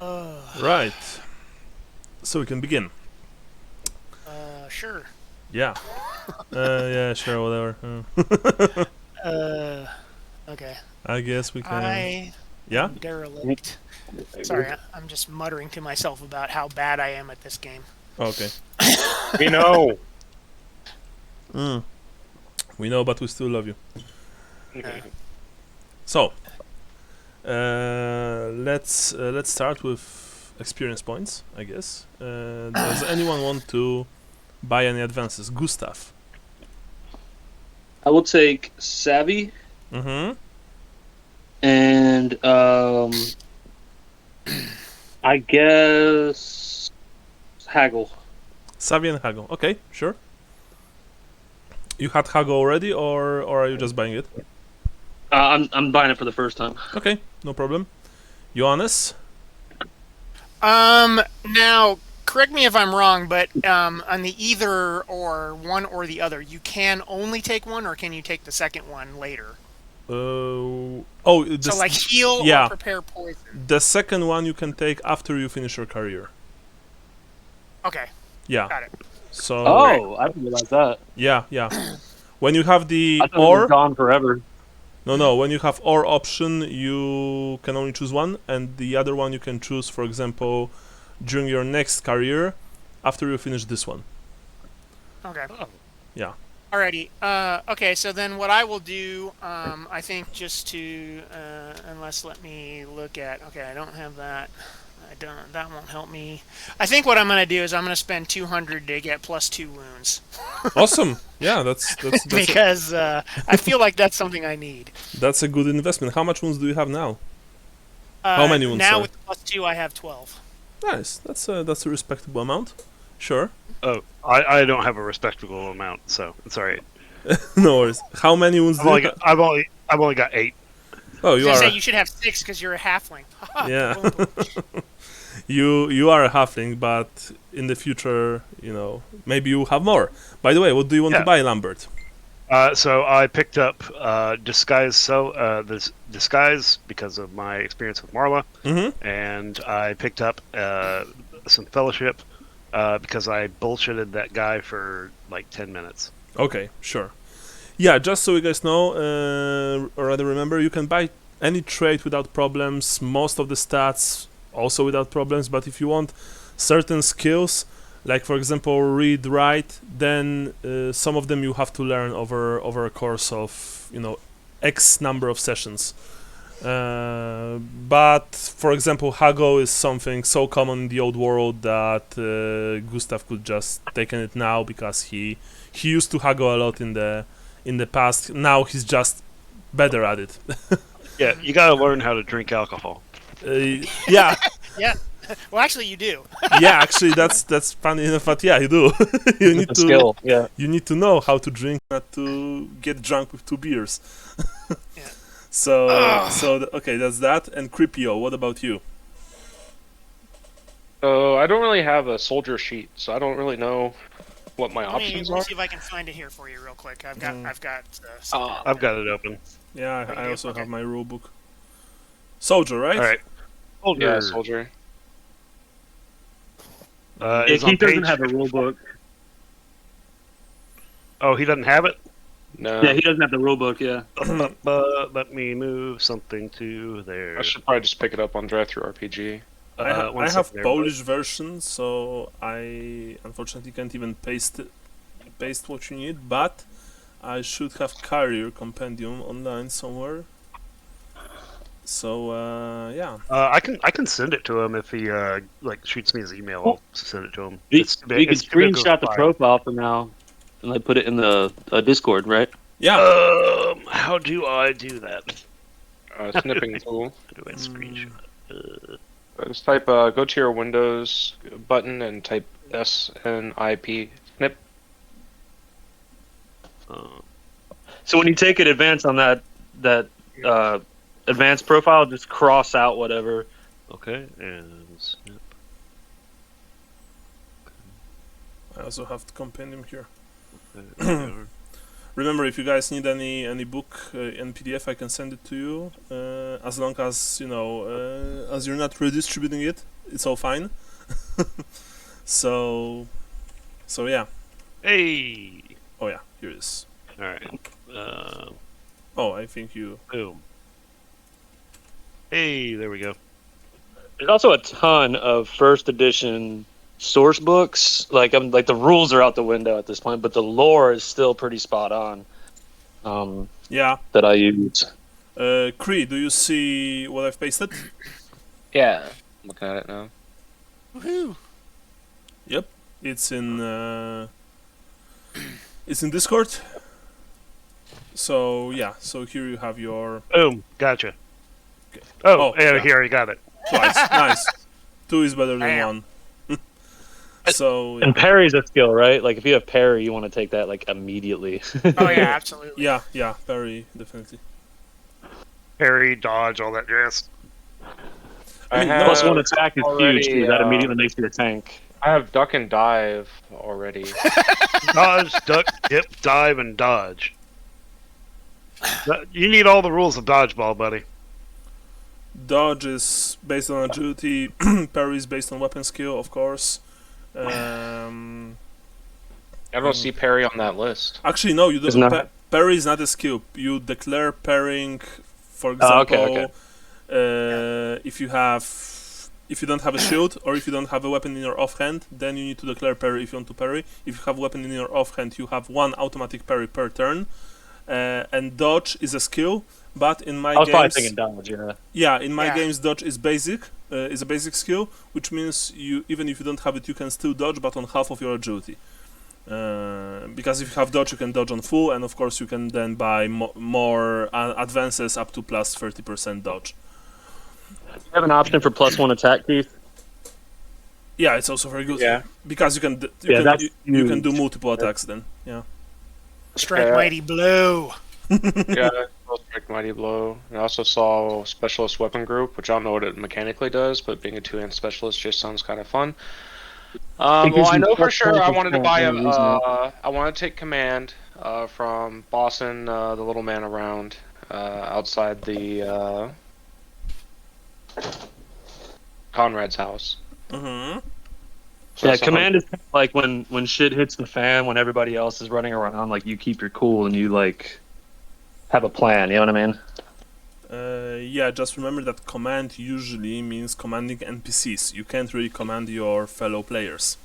Right. So we can begin. Sure. Yeah. Yeah, sure, whatever. Okay. I guess we can. I Yeah? am derelict. Sorry, I'm just muttering to myself about how bad I am at this game. Okay. We know. Mm. We know, but we still love you. Uh, So, let's start with experience points, I guess. Does anyone want to buy any advances? Gustav. I will take Savvy Mm-hmm. and I guess Haggle. Savvy and Haggle. Okay, sure. You had Haggle already, or are you just buying it? I'm buying it for the first time. Okay, no problem. Johannes? Now, correct me if I'm wrong, but on the either or one or the other, you can only take one, or can you take the second one later? So like heal yeah. or prepare poison. The second one you can take after you finish your career. Okay, Yeah. got it. So. Oh, I didn't realize that. Yeah. When you have the I thought it was gone forever. No. When you have or option, you can only choose one, and the other one you can choose, for example, during your next career, after you finish this one. Okay. Yeah. Alrighty. Okay, so then what I will do, I think just to, unless let me look at, okay, I don't have that. That won't help me. I think what I'm going to do is I'm going to spend 200 to get +2 wounds. Awesome. Yeah, that's because I feel like that's something I need. That's a good investment. How much wounds do you have now? How many wounds? Now sorry? with +2 I have 12. Nice. That's a respectable amount. Sure. Oh, I don't have a respectable amount, so it's alright. No worries. How many wounds do you have? I've only got 8. Oh, you are. You should have 6 because you're a halfling. Yeah. Boom, boom. You are a halfling, but in the future, maybe you have more. By the way, what do you want to buy, Lambert? So I picked up disguise. This disguise because of my experience with Marla, and I picked up some fellowship because I bullshitted that guy for like 10 minutes. Okay, sure. Yeah, just so you guys know, or rather remember, you can buy any trait without problems. Most of the stats also without problems. But if you want certain skills, like for example read write, then some of them you have to learn over a course of X number of sessions. But for example, Haggle is something so common in the old world that Gustav could just taken it now because he used to Haggle a lot in the past. Now he's just better at it. Yeah, you gotta learn how to drink alcohol. Yeah. Yeah. Well, actually, you do. Yeah, actually, that's funny enough. But yeah, you do. You need to skill. Yeah. You need to know how to drink, not to get drunk with 2 beers. Yeah. So okay, that's that. And Creepio, what about you? I don't really have a soldier sheet, so I don't really know what my options Let me are. see if I can find it here for you real quick. I've got. I've got it open. Yeah, I also have my rule book. Soldier, right? All right. Soldier. Yeah, soldier. He doesn't have a rule book. Oh, he doesn't have it? No. Yeah, he doesn't have the rule book. Yeah. Let me move something to there. I should probably just pick it up on RPG. I have Polish version, so I unfortunately can't even paste what you need, but I should have Carrier Compendium online somewhere. So yeah. I can send it to him if he shoots me his email. I'll send it to him. We can screenshot the profile for now and put it in the Discord, right? Yeah. How do I do that? Snipping tool. How do I screenshot? Just type go to your Windows button and type SNIP snip. So when you take an advance on that advanced profile, just cross out whatever. Okay, and snip. I also have the compendium here. Remember, if you guys need any book in PDF, I can send it to you. As long as as you're not redistributing it, it's all fine. So yeah. Hey. Oh yeah, here it is. All right. Oh, I think you. Boom. Hey, there we go. There's also a ton of first edition source books. Like the rules are out the window at this point, but the lore is still pretty spot on. Yeah. That I use. Cree, do you see what I've pasted? Yeah, looking at it now. Woohoo! Yep. It's in Discord. So yeah. So here you have your Boom. Gotcha. Okay. Oh, yeah. here you got it. twice. Nice. 2 is better than Bam. 1. So And parry's a skill, right? Like if you have parry, you want to take that like immediately. Oh yeah, absolutely. yeah, very definitely. Parry, dodge, all that jazz. I mean, Plus one attack is already, huge too. That immediately makes you a tank. I have duck and dive already. Dodge, duck, dip, dive, and dodge. You need all the rules of dodgeball, buddy. Dodge is based on agility. Parry is based on weapon skill, of course. I don't see parry on that list. Actually, no, you It's don't. not. Parry is not a skill. You declare parrying, for example, okay. if you don't have a shield or if you don't have a weapon in your offhand, then you need to declare parry if you want to parry. If you have a weapon in your offhand, you have 1 automatic parry per turn. And dodge is a skill, but in my I was probably games, thinking dodge, yeah. yeah, in my Yeah. games, dodge is basic. Is a basic skill, which means even if you don't have it, you can still dodge, but on half of your agility. Because if you have dodge, you can dodge on full, and of course you can then buy more advances up to plus 30% dodge. Do you have an option for +1 attack, Keith? Yeah, it's also very good. Yeah. Because you can that's you can do huge. multiple attacks then. Yeah. Strike Yeah. mighty blow. Yeah, strike mighty blow. I also saw specialist weapon group, which I don't know what it mechanically does, but being a 2-hand specialist just sounds kind of fun. Well, I know for sure I wanted to buy a. I want to take command from bossing the little man around outside the Conrad's house. Mm-hmm. So Yeah, that's command is kind of like when shit hits the fan, when everybody else is running around, like you keep your cool and you like have a plan, you know what I mean? Yeah, just remember that command usually means commanding NPCs. You can't really command your fellow players.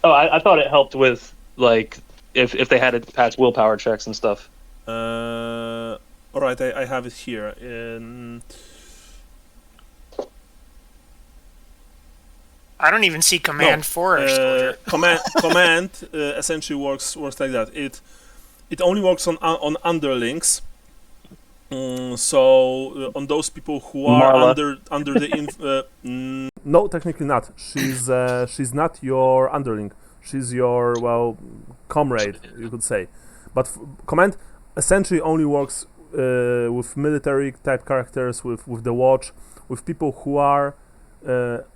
Oh, I thought it helped with like if they had to pass willpower checks and stuff. Alright, I have it here. I don't even see command for our soldier. Command essentially works like that. It only works on underlings. So on those people who are Marla. under the no, technically not. She's not your underling. She's your comrade, you could say. But command essentially only works with military type characters, with the watch, with people who are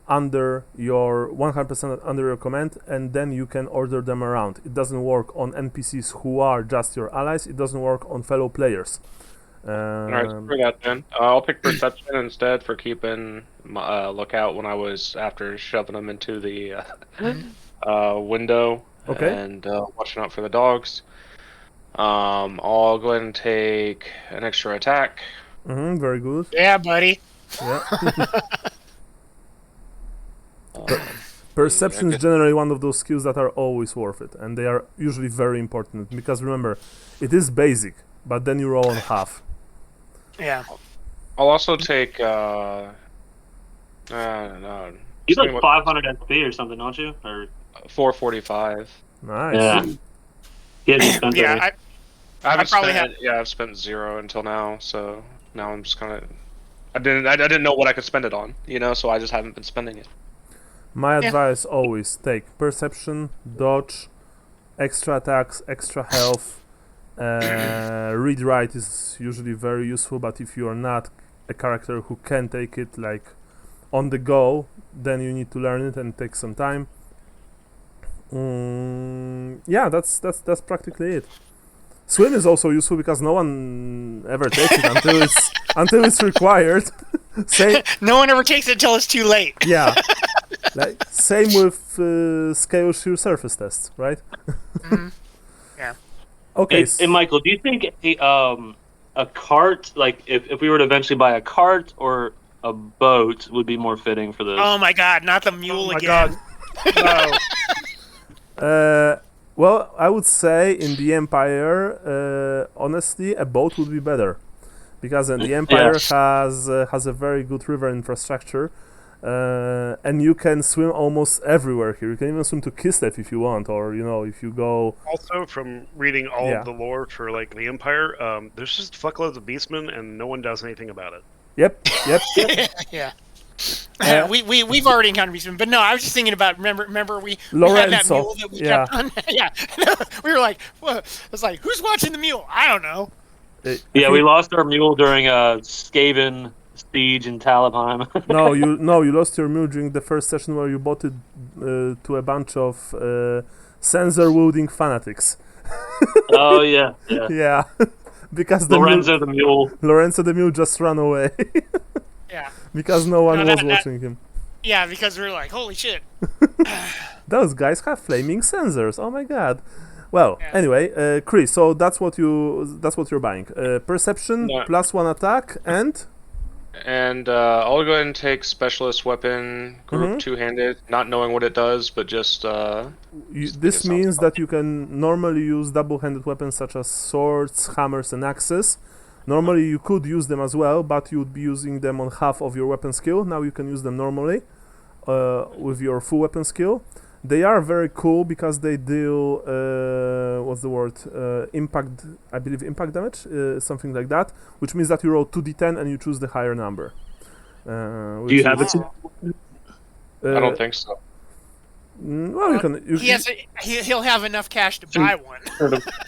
under your 100% under your command, and then you can order them around. It doesn't work on NPCs who are just your allies. It doesn't work on fellow players. Alright, screw that then. I'll pick perception instead for keeping my lookout when I was after shoving them into the window and watching out for the dogs. I'll go ahead and take an extra attack. Very good. Yeah, buddy. Yeah. Perception is generally one of those skills that are always worth it, and they are usually very important because remember, it is basic, but then you roll on half. Yeah. I'll also take I don't know. You like 500 SP or something, don't you? Or 445. Nice. yeah. Yeah, just spent Yeah, already. I haven't probably spent I've spent 0 until now, so now I'm just kind of I didn't know what I could spend it on, so I just haven't been spending it. My advice always take perception, dodge, extra attacks, extra health. Read write is usually very useful, but if you are not a character who can take it like on the go, then you need to learn it and take some time. Yeah, that's practically it. Swim is also useful because no one ever takes it until it's required. Same. No one ever takes it until it's too late. Yeah. Like same with scale shear surface tests, right? Yeah. Okay. Hey, Michael, do you think a cart, like if we were to eventually buy a cart or a boat, would be more fitting for this? Oh my God! Not the mule again. No. Well, I would say in the Empire, honestly, a boat would be better, because the Empire has a very good river infrastructure, and you can swim almost everywhere here. You can even swim to Kislev if you want, or if you go. Also, from reading all Yeah. of the lore for like the Empire, there's just fuckloads of beastmen, and no one does anything about it. Yep. Yeah. We've already encountered beastmen, but no, I was just thinking about remember we had that Lorenzo, mule that we yeah. kept on. Yeah, we were like, well, it's like, who's watching the mule? I don't know. Yeah, we lost our mule during a Skaven siege in Talabheim. No, you lost your mule during the first session where you bought it to a bunch of sensor wielding fanatics. Oh yeah. Yeah, because Lorenzo the mule. Lorenzo the mule just ran away Yeah. because no one No, was watching him. Yeah, because we were like, holy shit. Those guys have flaming sensors. Oh my god. Well, Yeah. anyway, Chris. So that's what you're buying. Perception Yeah. +1 attack and. And I'll go ahead and take specialist weapon group two-handed, not knowing what it does, but just. This means that you can normally use double-handed weapons such as swords, hammers, and axes. Normally you could use them as well, but you would be using them on half of your weapon skill. Now you can use them normally with your full weapon skill. They are very cool because they deal impact, I believe impact damage, something like that, which means that you roll 2d10 and you choose the higher number. Do you have it? I don't think so. Well, you can. He'll have enough cash to buy one.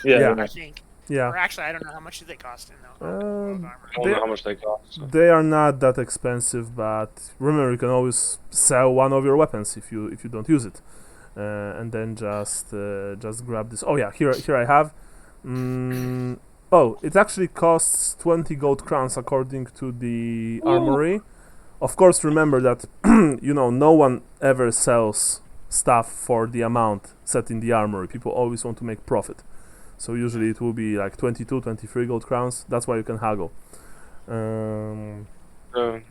Yeah. I think. Yeah. Or actually, I don't know how much do they cost in I don't know how much they cost. So. They are not that expensive, but remember you can always sell one of your weapons if you don't use it, and then just grab this. Oh yeah, here I have. Oh, it actually costs 20 gold crowns according to the armory. Of course, remember that no one ever sells stuff for the amount set in the armory. People always want to make profit. So usually it will be like 22, 23 gold crowns. That's why you can haggle.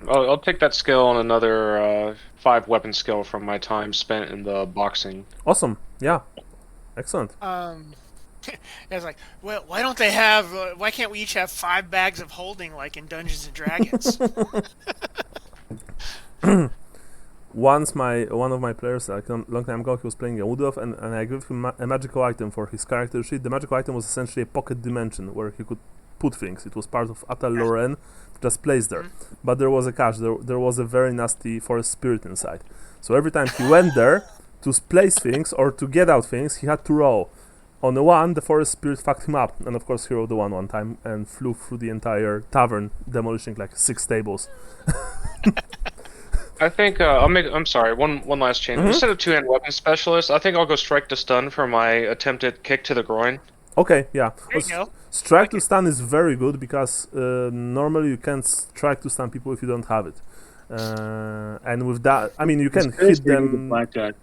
I'll take that skill and another 5 weapon skill from my time spent in the boxing. Awesome. Yeah. Excellent. It's like, well, why don't they have? Why can't we each have 5 bags of holding like in Dungeons and Dragons? Once one of my players, like a long time ago, he was playing a Wood Elf, and I gave him a magical item for his character sheet. The magical item was essentially a pocket dimension where he could put things. It was part of Atal Loren, just placed there. But there was a catch. There was a very nasty forest spirit inside. So every time he went there to place things or to get out things, he had to roll. On the 1, the forest spirit fucked him up, and of course he rolled the one time and flew through the entire tavern, demolishing like 6 tables. I think I'm sorry. One last change. Instead of two-hand weapon specialist, I think I'll go strike to stun for my attempted kick to the groin. Okay, yeah. There you go. Strike to stun is very good because normally you can't strike to stun people if you don't have it. And with that, I mean, you can hit them. Blackjack.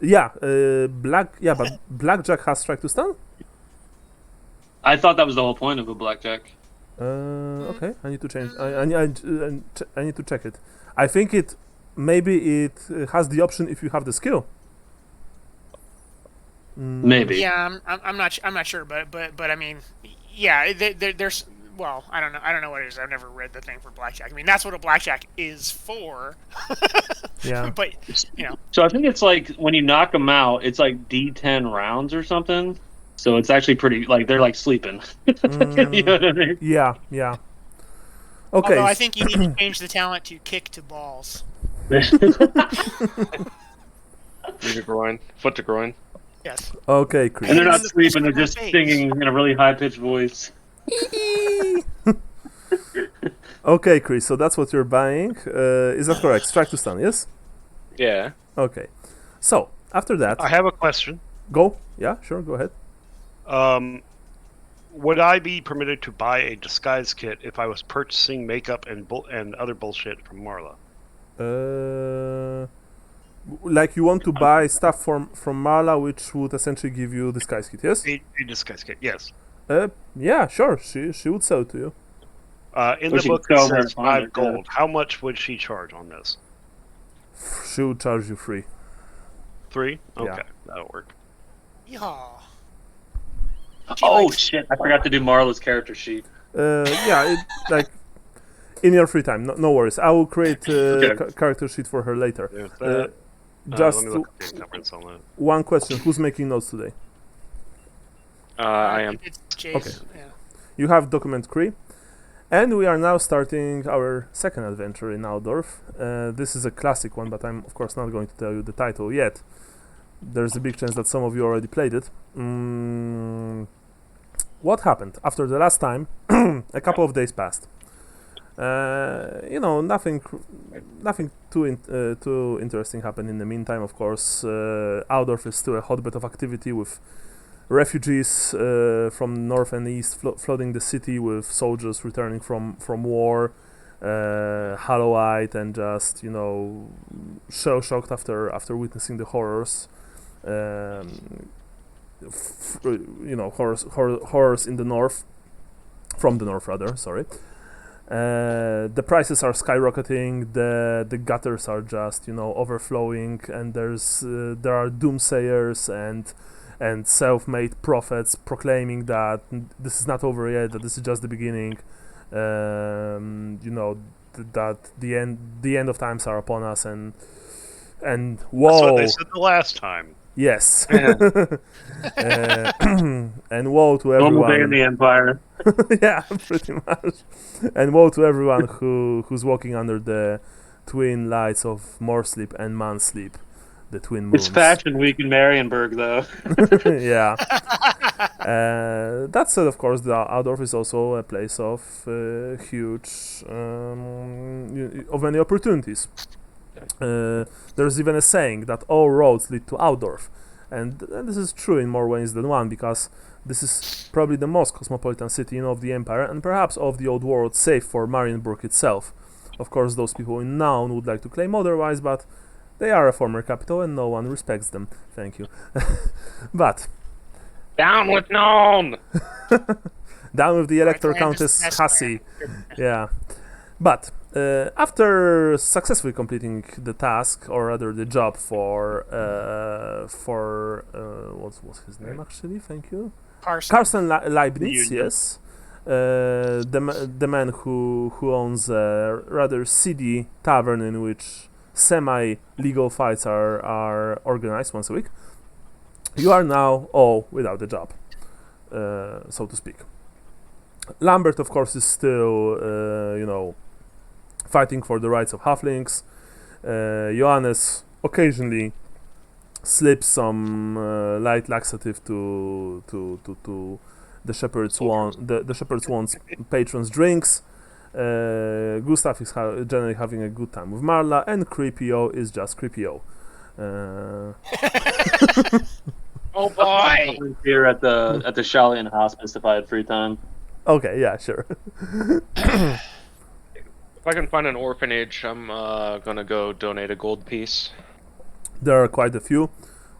Yeah, but blackjack has strike to stun. I thought that was the whole point of a blackjack. Okay, I need to change. I need to check it. I think it has the option if you have the skill. Maybe. Yeah, I'm not sure, but I mean, yeah, there's. Well, I don't know what it is. I've never read the thing for blackjack. I mean, that's what a blackjack is for. Yeah. But So I think it's like when you knock them out, it's like D10 rounds or something. So it's actually pretty like they're like sleeping. You know what I mean? Yeah. Okay. Although I think you need to change the talent to kick to balls. Knee to groin, foot to groin. Yes. Okay, Chris. And they're not sleeping; they're just singing in a really high-pitched voice. Okay, Chris. So that's what you're buying. Is that correct? Strike to stun, yes? Yeah. Okay. So after that, I have a question. go. Yeah, sure. Go ahead. would I be permitted to buy a disguise kit if I was purchasing makeup and other bullshit from Marla? Like you want to buy stuff from Marla, which would essentially give you disguise kit, yes? A disguise kit, yes. Yeah, sure. She would sell it to you. In Or the she book could it go over and says find 5 it, yeah. gold. How much would she charge on this? She would charge you free. 3? Yeah. Okay, that'll work. Yeah. Oh shit! I forgot to do Marla's character sheet. Yeah, like in your free time. No worries. I will create Okay. character sheet for her later. There's that. Just let me look at the encumbrance on that. one question: who's making notes today? I am. It's Jace. Okay. Yeah. You have document Cree, and we are now starting our second adventure in Aldorf. This is a classic one, but I'm of course not going to tell you the title yet. There's a big chance that some of you already played it. What happened after the last time? A couple of days passed. Nothing too interesting happened in the meantime. Of course, Aldorf is still a hotbed of activity with refugees from north and east flooding the city, with soldiers returning from war, Hallowite, and just shell shocked after witnessing the horrors. Horrors in the north, from the north rather. Sorry. The prices are skyrocketing. The gutters are just overflowing, and there are doomsayers and self-made prophets proclaiming that this is not over yet, that this is just the beginning. That the end of times are upon us, and whoa. That's what they said the last time. Yes. Yeah. And woe to everyone. Normal day in the Empire. Yeah, pretty much. And woe to everyone who's walking under the twin lights of More Sleep and Man Sleep, the twin moons. It's Fashion Week in Marienburg, though. Yeah. That said, of course, the Aldorf is also a place of huge, of many opportunities. There's even a saying that all roads lead to Aldorf, and this is true in more ways than one, because this is probably the most cosmopolitan city of the Empire, and perhaps of the old world, save for Marienburg itself. Of course, those people in Naun would like to claim otherwise, but they are a former capital and no one respects them. Thank you. But Down with Nome! down with the Elector Right, Countess that's Hassie. Yeah. But after successfully completing the task, or rather the job for what was his name actually? Thank you. Carsten Leibniz, yes. The man who owns a rather seedy tavern in which semi-legal fights are organized once a week. You are now all without a job, so to speak. Lambert, of course, is still, fighting for the rights of halflings. Johannes occasionally slips some light laxative to the shepherd's wants patrons' drinks. Gustav is generally having a good time with Marla, and Creepio is just Creepio. Oh boy! Here at the Shalian Hospice if I had free time. Okay, yeah, sure. If I can find an orphanage, I'm gonna go donate a gold piece. There are quite a few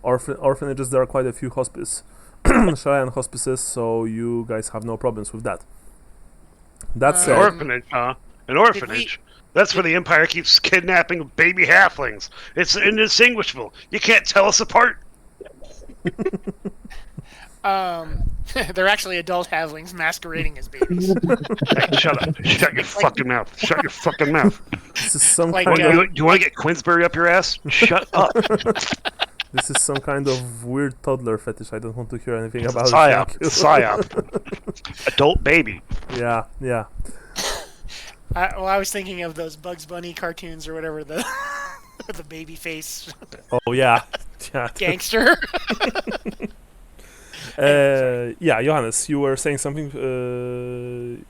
orphanages. There are quite a few Shalian hospices, so you guys have no problems with that. That's An orphanage, huh? An orphanage? That's where the Empire keeps kidnapping baby halflings. It's indistinguishable. You can't tell us apart. They're actually adult halflings masquerading as babies. Hey, shut up. Shut your fucking mouth. Shut your fucking mouth. This is some Like, kind Do of you want to get Quinsbury up your ass? Shut up. this is some kind of weird toddler fetish. I don't want to hear anything about it. Psyop. Thank you. Psyop. Adult baby. Yeah, yeah. I was thinking of those Bugs Bunny cartoons or whatever, the the baby face Oh yeah, yeah. gangster. Yeah, Johannes, you were saying something. Weren't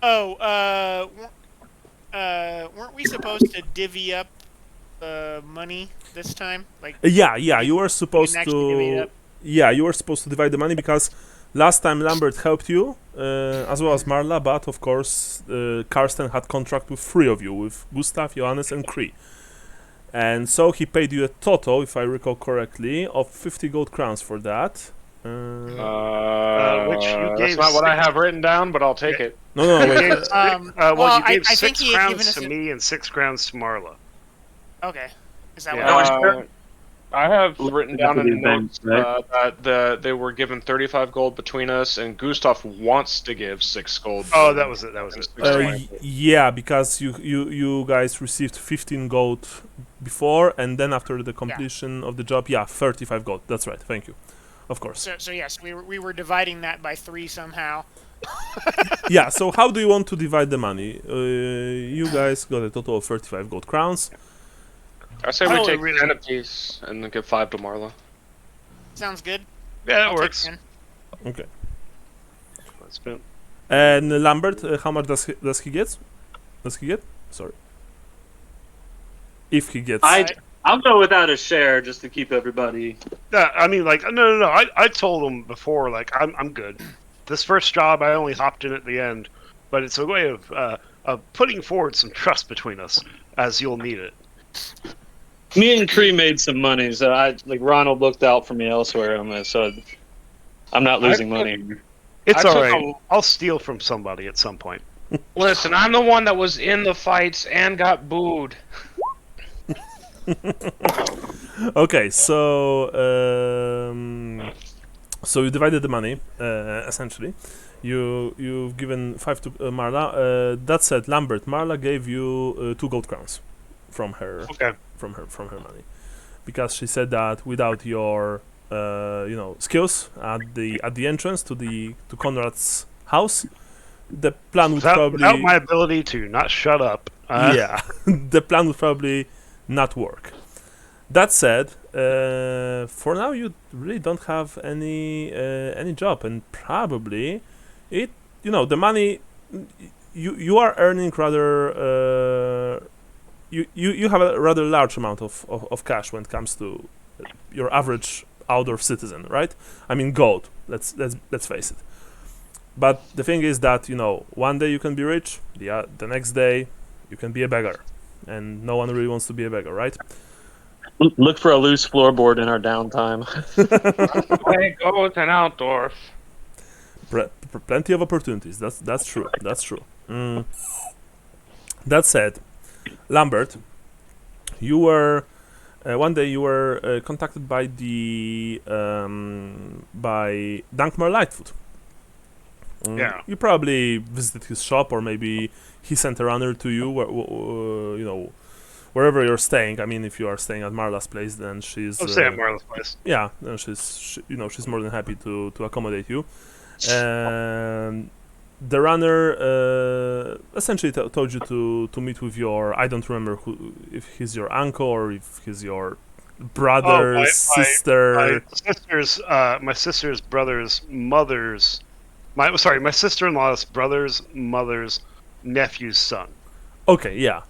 we supposed to divvy up money this time? Like, Yeah, you were we supposed didn't actually divvy it to. up? Yeah, you were supposed to divide the money because Last time Lambert helped you, as well as Marla, but of course Karsten had contract with 3 of you, with Gustav, Johannes, and Kree. And so he paid you a total, if I recall correctly, of 50 gold crowns for that. Which you gave that's not what I 6 have written down, but I'll take it. No, wait. well, you gave I think 6 he had given crowns us to a- me and 6 crowns to Marla. Okay. Is that Yeah. what? I have written down in the Event, notes right? that they were given 35 gold between us, and Gustav wants to give 6 gold. Oh, that was it. That was it. Yeah, because you guys received 15 gold before, and then after the completion of the job, 35 gold. That's right. Thank you. Of course. So yes, we were dividing that by 3 somehow. Yeah, so how do you want to divide the money? You guys got a total of 35 gold crowns. I say I we don't take really- 10 apiece and then give 5 to Marla. Sounds good. Yeah, that I'll take works. 10. Okay. That's been- And Lambert, how much does he get? Does he get? Sorry. If he gets. I'll go without a share just to keep everybody. Yeah, I mean, like, no. I told him before, like, I'm good. This first job, I only hopped in at the end, but it's a way of putting forward some trust between us, as you'll need it. Me and Kree made some money, so Ronald looked out for me elsewhere on this, so I'm not losing money. It's I all took right. I'll steal from somebody at some point. Listen, I'm the one that was in the fights and got booed. Okay, so so you divided the money essentially. You've given 5 to Marla. That said, Lambert, Marla gave you 2 gold crowns from her Okay. from her money, because she said that without your skills at the entrance to Conrad's house, the plan would Without my ability to not shut up. the plan would probably not work. That said, for now you really don't have any job, and probably the money you are earning rather you have a rather large amount of cash when it comes to your average outdoor citizen, right? I mean gold. Let's face it. But the thing is that one day you can be rich, the next day you can be a beggar, and no one really wants to be a beggar, right? Look for a loose floorboard in our downtime. Play gold and outdoors. Plenty of opportunities. That's true. That's true. That said, Lambert, you were one day you were contacted by by Dankmar Lightfoot. Yeah. You probably visited his shop, or maybe he sent a runner to you. Wherever you're staying. I mean, if you are staying at Marla's place, then she's. I'm staying at Marla's place. Yeah, then she's more than happy to accommodate you. And the runner essentially told you to meet with your. I don't remember if he's your uncle or if he's your brother, sister. My sister's brother's mother's. My sister-in-law's brother's mother's nephew's son. Okay, yeah.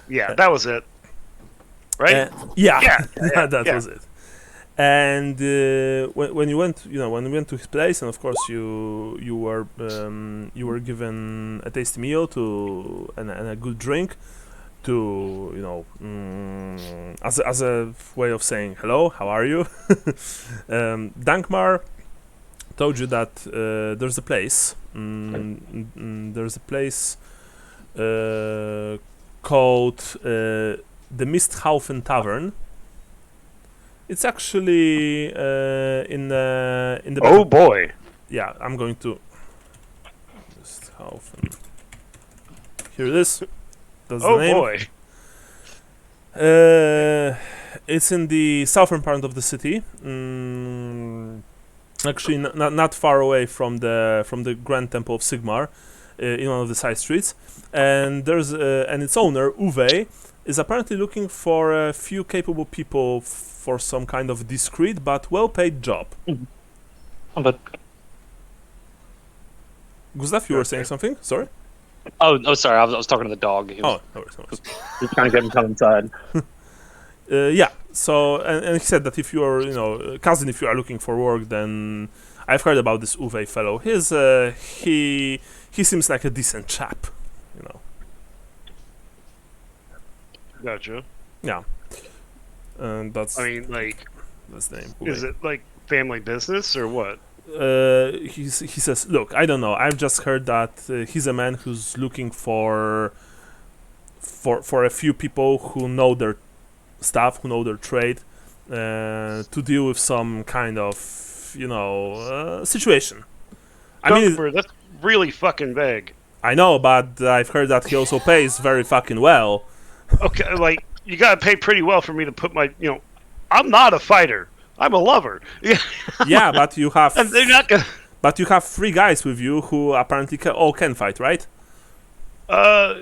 Yeah, that was it. Right? That was it. And when you went, when you went to his place, and of course you were given a tasty meal and a good drink to as a way of saying hello, how are you? Dankmar told you that there's a place. There's a place called the Misthaufen Tavern. It's actually in the. Oh boy! Yeah, I'm going to. Misthaufen. Here it is. That's the name. Boy! It's in the southern part of the city. Actually, not far away from the Grand Temple of Sigmar, in one of the side streets. And there's and its owner Uwe is apparently looking for a few capable people for some kind of discreet but well-paid job. But Gustav, you were saying something? Sorry. Sorry. I was talking to the dog. He was No worries. just trying to get him to come inside. Yeah. So and he said that if you are, cousin, if you are looking for work, then I've heard about this Uwe fellow. He seems like a decent chap, you know. Gotcha. Yeah. And that's. I mean, like, that's the name. is it like family business or what? He says, look, I don't know. I've just heard that he's a man who's looking for a few people who know their stuff, who know their trade, to deal with some kind of, situation. I mean, that's really fucking vague. I know, but I've heard that he also pays very fucking well. Okay, like, you gotta pay pretty well for me to put my, I'm not a fighter. I'm a lover. Yeah, but you have. And they're not gonna. But you have 3 guys with you who apparently all can fight, right? That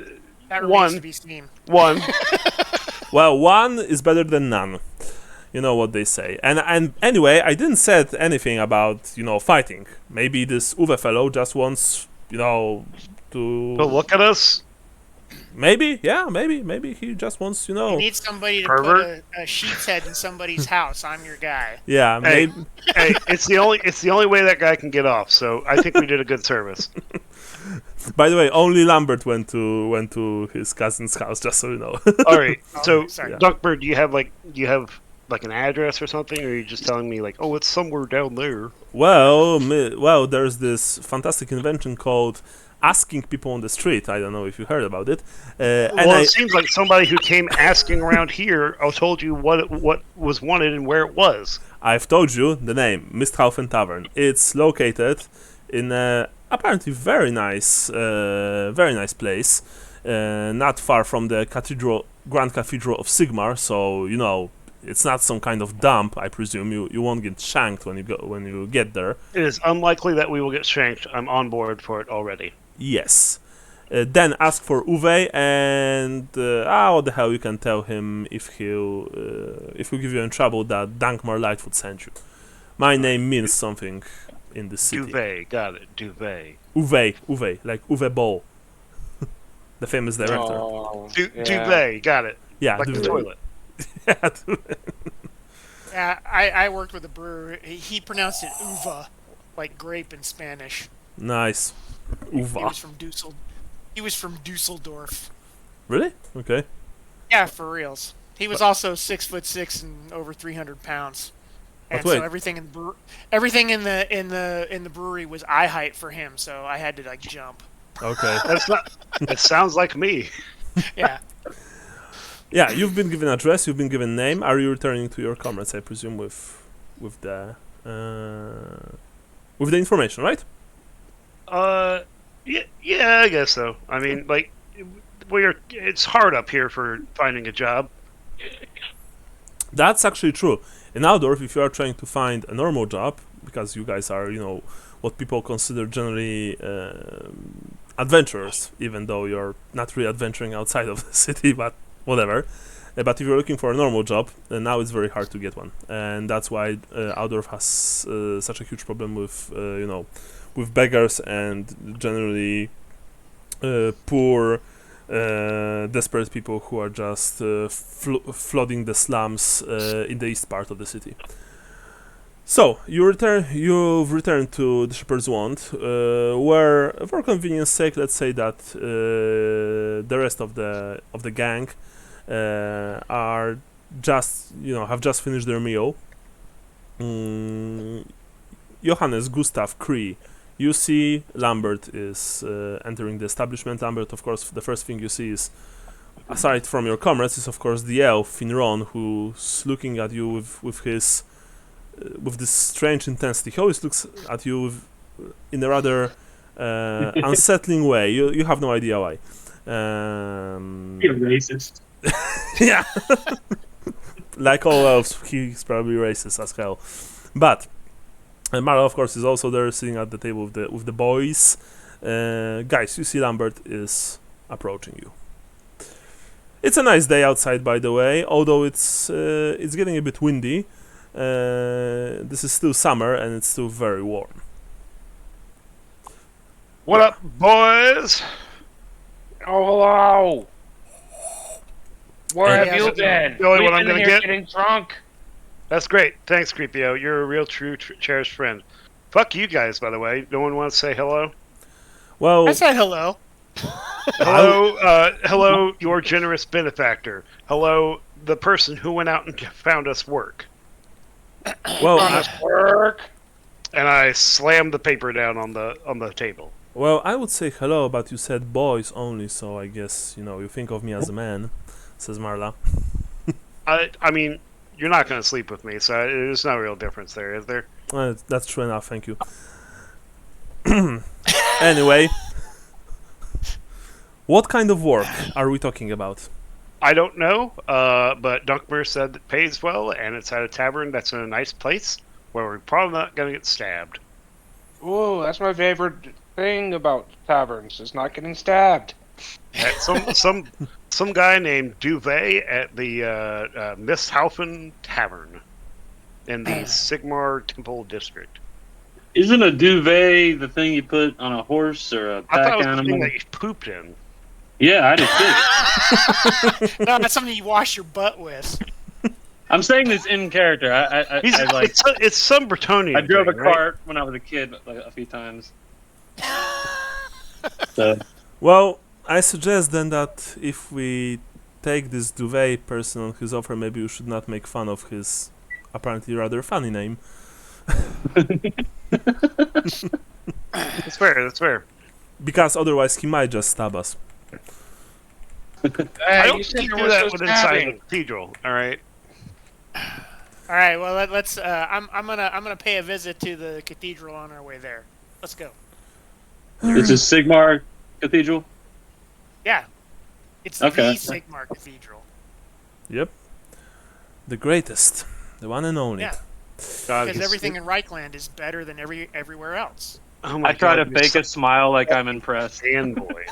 remains One. to be seen. One. Well, 1 is better than none. You know what they say. And anyway, I didn't said anything about, fighting. Maybe this Uwe fellow just wants, to look at us. Maybe, yeah, maybe he just wants, You need somebody to Pervert. put a sheep's head in somebody's house. I'm your guy. Yeah, Hey, maybe. hey, it's the only way that guy can get off. So I think we did a good service. By the way, only Lambert went to his cousin's house, just so you know. All right. So, sorry. Duckbird, do you have like an address or something, or are you just telling me like, oh, it's somewhere down there? Well, there's this fantastic invention called asking people on the street. I don't know if you heard about it. It seems like somebody who came asking around here told you what was wanted and where it was. I've told you the name, Misthaufen Tavern. It's located in a apparently very nice place, not far from the Grand Cathedral of Sigmar. So it's not some kind of dump. I presume you won't get shanked when you get there. It is unlikely that we will get shanked. I'm on board for it already. Yes. Then ask for Uwe, and what the hell, you can tell him if he'll give you in trouble that Dankmar Lightfoot sent you. My name means something in the city. Duvet, got it. Duvet. Uwe, like Uwe Boll, the famous director. Oh, Duvet, got it. Yeah, Like the Duvet. toilet. Yeah, Yeah, I worked with a brewer. He pronounced it uva, like grape in Spanish. Nice. He Uwe. was from He was from Dusseldorf. Really? Okay. Yeah, for reals. He was also 6'6" and over 300 pounds. And But wait. so everything in the brewery was eye height for him. So I had to like jump. Okay. That's not. It sounds like me. Yeah. Yeah, you've been given address, you've been given name. Are you returning to your comrades? I presume with the information, right? Yeah, I guess so. I mean, like, it's hard up here for finding a job. That's actually true. In Aldorf, if you are trying to find a normal job, because you guys are, what people consider generally adventurers, even though you're not really adventuring outside of the city, but whatever. But if you're looking for a normal job, now it's very hard to get one, and that's why Aldorf has such a huge problem with, with beggars and generally poor, desperate people who are just flooding the slums in the east part of the city. So you've returned to the Shepherd's Wand, where, for convenience sake, let's say that the rest of the gang are just have just finished their meal. Johannes, Gustav, Cree. You see Lambert is entering the establishment. Lambert, of course, the first thing you see is, aside from your comrades, is of course the elf Finron, who's looking at you with his with this strange intensity. He always looks at you in a rather unsettling way. You have no idea why. You're racist. Yeah. Like all elves, he's probably racist as hell. But Mara, of course, is also there, sitting at the table with the boys. Guys, you see Lambert is approaching you. It's a nice day outside, by the way, although it's getting a bit windy. This is still summer, and it's still very warm. What up, boys? Oh, hello. Where Hey, have you been? You know what We've I'm been gonna here get? getting drunk. That's great. Thanks, Creepio. You're a real, true, cherished friend. Fuck you guys, by the way. No one wants to say hello? Well, I said hello. Hello, your generous benefactor. Hello, the person who went out and found us work. well, Work. And I slammed the paper down on the table. well, I would say hello, but you said boys only, so I guess you think of me as a man, says Marla. I mean, you're not going to sleep with me, so there's no real difference there, is there? That's true enough. Thank you. Anyway, what kind of work are we talking about? I don't know, but Dunkmer said it pays well, and it's at a tavern that's in a nice place where we're probably not going to get stabbed. Ooh, that's my favorite thing about taverns, is not getting stabbed. At some guy named Duvet at the Misthaufen Tavern in the Sigmar Temple District. Isn't a duvet the thing you put on a horse or a I thought pack it was the animal? thing that you pooped in. Yeah, I did too. No, that's something you wash your butt with. I'm saying this in character. I like. It's some Bretonian. I drove a thing, right? cart when I was a kid, like a few times. So, Well, I suggest then that if we take this Duvet person on his offer, maybe we should not make fun of his apparently rather funny name. That's fair. That's fair. Because otherwise he might just stab us. I Hey, don't you said think there do was that no with inside stabbing. the cathedral. All right. All right, well let's. I'm gonna pay a visit to the cathedral on our way there. Let's go. this is Sigmar Cathedral. Yeah, it's Okay. the Sigmar Cathedral. Yep. The greatest. The one and only. Yeah, God, because he's- everything in Reichland is better than everywhere else. Oh my I try God, to you're fake a smile like I'm impressed. fanboy.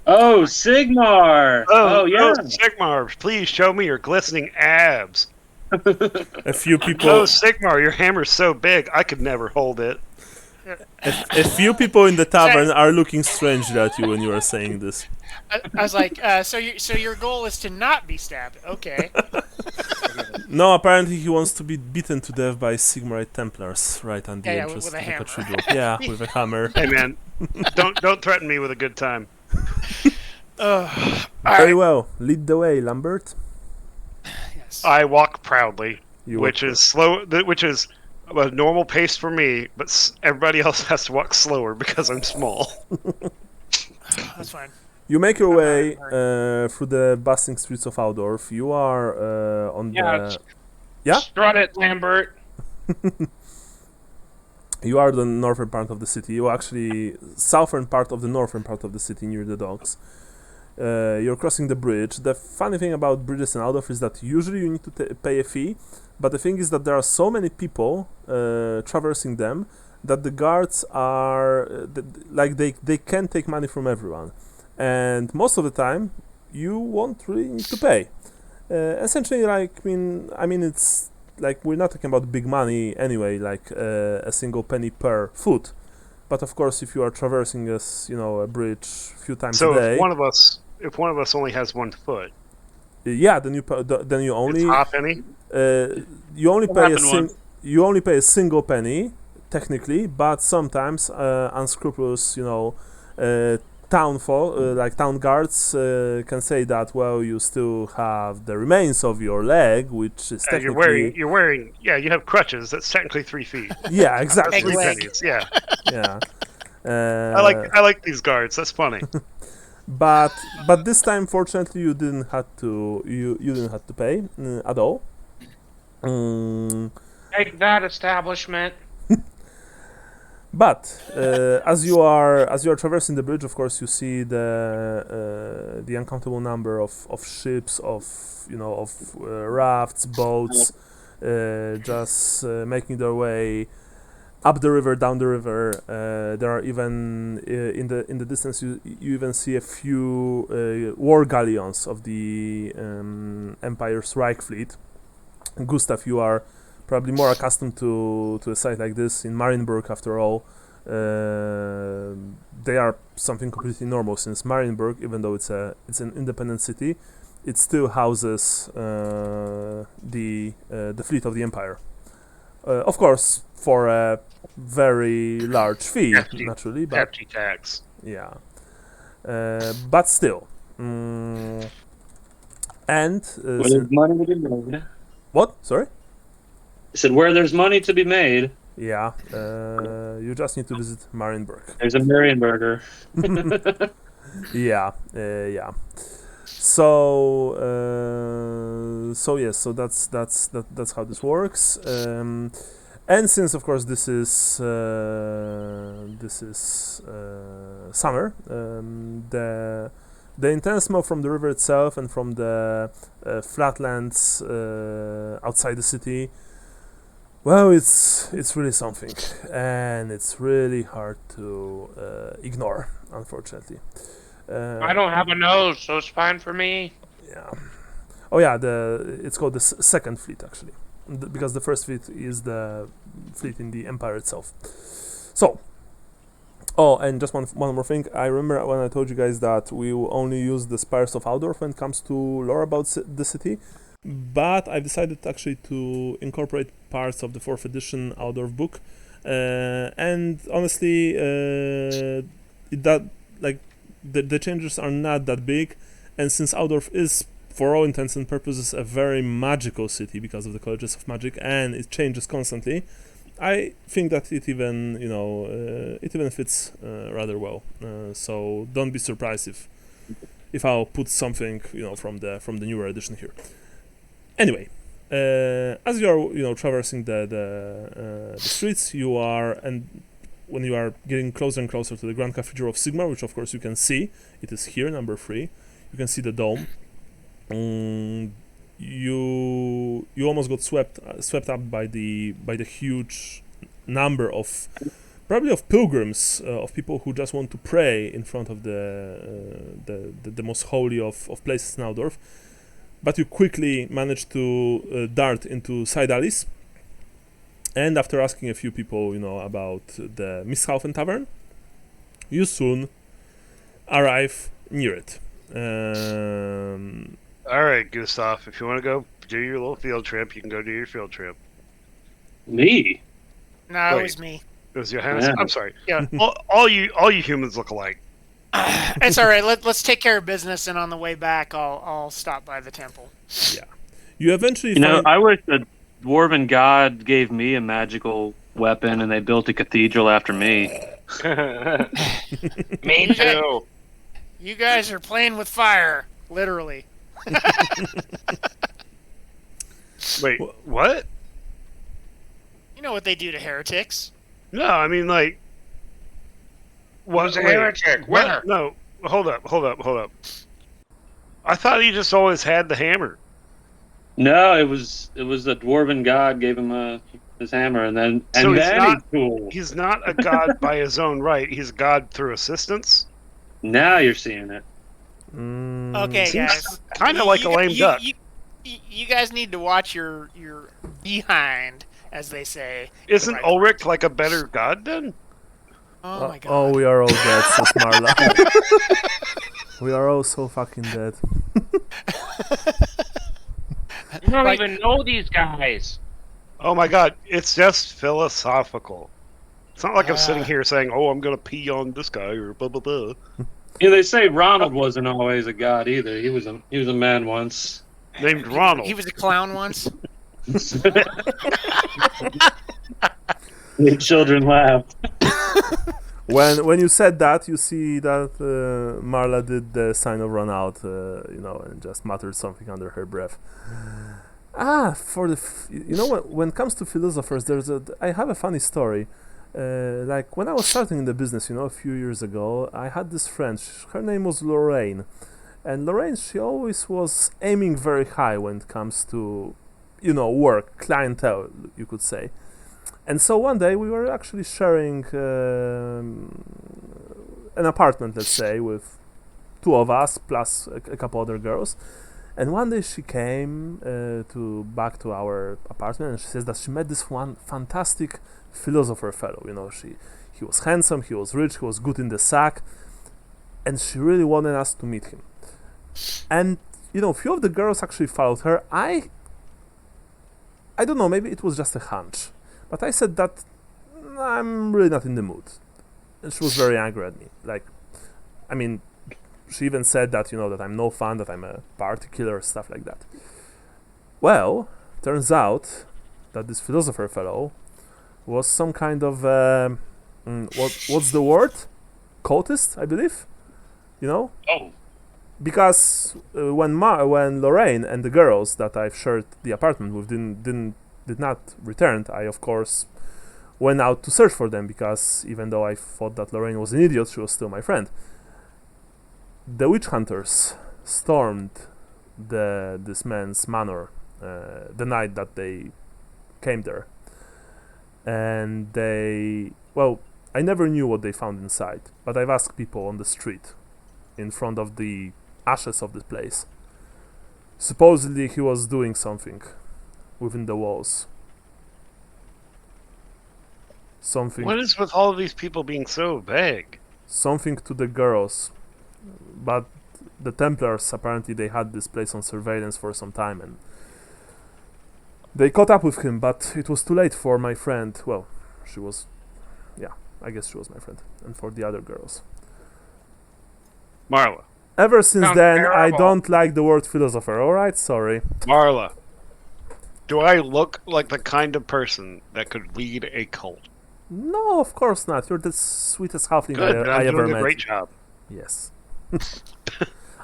Oh, Sigmar! Oh, yeah. Sigmar, please show me your glistening abs. A few people. Oh, Sigmar, your hammer's so big, I could never hold it. A few people in the tavern are looking strangely at you when you are saying this. I was like, so your goal is to not be stabbed? Okay. No, apparently he wants to be beaten to death by Sigmarite Templars right on the Yeah, entrance with to a the hammer. cathedral. Yeah, with a hammer. Hey man, don't threaten me with a good time. All Very right. well. Lead the way, Lambert. Yes. I walk proudly, You which walk is slow, which is a normal pace for me, but everybody else has to walk slower because I'm small. That's fine. You make your I'm way not through the bustling streets of Aldorf. You are on the Yeah? Strut it, Lambert. you are the northern part of the city. You are actually southern part of the northern part of the city near the docks. You're crossing the bridge. The funny thing about bridges in Aldorf is that usually you need to pay a fee, but the thing is that there are so many people traversing them that the guards are they can take money from everyone, and most of the time you won't really need to pay. Essentially, like I mean, it's like we're not talking about big money anyway, like a single penny per foot. But of course, if you are traversing a bridge a few times So a day, if one of us only has 1 foot, yeah, then you only it's half penny. you only What pay happened you only pay a single penny technically, but sometimes unscrupulous town guards can say that, well, you still have the remains of your leg, which is technically You're wearing you have crutches. That's technically 3 feet. yeah, exactly. Peg leg. Pennies, yeah. Yeah. I like these guards. That's funny. But this time, fortunately, you didn't have to pay at all. Take that, establishment. But as you are traversing the bridge, of course, you see the uncountable number of ships, of rafts, boats, just making their way up the river, down the river. There are even in the distance you even see a few war galleons of the Empire's Reich fleet. Gustav, you are probably more accustomed to a site like this in Marienburg. After all, they are something completely normal, since Marienburg, even though it's an independent city, it still houses the fleet of the Empire. Of course, for a very large fee, Hefty. naturally, but Hefty tax. yeah. But still. And Where there's money to be made. what? Sorry? I said, where there's money to be made, Yeah. You just need to visit Marienburg. there's a Marienburger. Yeah. Yeah. So yes. So that's how this works. And since of course this is summer, the intense smoke from the river itself and from the flatlands outside the city, well, it's really something, and it's really hard to ignore, unfortunately. I don't have a nose, so it's fine for me. Yeah. Oh yeah, it's called the second fleet actually, because the first fleet is the fleet in the empire itself. So. Oh, and just one more thing. I remember when I told you guys that we will only use the Spires of Aldorf when it comes to lore about the city, but I've decided actually to incorporate parts of the 4th edition Aldorf book, and honestly, the changes are not that big, and since Aldorf is, for all intents and purposes, a very magical city because of the colleges of magic, and it changes constantly, I think that it even fits rather well. So don't be surprised if I'll put something from the newer edition here. Anyway, as you are traversing the streets, and when you are getting closer and closer to the Grand Cathedral of Sigmar, which of course you can see, it is here, number 3. You can see the dome. You almost got swept up by the huge number of pilgrims, of people who just want to pray in front of the most holy of places in Aldorf. But you quickly managed to dart into side alleys, and after asking a few people about the Misthaufen Tavern, you soon arrive near it. All right, Gustav, if you want to go do your little field trip, you can go do your field trip. Me? No, it Wait. was me. It was Johannes? Yeah. I'm sorry. Yeah. all you humans look alike. It's all right. Let's take care of business, and on the way back, I'll stop by the temple. Yeah. You eventually You know, find... I wish the dwarven god gave me a magical weapon and they built a cathedral after me. Me too. You guys are playing with fire, literally. Wait, what? You know what they do to heretics. No, I mean, like... Who's a wait, heretic? what? Where? No, hold up. I thought he just always had the hammer. No, it was the dwarven god gave him his hammer, and then So he's then not- he's cool. He's not a god by his own right. He's a god through assistance. Now you're seeing it. Okay, Seems guys. kinda like a lame duck. You guys need to watch your behind, as they say. Isn't Right. Ulrich like a better god then? Oh my god. Oh, we are all dead, says Marla. We are all so fucking dead. You don't Like- even know these guys. Oh my god, it's just philosophical. It's not like I'm sitting here saying, "Oh, I'm gonna pee on this guy" or blah blah blah. Yeah, they say Ronald wasn't always a god either. He was a man once. Named Ronald. He was a clown once. The children laughed. When you said that, you see that Marla did the sign of run out, and just muttered something under her breath. For the when it comes to philosophers, I have a funny story. Like when I was starting in the business, a few years ago, I had this friend. Her name was Lorraine, and Lorraine, she always was aiming very high when it comes to, work, clientele, you could say. And so one day we were actually sharing an apartment, let's say, with 2 of us plus a couple other girls. And one day she came back to our apartment, and she says that she met this one fantastic philosopher fellow. He was handsome, he was rich, he was good in the sack, and she really wanted us to meet him. And a few of the girls actually followed her. I don't know, maybe it was just a hunch, But I said that I'm really not in the mood. And she was very angry at me. Like, I mean, she even said that, that I'm no fun, that I'm a party killer, stuff like that. Well, turns out that this philosopher fellow was some kind of, what's the word? Cultist, I believe? Oh. Because when Lorraine and the girls that I've shared the apartment with did not return, I of course went out to search for them, because even though I thought that Lorraine was an idiot, she was still my friend. The witch hunters stormed this man's manor the night that they came there, and I never knew what they found inside, but I've asked people on the street in front of the ashes of this place. Supposedly he was doing something within the walls. Something. What is with all of these people being so vague? Something to the girls, but the Templars, apparently they had this place on surveillance for some time, and they caught up with him, but it was too late for my friend. Well, she was, I guess she was my friend, and for the other girls. Marla. Ever since Sounds then, I terrible. don't like the word philosopher. Alright, sorry. Marla. Do I look like the kind of person that could lead a cult? No, of course not. You're the sweetest halfling Good, I I'm ever doing a met. great job. Yes.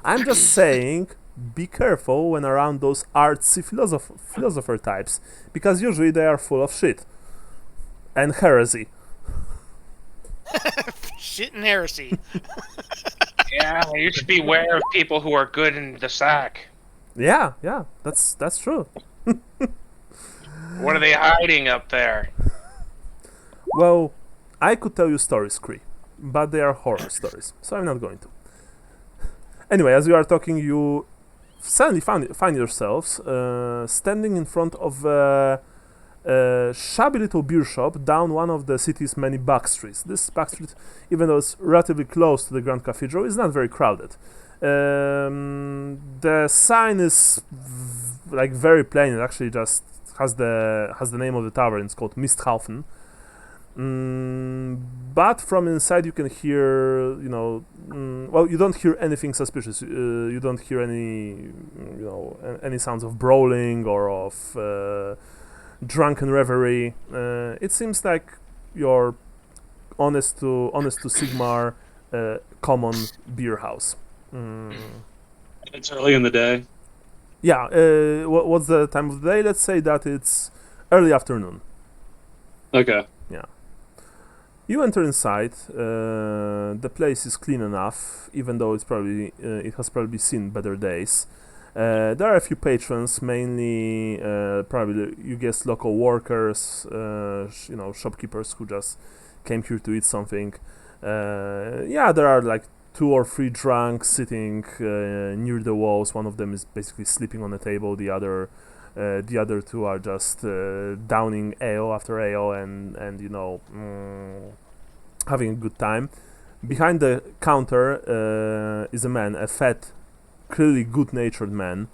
I'm just saying, be careful when around those artsy philosopher types, because usually they are full of shit and heresy. Shit and heresy. Yeah, you should beware of people who are good in the sack. Yeah, that's true. What are they hiding up there? Well, I could tell you stories, Cree, but they are horror stories, so I'm not going to. Anyway, as you are talking, you suddenly find yourselves standing in front of a shabby little beer shop down one of the city's many back streets. This back street, even though it's relatively close to the Grand Cathedral, is not very crowded. The sign is very plain. It actually just has the name of the tavern. It's called Misthaufen. But from inside you can hear, you don't hear anything suspicious. You don't hear any sounds of brawling or of drunken revelry. It seems like your honest to Sigmar common beer house. It's early in the day. Yeah. What's the time of the day? Let's say that it's early afternoon. Okay. You enter inside. The place is clean enough, even though it has probably seen better days. There are a few patrons, mainly probably you guess local workers, shopkeepers who just came here to eat something. There are like 2 or 3 drunks sitting near the walls. One of them is basically sleeping on the table. The other 2 are just downing ale after ale and having a good time. Behind the counter is a man, a fat, clearly good-natured man.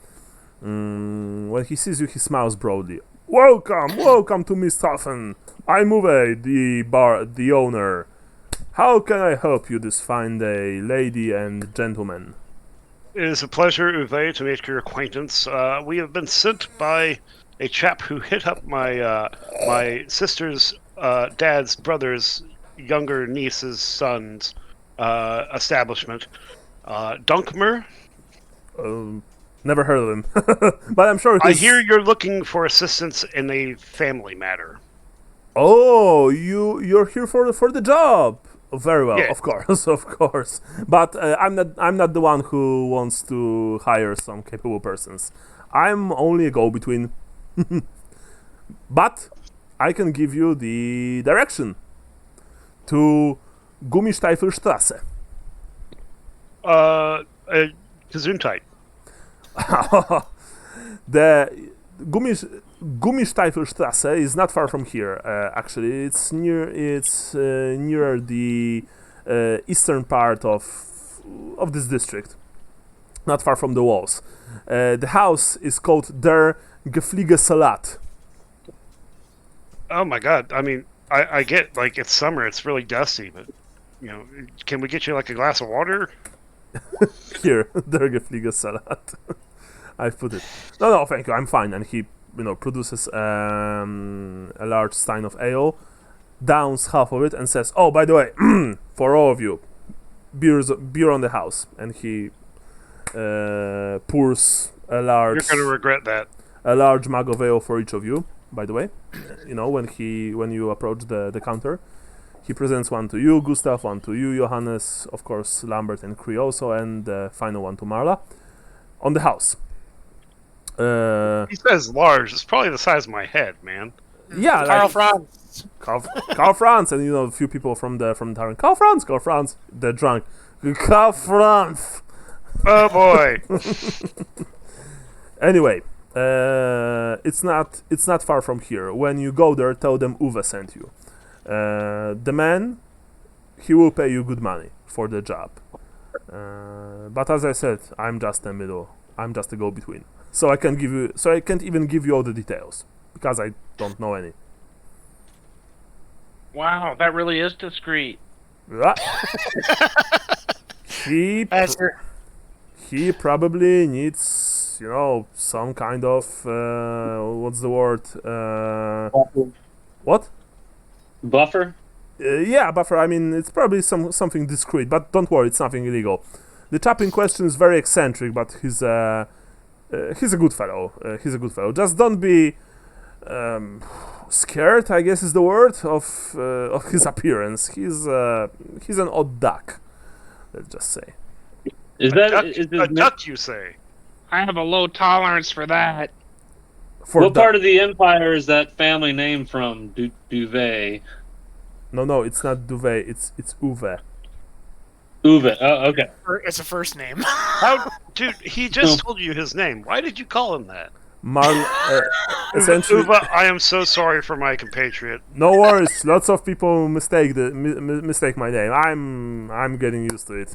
When he sees you, he smiles broadly. Welcome to Misthafen. I'm Uwe, the owner. How can I help you this fine day, lady and gentlemen? It is a pleasure, Uwe, to make your acquaintance. We have been sent by a chap who hit up my sister's dad's brother's younger niece's son's establishment. Dunkmer? Never heard of him, but I'm sure. I hear you're looking for assistance in a family matter. Oh, you're here for the job. Very well, Yeah. of course. But I'm not the one who wants to hire some capable persons. I'm only a go-between. But I can give you the direction to Gummistiefelstrasse. Gesundheit. The Gummistiefelstrasse is not far from here. Actually, it's nearer the eastern part of this district, not far from the walls. The house is called Der Gefliege Salat. Oh my god! I mean, I get like it's summer, it's really dusty, but you know, can we get you like a glass of water? Here, der Gefliegersalat. I put it. No, thank you. I'm fine. And he, produces a large stein of ale, downs half of it, and says, "Oh, by the way, for all of you, beer on the house." And he pours a large. You're gonna regret that. A large mug of ale for each of you. By the way, when you approach the counter, he presents one to you, Gustav, one to you, Johannes, of course, Lambert and Cree also, and the final one to Marla. On the house. He says large. It's probably the size of my head, man. Yeah, Karl Franz. Karl Franz, and a few people from the tavern. Karl Franz, they're drunk. Karl Franz. Oh boy. Anyway, it's not far from here. When you go there, tell them Uwe sent you. The man, he will pay you good money for the job. But as I said, I'm just a go-between. So I can't even give you all the details because I don't know any. Wow, that really is discreet. He probably needs, some kind of what's the word? What? Buffer? Yeah, buffer. I mean, it's probably something discreet, but don't worry, it's nothing illegal. The chap in question is very eccentric, but he's a good fellow. Just don't be scared, I guess is the word, of his appearance. He's an odd duck. Let's just say. Is a duck, you say? I have a low tolerance for that. What part of the empire is that family name from? Duvet. No, it's not Duvet. It's Uwe. Uwe. Oh, okay. It's a first name. Dude, he just told you his name. Why did you call him that? Essentially, Uwe, I am so sorry for my compatriot. No worries. Lots of people mistake my name. I'm getting used to it.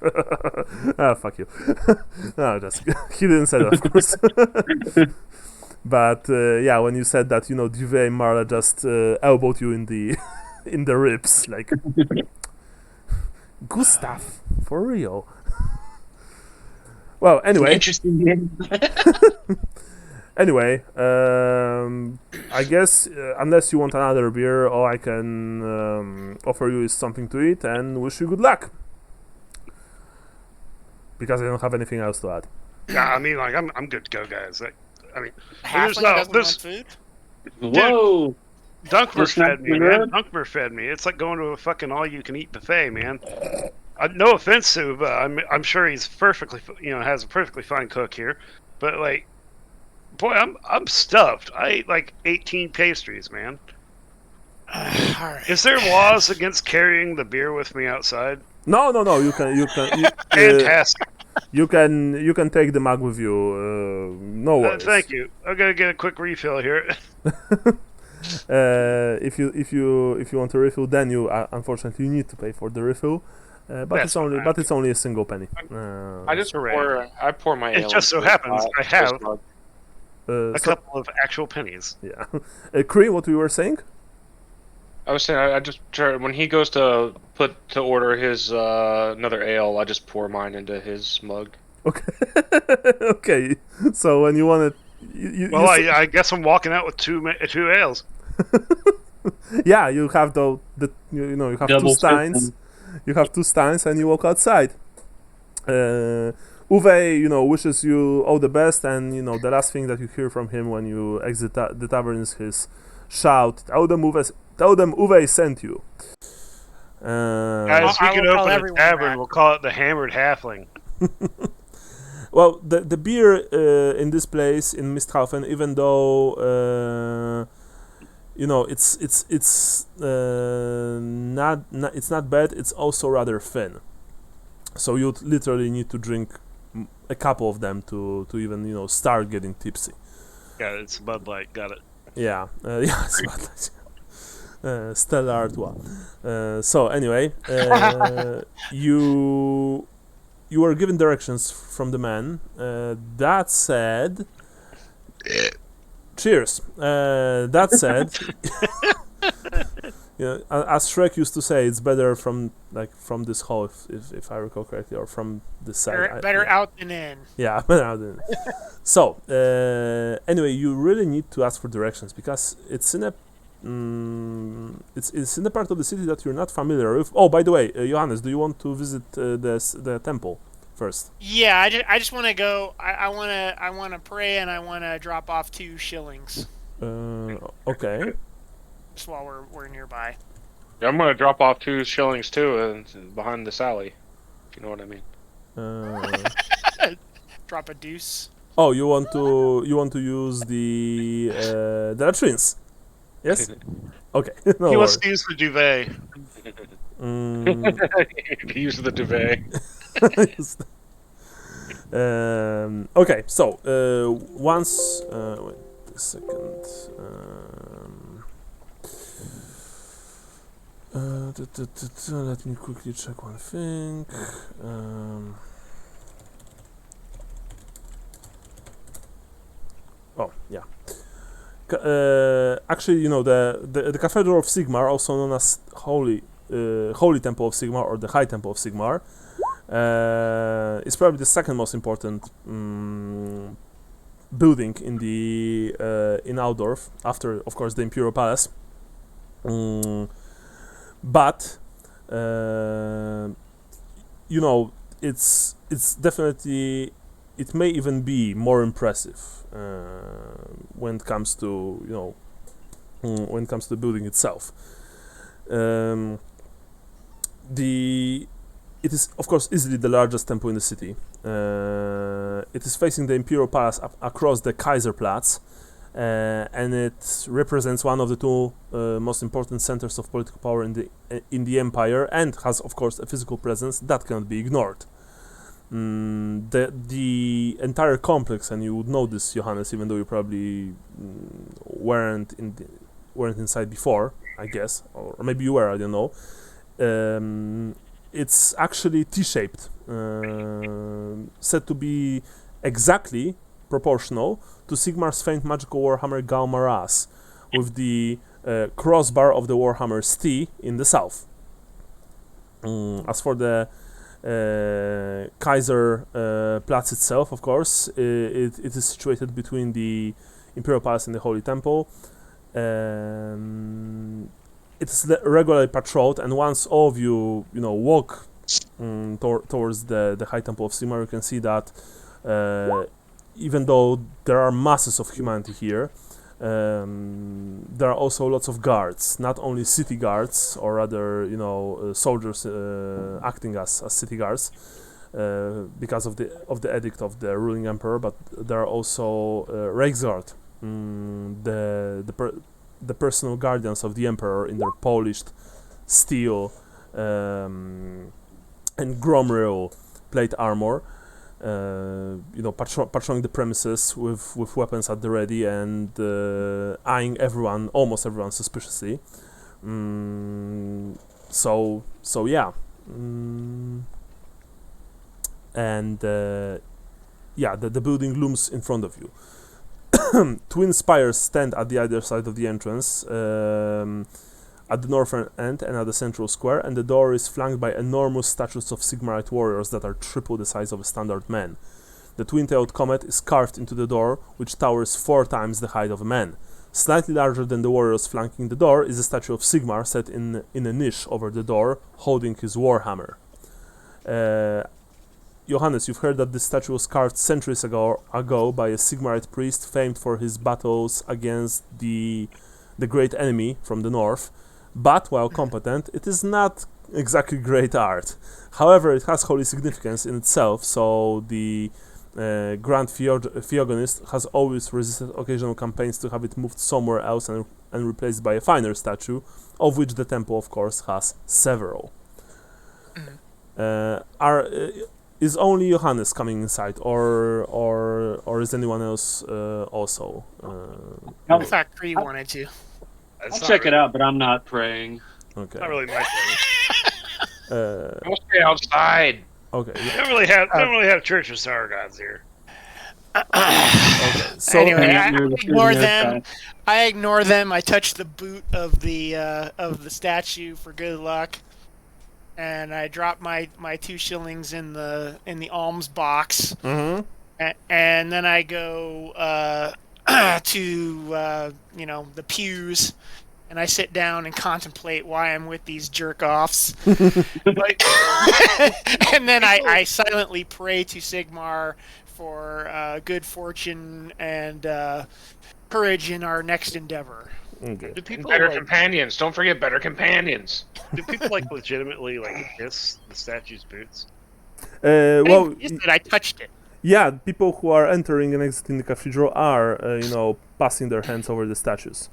Fuck you. No, he didn't say that, of course. But yeah, when you said that, Duvet and Marla just elbowed you in the in the ribs, like Gustav, for real. Well, anyway. Interesting name. Anyway, I guess unless you want another beer, all I can offer you is something to eat and wish you good luck. Because I don't have anything else to add. Yeah, I mean, like I'm good to go, guys. Halfling doesn't want food? Whoa! Dunkmer fed me, man. Dunkmer fed me. It's like going to a fucking all-you-can-eat buffet, man. No offense to, but I'm sure he's perfectly, has a perfectly fine cook here. But like, boy, I'm stuffed. I ate like 18 pastries, man. All right. Is there laws against carrying the beer with me outside? No. You can. Fantastic. You can take the mug with you. No worries. Thank you. I'm gonna get a quick refill here. If you want a refill, then you unfortunately need to pay for the refill. But it's only a single penny. I just pour my ale. It just so happens I have a so, couple of actual pennies. Yeah. Cree, what you were saying? I was saying I just try, when he goes to order his another ale, I just pour mine into his mug. Okay. Okay. So when you want it, I guess I'm walking out with two ales. Yeah, you have you have Double two steins. You have two steins, and you walk outside. Uwe, wishes you all the best, and the last thing that you hear from him when you exit the tavern is his shout, Tell them Uwe sent you. Guys, we can open a tavern. We'll call it the Hammered Halfling. Well, the beer in this place in Misthalfen, even though it's not bad, it's also rather thin. So you literally need to drink a couple of them to even start getting tipsy. Yeah, it's Bud Light. Got it. Yeah, yeah, it's Bud Light. Stella Artois. So anyway, you were given directions from the man. That said, cheers. That said, as Shrek used to say, it's better from this hall, if I recall correctly, or from this side. Better out than in. Yeah, better out than in. So anyway, you really need to ask for directions because it's in a it's in a part of the city that you're not familiar with. Oh, by the way, Johannes, do you want to visit the temple first? Yeah, I just want to go. I want to pray and I want to drop off 2 shillings. Okay. Just while we're nearby. Yeah, I'm gonna drop off 2 shillings too, behind this alley. If you know what I mean. Drop a deuce. Oh, you want to use the latrines? Yes. Okay. No He wants worries. to use the duvet. Use the duvet. Okay, so once wait a second. Let me quickly check one thing. Oh yeah. Actually, the Cathedral of Sigmar, also known as Holy Temple of Sigmar or the High Temple of Sigmar, is probably the second most important building in Altdorf, after, of course, the Imperial Palace. But it's definitely, it may even be more impressive when it comes to the building itself. It is, of course, easily the largest temple in the city. It is facing the Imperial Palace across the Kaiserplatz, and it represents one of the 2 most important centers of political power in the empire, and has, of course, a physical presence that cannot be ignored. The entire complex, and you would know this, Johannes, even though you probably weren't inside before, I guess, or maybe you were, I don't know. It's actually T-shaped, said to be exactly proportional to Sigmar's famed magical warhammer Galmaras, with the crossbar of the warhammer's T in the south. As for the Kaiserplatz itself, of course, it is situated between the Imperial Palace and the Holy Temple. It is regularly patrolled, and once all of you walk towards the High Temple of Sigmar, you can see that even though there are masses of humanity here, there are also lots of guards, not only city guards or rather soldiers acting as city guards because of the edict of the ruling emperor, but there are also Reichsguard, the personal guardians of the emperor in their polished steel and gromril plate armor, patrolling the premises with weapons at the ready and eyeing almost everyone suspiciously. So yeah. The building looms in front of you. Twin spires stand at the other side of the entrance, at the northern end and at the central square, and the door is flanked by enormous statues of Sigmarite warriors that are triple the size of a standard man. The twin-tailed comet is carved into the door, which towers 4 times the height of a man. Slightly larger than the warriors flanking the door is a statue of Sigmar set in a niche over the door, holding his warhammer. Johannes, you've heard that this statue was carved centuries ago by a Sigmarite priest famed for his battles against the great enemy from the north, but while competent, it is not exactly great art. However, it has holy significance in itself, so the Grand Theogonist has always resisted occasional campaigns to have it moved somewhere else and replaced by a finer statue, of which the temple, of course, has several. Is only Johannes coming inside, or is anyone else also? I thought Cree wanted to. I'll check it out, but I'm not praying. Okay. Not really my thing. I'll stay outside. Okay. Don't really have church of Sargon's here. Okay. So Anyway, I you're the ignore shooting them. guy. I ignore them. I touch the boot of the statue for good luck, and I drop my 2 shillings in the alms box, mhm. and then I go to the pews, and I sit down and contemplate why I'm with these jerk offs. Like, and then I silently pray to Sigmar for good fortune and courage in our next endeavor. Okay. Do people Better like, companions. Don't forget better companions. do people like legitimately like kiss the statue's boots? Well, I touched it. yeah, people who are entering and exiting the cathedral are, passing their hands over the statues.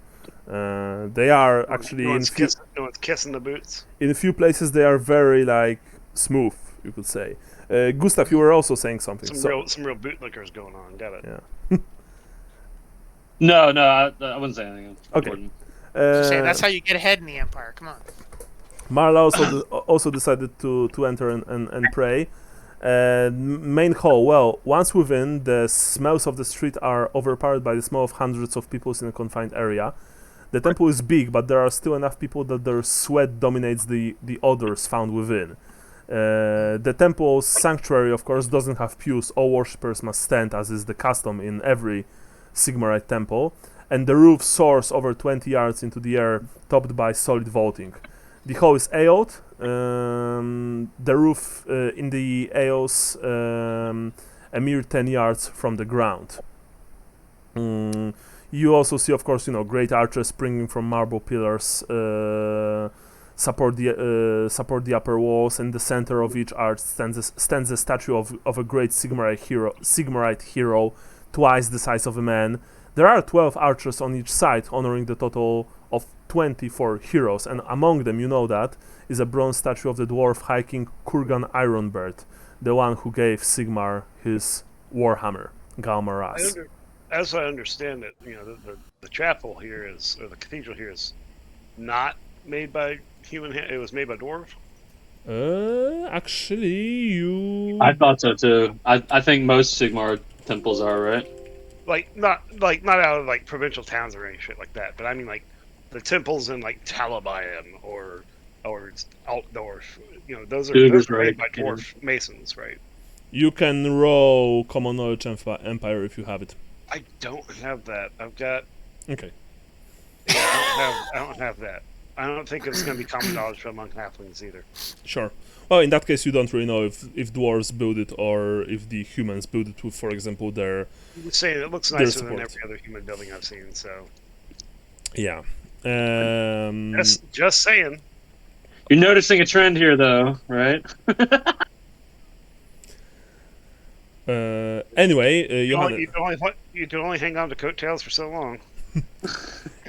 They are actually no one's kissing the boots. in a few places they are very like smooth, you could say. Gustav, you were also saying something. Some real bootlickers going on. Got it. Yeah. No, I wouldn't say anything. Okay. important. Say that's how you get ahead in the empire. Come on. Marla also decided to enter and pray. Main hall. Well, once within, the smells of the street are overpowered by the smell of hundreds of people in a confined area. The temple is big, but there are still enough people that their sweat dominates the odors found within. The temple's sanctuary, of course, doesn't have pews. All worshippers must stand, as is the custom in every Sigmarite temple, and the roof soars over 20 yards into the air, topped by solid vaulting. The hall is aisled. The roof in the aisles a mere 10 yards from the ground. You also see, of course, great arches springing from marble pillars support the upper walls. In the center of each arch stands a statue of a great Sigmarite hero, twice the size of a man. There are 12 archers on each side, honoring the total of 24 heroes, and among them, is a bronze statue of the dwarf High King Kurgan Ironbird, the one who gave Sigmar his warhammer, Galmaras. As I understand it, the chapel here or the cathedral here is not made by human hand. It was made by dwarves. Actually, I thought so too. I think most Sigmar temples are, right? Not out of like provincial towns or any shit like that, but I mean like the temples in like Talabayan or Altdorf. Those are made by dwarf masons, right? You can roll Common Knowledge Empire if you have it. I don't have that. I've got. Okay. Yeah, I don't have that. I don't think it's going to be common knowledge among halflings either. Sure. Well, in that case, you don't really know if dwarves build it or if the humans build it with, for example, their. I'm saying it looks nicer than every other human building I've seen. So. Yeah. Just saying. You're noticing a trend here, though, right? Anyway, you can only hang on to coattails for so long.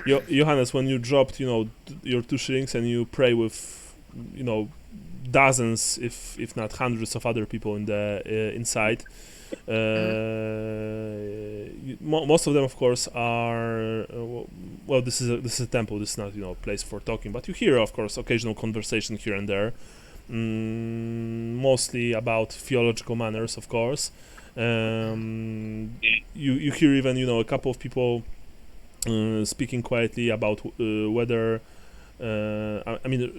Johannes, when you dropped, your 2 shillings and you pray with, dozens, if not hundreds of other people in the inside. Most of them, of course, are well. This is a temple. This is not a place for talking. But you hear, of course, occasional conversation here and there, mostly about theological matters, of course. You hear even a couple of people speaking quietly about whether.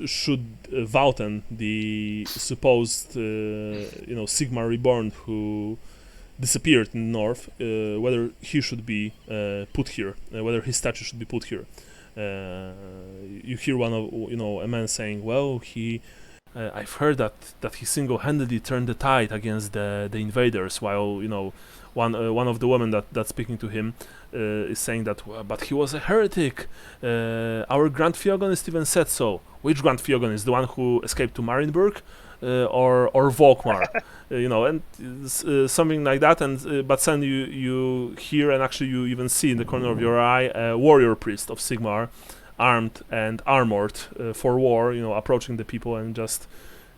Should Vauten, the supposed Sigmar reborn who disappeared in the north, whether he should be put here, whether his statue should be put here. You hear one of a man saying, "Well, I've heard that he single-handedly turned the tide against the invaders," while one of the women that's speaking to him is saying that, but he was a heretic. Our Grand Theogonist even said so. Which Grand Theogonist? The one who escaped to Marienburg, or Volkmar? And something like that. And but then you hear, and actually you even see in the corner of your eye, a warrior priest of Sigmar, armed and armored for war. Approaching the people and just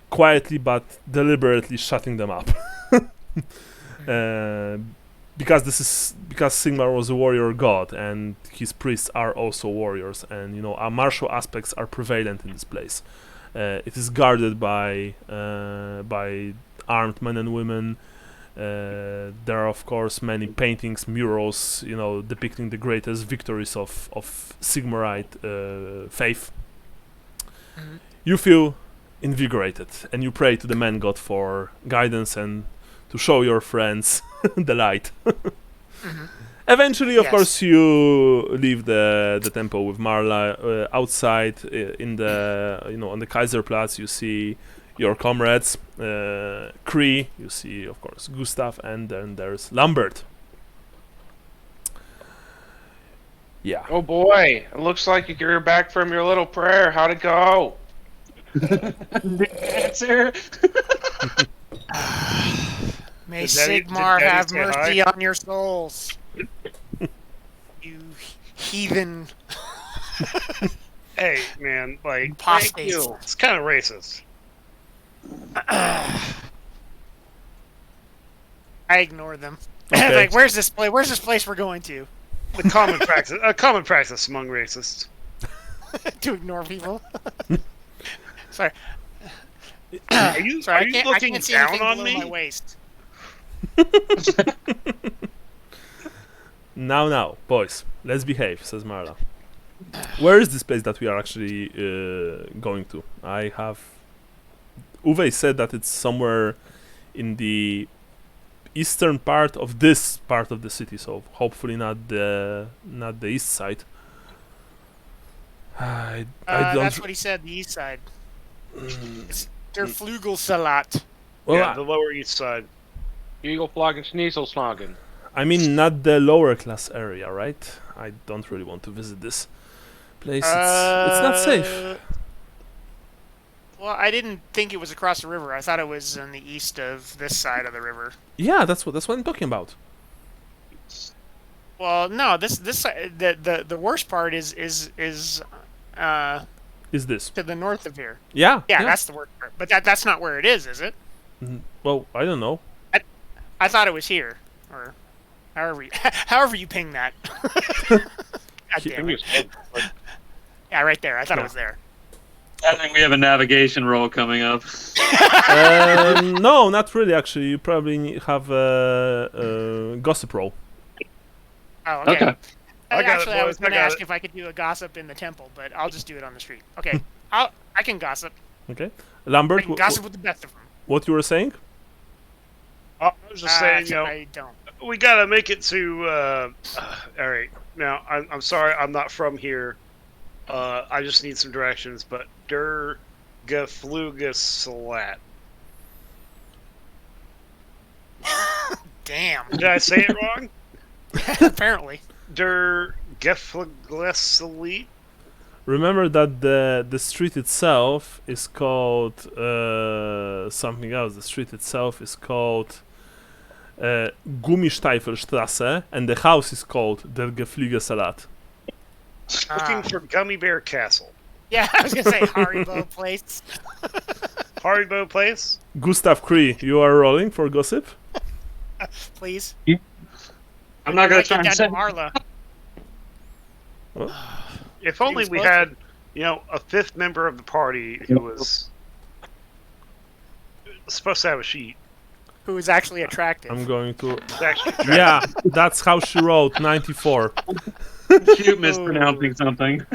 quietly but deliberately shutting them up. Because Sigmar was a warrior god, and his priests are also warriors, and our martial aspects are prevalent in this place. It is guarded by armed men and women. There are, of course, many paintings, murals, depicting the greatest victories of Sigmarite faith. Mhm. You feel invigorated, and you pray to the man god for guidance and to show your friends the light. Mhm. Eventually, of Yes. course, you leave the temple with Marla. Outside, in the on the Kaiserplatz, you see your comrades, Kree. You see, of course, Gustav, and then there's Lambert. Yeah. Oh boy, it looks like you're back from your little prayer. How'd it go? Answer. May Did Daddy- Sigmar did Daddy have say mercy hi? on your souls. You heathen. Hey, man, like, Apostates. thank you. It's kind of racist. I ignore them. Okay. Like, where's this place? Where's this place we're going to? The common practice, a common practice among racists. To ignore people. Sorry. Are you, Sorry, are you I looking can't see down anything on below my me? waist. Now, boys, let's behave, says Marla. Where is this place that we are actually going to? Uwe said that it's somewhere in the eastern part of this part of the city, so hopefully not the east side. I don't. That's what he said. The east side. It's Der Flugelsalat. Well, Yeah, the Lower East Side. Eagle flogging, sneasel snogging. I mean, not the lower class area, right? I don't really want to visit this place. It's not safe. Well, I didn't think it was across the river. I thought it was on the east of this side of the river. Yeah, that's what I'm talking about. Well, no, this side, the worst part is Is this? to the north of here. Yeah. Yeah, that's the worst part. But that's not where it is it? Well, I don't know. I thought it was here, or however you ping that. God damn it. Yeah, right there. I thought it was there. I think we have a navigation roll coming up. No, not really. Actually, you probably have a gossip roll. Oh, okay. Okay. I got it, Actually, I was boys, I going to got ask it. if I could do a gossip in the temple, but I'll just do it on the street. Okay, I can gossip. Okay, I Lambert, can gossip with the best of them. what you were saying? I was just saying, Except I don't. we gotta make it to. All right, now I'm sorry, I'm not from here. I just need some directions. But Der Geflugesalat. Damn. Did I say it wrong? Apparently. Der Geflugesalat. Remember that the street itself is called something else. The street itself is called Gummistiefelstrasse, and the house is called Der Geflügelsalat. Looking for Gummy Bear Castle. Yeah, I was going to say Haribo place. Haribo Place. Gustav Kree, you are rolling for gossip? Please. I'm not going Might to try get and down say. to Marla. If only we had, a fifth member of the party who was supposed to have a sheet. Who is actually attractive. I'm going to. It's actually Yeah, that's how she wrote 94. Cute mispronouncing something.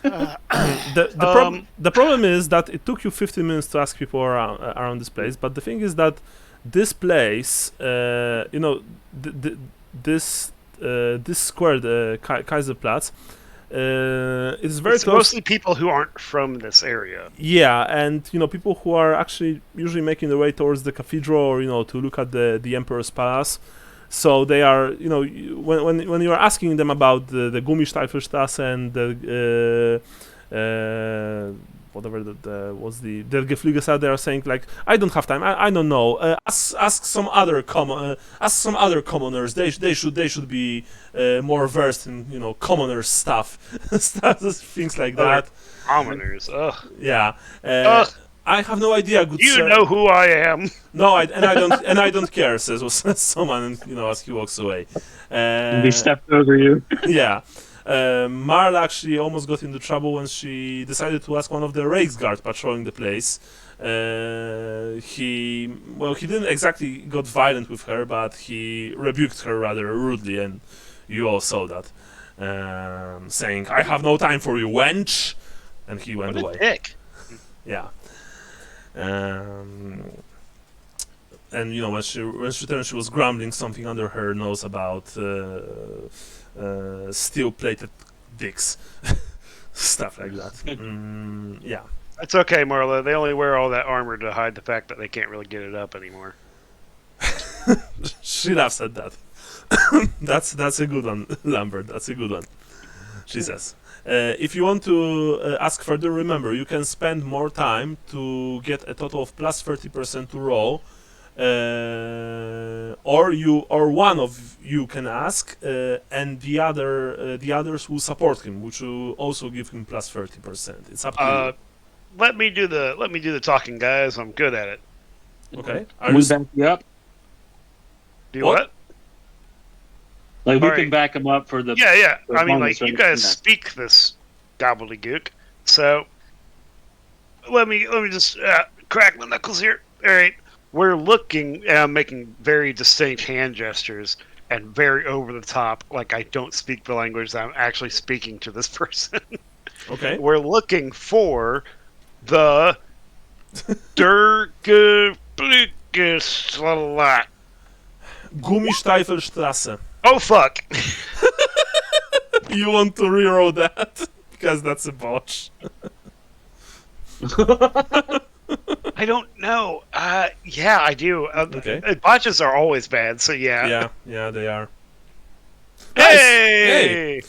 The problem is that it took you 15 minutes to ask people around this place, but the thing is that this place, this square, the Kaiserplatz, is very It's close. mostly people who aren't from this area. Yeah, and people who are actually usually making their way towards the cathedral, or to look at the Emperor's palace. So they are, when you are asking them about the Gummistiefelstrasse and the whatever was the Geflügelsalat, they are saying like, I don't have time, I don't know. Ask some other commoners. They should be more versed in commoners stuff, things like that. Commoners. Ugh. Yeah. Ugh. I have no idea, good You sir. know who I am. No, I don't care, says someone, as he walks away. He stepped over you. Yeah. Marla actually almost got into trouble when she decided to ask one of the Reichsguard patrolling the place. He didn't exactly got violent with her, but he rebuked her rather rudely, and you all saw that, saying, "I have no time for you, wench," and he went away. Dick. Yeah. And when she returned, she was grumbling something under her nose about steel-plated dicks, stuff like that. Yeah. That's okay, Marla. They only wear all that armor to hide the fact that they can't really get it up anymore. She laughs at that. That's a good one, Lambert. That's a good one. She says. If you want to ask further, remember you can spend more time to get a total of plus 30% to roll, or one of you can ask, and the others will support him, which will also give him plus 30%. It's up to you. Let me do the talking, guys. I'm good at it. Okay. We back you up. Do you what? Like we All can right. back them up for the. Yeah. the I mean, bonus, like, you right? guys speak this gobbledygook, so let me just crack my knuckles here. All right, we're looking, making very distinct hand gestures and very over the top, like I don't speak the language. I'm actually speaking to this person. Okay. We're looking for the Durgeblickeslat. Gummistiefelstrasse. Oh fuck! You want to reroll that? Because that's a botch. I don't know. Yeah, I do. Okay. Botches are always bad, so yeah. Yeah, they are. Hey!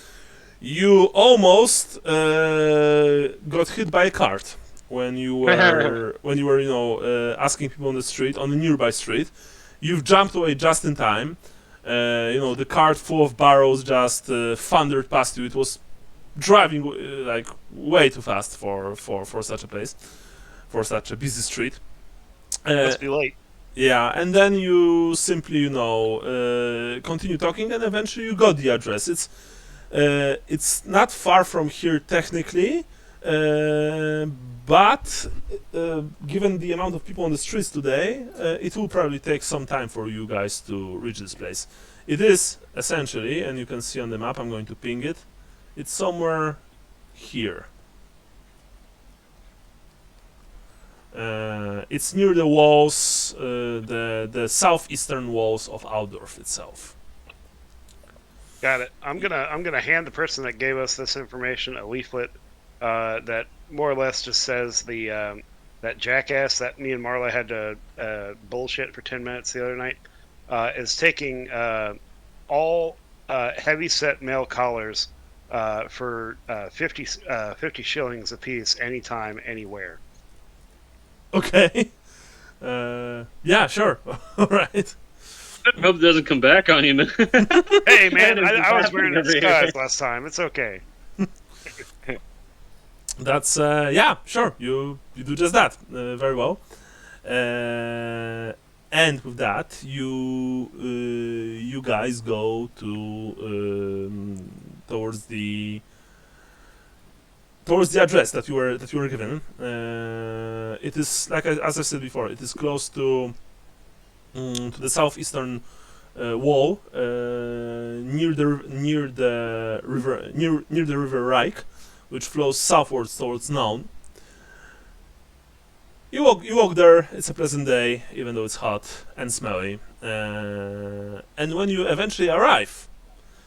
You almost got hit by a cart when you were asking people on the street, on the nearby street. You've jumped away just in time. The cart full of barrels just thundered past you. It was driving like way too fast for such a place, for such a busy street. Must be late. Yeah, and then you simply continue talking, and eventually you got the address. It's not far from here technically, but given the amount of people on the streets today, it will probably take some time for you guys to reach this place. It is essentially, and you can see on the map, I'm going to ping it, it's somewhere here. It's near the walls, the southeastern walls of Altdorf itself. Got it. I'm gonna hand the person that gave us this information a leaflet that more or less just says that jackass that me and Marla had to bullshit for 10 minutes the other night is taking all heavy-set male collars for 50 shillings a piece, anytime, anywhere. Okay. Yeah, sure. All right. I hope it doesn't come back on you, man. Hey, man, I was happening wearing a over here. disguise last time. It's okay. That's yeah, sure. You do just that very well. And with that, you guys go to towards the address that you were given. It is as I said before. It is close to the southeastern wall, near the river Reich, which flows southwards towards Naun. You walk there. It's a pleasant day, even though it's hot and smelly. And when you eventually arrive,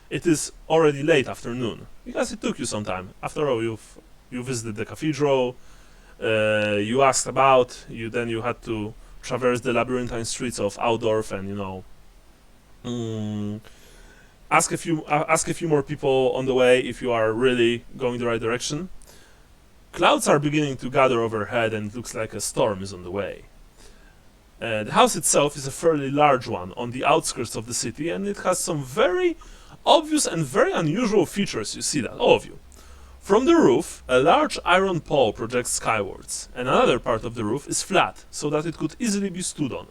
it is already late afternoon, because it took you some time. After all, you visited the cathedral. You asked about. Then you had to traverse the labyrinthine streets of Altdorf, and ask a few more people on the way if you are really going the right direction. Clouds are beginning to gather overhead, and it looks like a storm is on the way. The house itself is a fairly large one on the outskirts of the city, and it has some very obvious and very unusual features. You see that, all of you. From the roof, a large iron pole projects skywards, and another part of the roof is flat, so that it could easily be stood on.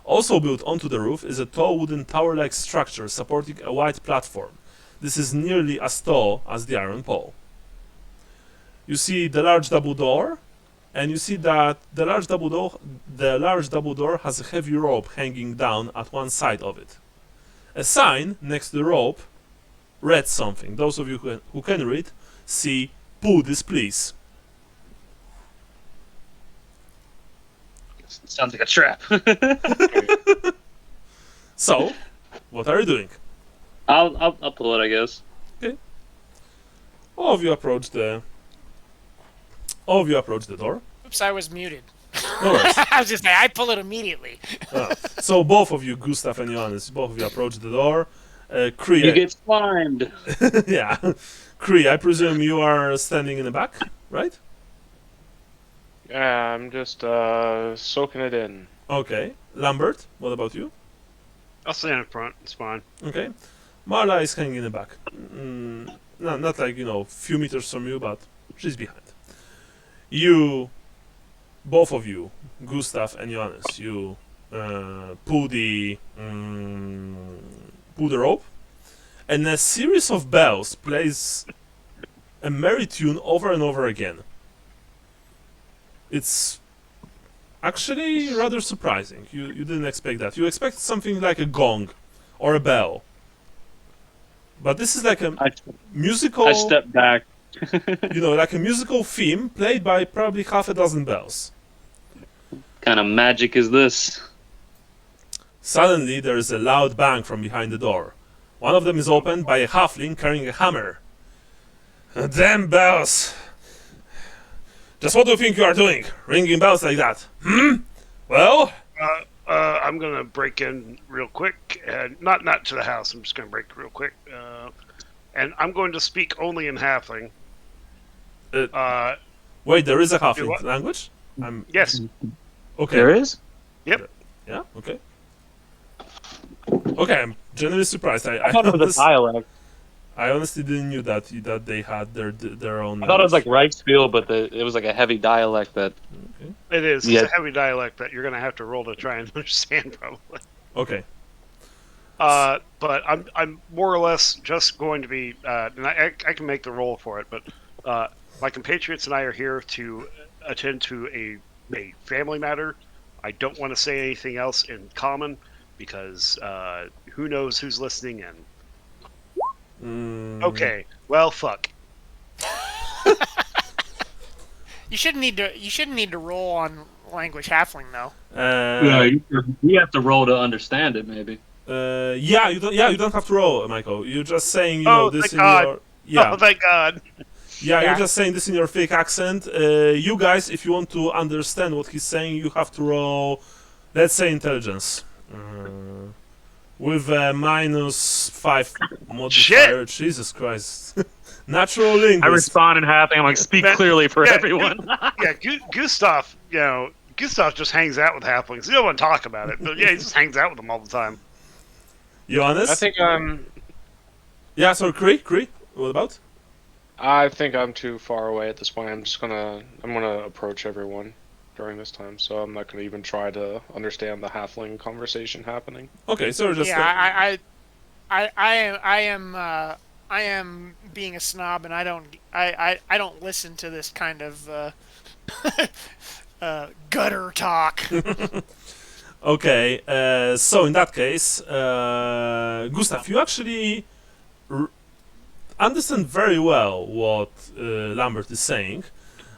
Also built onto the roof is a tall wooden tower-like structure supporting a wide platform. This is nearly as tall as the iron pole. You see the large double door, and you see that the large double door has a heavy rope hanging down at one side of it. A sign next to the rope reads something. Those of you who can read see, "Pull this, please." Sounds like a trap. So, what are you doing? I'll pull it, I guess. All of you approach the door. Oops, I was muted. No worries. I was just saying, I pull it immediately. So both of you, Gustav and Johannes, both of you approach the door. Kree, You get slimed. yeah. Kree, I presume you are standing in the back, right? Yeah, I'm just soaking it in. Okay. Lambert, what about you? I'll stand in front. It's fine. Okay. Marla is hanging in the back. Not like, few meters from you, but she's behind. You, both of you, Gustav and Johannes, you pull the rope, and a series of bells plays a merry tune over and over again. It's actually rather surprising. You didn't expect that. You expect something like a gong or a bell. But this is like a musical... I step back. like a musical theme played by probably half a dozen bells. Kind of magic is this? Suddenly, there is a loud bang from behind the door. One of them is opened by a halfling carrying a hammer. Damn bells! Just what do you think you are doing? Ringing bells like that? Well? I'm gonna break in real quick. Not to the house. I'm just gonna break real quick. And I'm going to speak only in halfling. Wait, there is a halfling language? Yes. Okay. There is? Yep. Yeah. Okay. Okay, I'm genuinely surprised. I thought it was a dialect. I honestly didn't knew that they had their own. I thought it was like Reichsfield, but it was like a heavy dialect that. Okay. It is. Yeah. It's a heavy dialect that you're gonna have to roll to try and understand, probably. Okay. But I'm more or less just going to be. And I can make the roll for it, but my compatriots and I are here to attend to a family matter. I don't want to say anything else in common because who knows who's listening in. Okay, well, fuck. You shouldn't need to roll on language halfling though. You have to roll to understand it, maybe. You don't have to roll, Michael. You're just saying this in God. your. Yeah. Oh, thank God. Yeah, you're just saying this in your fake accent. You guys, if you want to understand what he's saying, you have to roll, let's say, intelligence. With a -5 modifier. Shit. Jesus Christ. Natural linguist. I respond in half, and I'm like, speak clearly for everyone. Gustav, Gustav just hangs out with halflings. He don't want to talk about it, but yeah, he just hangs out with them all the time. Johannes? I think Yeah, sorry, Kree? What about? I think I'm too far away at this point. I'm gonna approach everyone during this time, so I'm not gonna even try to understand the halfling conversation happening. Okay, so just I am being a snob, and I don't listen to this kind of gutter talk. Okay, so in that case, Gustav, you actually understand very well what Lambert is saying.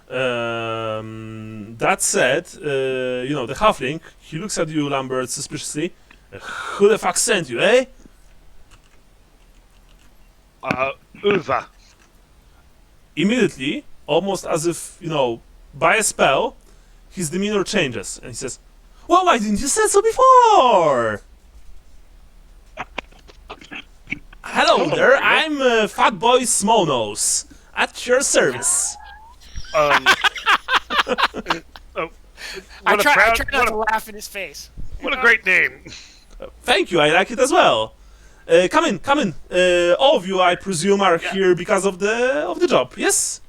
That said, the halfling, he looks at you, Lambert, suspiciously. Who the fuck sent you, eh? Uva. Immediately, almost as if, by a spell, his demeanor changes, and he says, well, why didn't you say so before? Hello there, I'm Fatboy Smallnose, at your service. I try not to laugh in his face. What a great name. Thank you, I like it as well. Come in. All of you, I presume, are here because of the job, yes?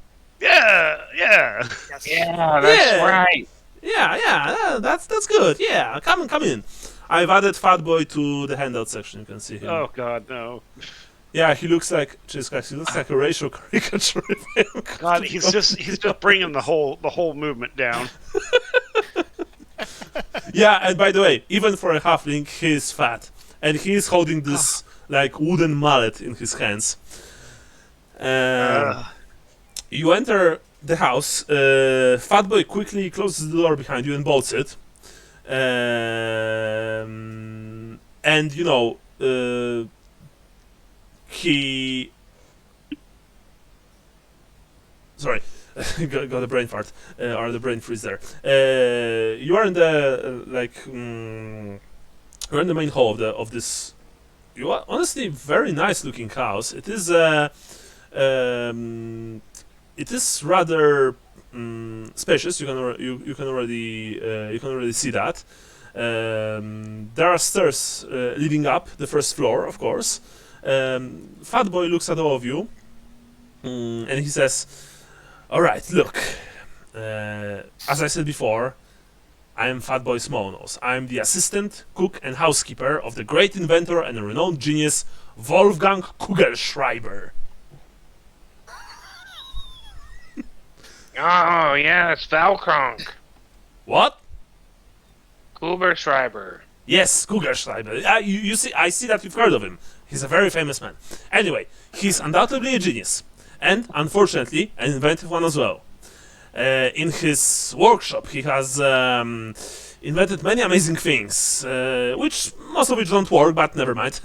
Yeah. Yes. Yeah, that's right. Yeah, that's good. Yeah, come in. I've added Fatboy to the handout section. You can see him. Oh God, no. Yeah, he looks like Jesus Christ. He looks like a racial caricature. God, he's just bringing the whole movement down. Yeah, and by the way, even for a halfling, he's fat, and he's holding this like wooden mallet in his hands. You enter the house. Fat Boy quickly closes the door behind you and bolts it. And you know, he. Sorry, got a brain fart or the brain freeze there. You are in the you're in the main hall of this. You are honestly very nice looking house. It is rather spacious. You can already see that. There are stairs leading up the first floor, of course. Fat Boy looks at all of you, and he says, "All right, look. As I said before, I am Fat Boy Smallnose. I am the assistant, cook, and housekeeper of the great inventor and renowned genius Wolfgang Kugelschreiber." Oh, yes, Valkronk. What? Kugelschreiber. Yes, Kugelschreiber. You see, I see that you've heard of him. He's a very famous man. Anyway, he's undoubtedly a genius, and unfortunately, an inventive one as well. In his workshop, he has invented many amazing things, which most of which don't work, but never mind.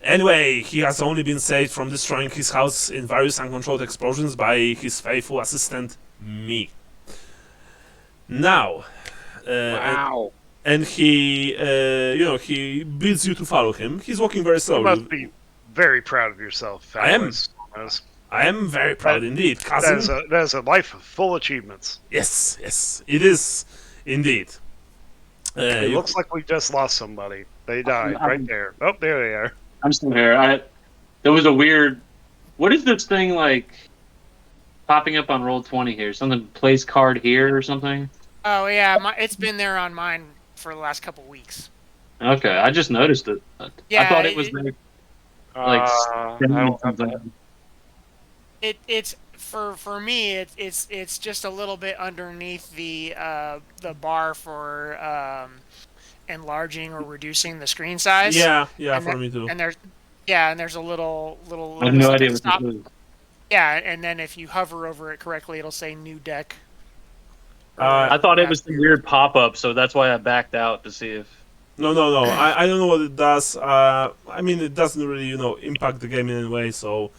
Anyway, he has only been saved from destroying his house in various uncontrolled explosions by his faithful assistant, me. Now, Wow. and he, he bids you to follow him. He's walking very You slowly. must be very proud of yourself. I am. Almost. I am very proud indeed, cousin. That is a life of full achievements. Yes, it is indeed. It looks like we just lost somebody. They died right there. Oh, there they are. I'm still here. There was a weird. What is this thing like popping up on Roll20 here? Something place card here or something? Oh yeah, it's been there on mine for the last couple weeks. Okay, I just noticed it. Yeah, I thought it was like I don't have that. It's for me. It's just a little bit underneath the bar for enlarging or reducing the screen size. Yeah, and for me too. And there's a little. I have no idea what stop. this is. Yeah, and then if you hover over it correctly, it'll say new deck. I thought it was the weird pop-up, so that's why I backed out to see if. No. I don't know what it does. I mean, it doesn't really, impact the game in any way. So,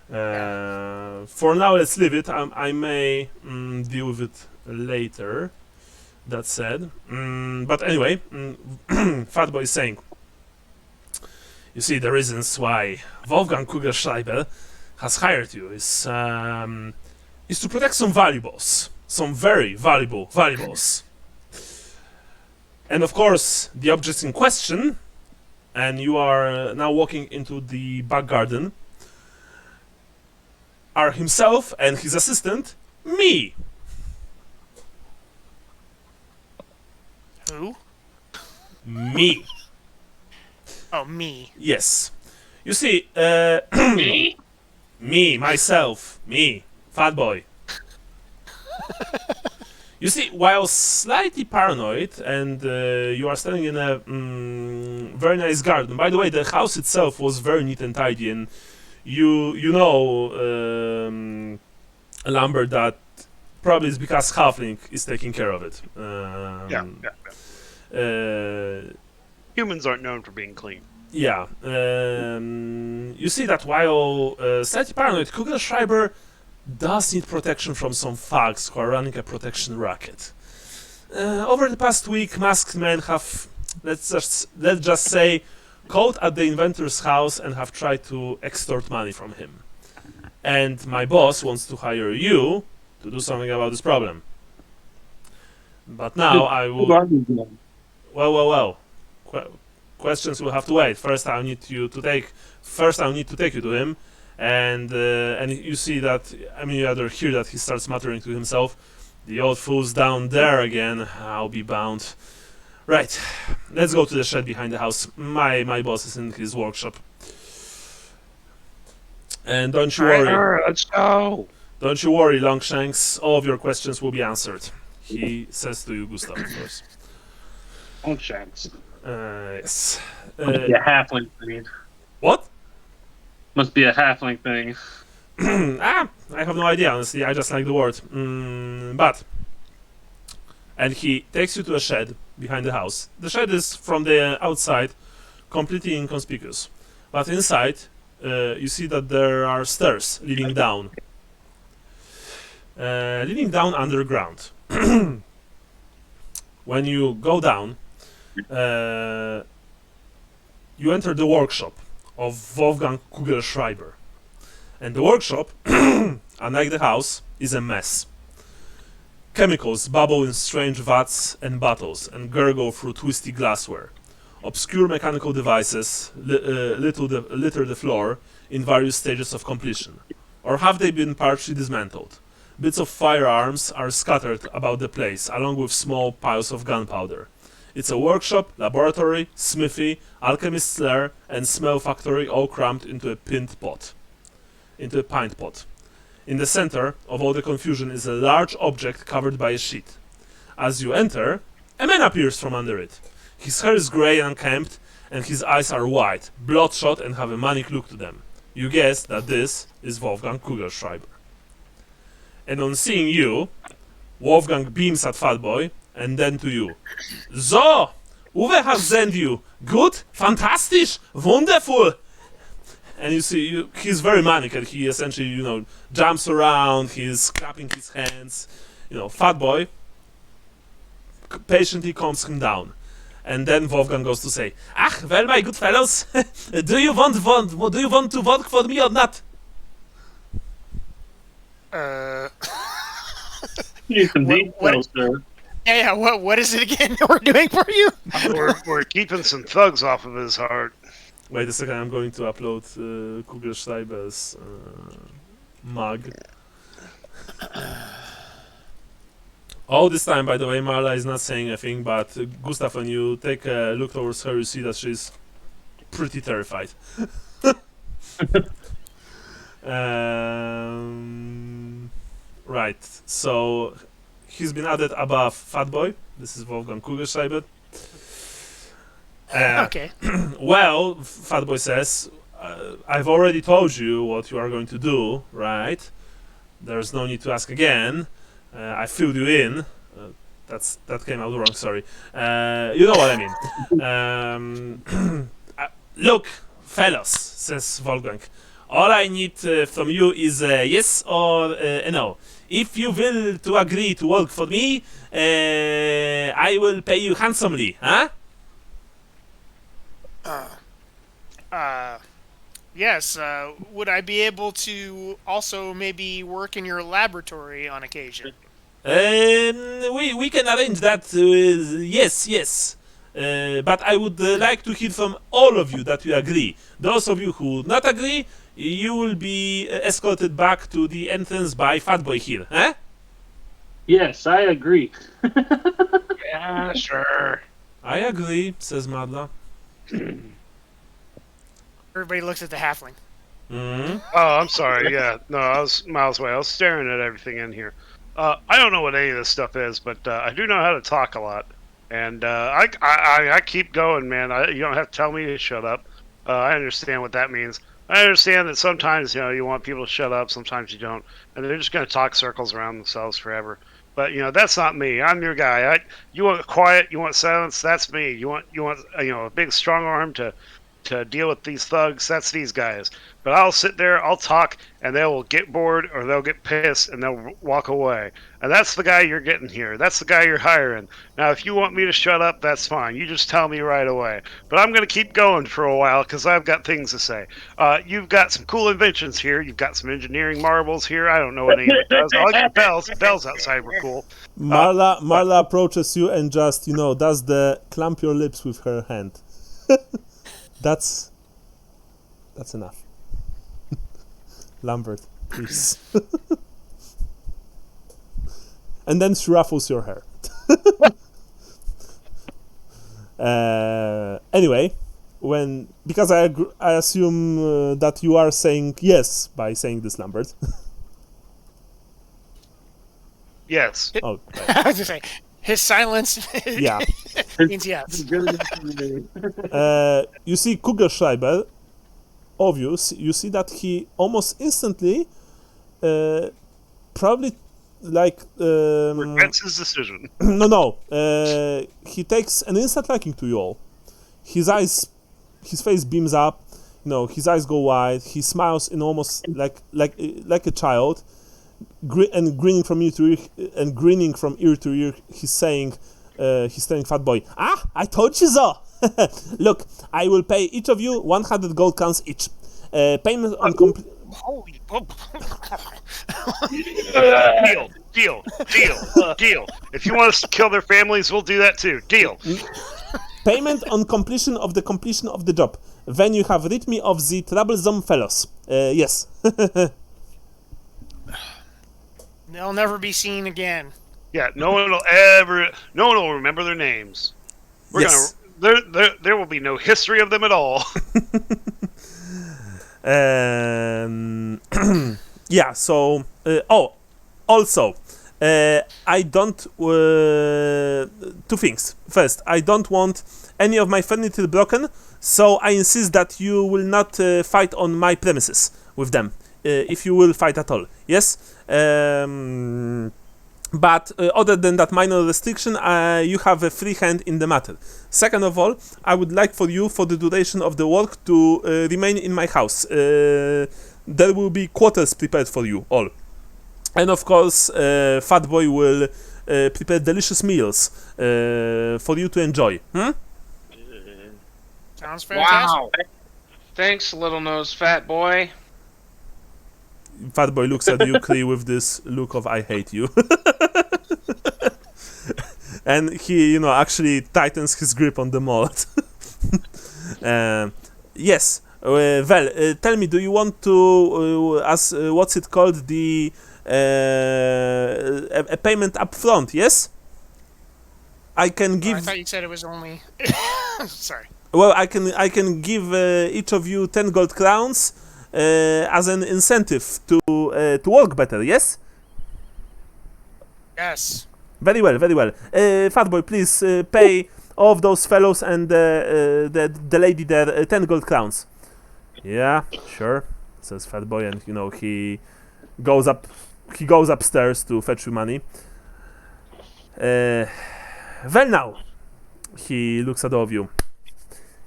for now, let's leave it. I may deal with it later. That said, but anyway, Fat Boy is saying, you see, the reasons why Wolfgang Kugelschreiber has hired you is to protect some valuables, some very valuable valuables. And of course, the objects in question, and you are now walking into the back garden, are himself and his assistant, me. Who? Me. Oh, me. Yes. You see, Me? me, myself, me, Fat Boy. You see, while slightly paranoid, and you are standing in a very nice garden. By the way, the house itself was very neat and tidy, and you know, Lambert, that probably is because Halfling is taking care of it. Yeah. Humans aren't known for being clean. Yeah. You see that while slightly paranoid, Kugelschreiber does need protection from some thugs who are running a protection racket. Over the past week, masked men have, let's just say, called at the inventor's house and have tried to extort money from him. And my boss wants to hire you to do something about this problem. But now I will... Well. Questions will have to wait. First, I'll need to take you to him, and you see that. I mean, you either hear that he starts muttering to himself, "The old fool's down there again. I'll be bound." Right. Let's go to the shed behind the house. My boss is in his workshop. And don't you worry. Let's go. Don't you worry, Longshanks. All of your questions will be answered. He says to you, Gustav, of course. Longshanks. Yes. Must be a halfling thing. What? Must be a halfling thing. I have no idea, honestly. I just like the word. But. And he takes you to a shed behind the house. The shed is from the outside completely inconspicuous. But inside, you see that there are stairs leading down. Leading down underground. When you go down, you enter the workshop of Wolfgang Kugelschreiber. And the workshop, unlike the house, is a mess. Chemicals bubble in strange vats and bottles and gurgle through twisty glassware. Obscure mechanical devices litter the floor in various stages of completion. Or have they been partially dismantled? Bits of firearms are scattered about the place, along with small piles of gunpowder. It's a workshop, laboratory, smithy, alchemist's lair, and smell factory all crammed into a pint pot. In the center of all the confusion is a large object covered by a sheet. As you enter, a man appears from under it. His hair is grey and unkempt, and his eyes are wide, bloodshot, and have a manic look to them. You guess that this is Wolfgang Kugelschreiber. And on seeing you, Wolfgang beams at Fatboy, and then to you. So, Uwe has sent you. Good? Fantastisch? Wonderful! And you see, he's very manic, and he essentially, jumps around, he's clapping his hands. Fatboy patiently calms him down. And then Wolfgang goes to say, "Ach, well, my good fellows, do you want to work for me or not?" You need some details, sir. Yeah, what is it again we're doing for you? We're keeping some thugs off of his heart. Wait a second, I'm going to upload Kugelschreiber's mug. All this time, by the way, Marla is not saying anything, but Gustav, when you take a look towards her, you see that she's pretty terrified. Right, so he's been added above Fatboy. This is Wolfgang Kugelschreiber. Okay. Well, Fatboy says, I've already told you what you are going to do, right? There's no need to ask again. I filled you in. That came out wrong, sorry. You know what I mean. Look, fellas, says Wolfgang. All I need from you is a yes or a no. If you will to agree to work for me, I will pay you handsomely, huh? Yes, would I be able to also maybe work in your laboratory on occasion? We can arrange that, yes. But I would like to hear from all of you that you agree. Those of you who not agree, you will be escorted back to the entrance by Fatboy here, huh? Yes, I agree. Yeah, sure. I agree, says Madla. Everybody looks at the halfling. Mm-hmm. Oh, I'm sorry. Yeah, no, I was miles away. I was staring at everything in here. I don't know what any of this stuff is, but I do know how to talk a lot. And I keep going, man. You don't have to tell me to shut up. I understand what that means. I understand that sometimes, you want people to shut up, sometimes you don't. And they're just going to talk circles around themselves forever. But, that's not me. I'm your guy. You want quiet, you want silence, that's me. You want a big strong arm to deal with these thugs, that's these guys. But I'll sit there, I'll talk, and they will get bored or they'll get pissed and they'll walk away. And that's the guy you're getting here. That's the guy you're hiring. Now, if you want me to shut up, that's fine. You just tell me right away. But I'm going to keep going for a while because I've got things to say. You've got some cool inventions here. You've got some engineering marbles here. I don't know what any of it does. I like the bells. The bells outside were cool. Marla approaches you and just, does the clamp your lips with her hand. That's enough. Lambert, please. And then she ruffles your hair. Anyway, because I assume that you are saying yes by saying this numbers. Yes. Oh, I was just saying, his silence yeah. means yes. You see Kugelschreiber, obvious. You see that he almost instantly, probably like Regrets his decision. no. He takes an instant liking to you all. His face beams up. His eyes go wide. He smiles in almost like a child, and grinning from ear to ear. He's telling Fat Boy, I told you so. Look, I will pay each of you 100 gold crowns each. Payment on complete. Holy Deal. If you want us to kill their families, we'll do that too. Deal. Payment on completion of the job. When you have rid me of the troublesome fellows. Yes. They'll never be seen again. Yeah, no one will remember their names. Yes. There will be no history of them at all. Yeah, so also I don't two things. First, I don't want any of my furniture broken, so I insist that you will not fight on my premises with them, if you will fight at all. Yes. But other than that minor restriction, you have a free hand in the matter. Second of all, I would like for you, for the duration of the work, to remain in my house. There will be quarters prepared for you all. And of course, Fat Boy will prepare delicious meals for you to enjoy. Sounds fantastic. Wow. Thanks, little nose fat boy. Fat Boy looks at you, Cree, with this look of I hate you. And he, actually tightens his grip on the mallet. Yes. Well, tell me, do you want to, what's it called, the a payment up front, yes? I can give... I thought you said it was only... Sorry. Well, I can give each of you 10 gold crowns as an incentive to work better, yes? Yes. Very well. Fat Boy, please pay all of those fellows and the lady there 10 gold crowns. Yeah, sure, says Fat Boy, and he goes upstairs to fetch you money. Well, now he looks at all of you.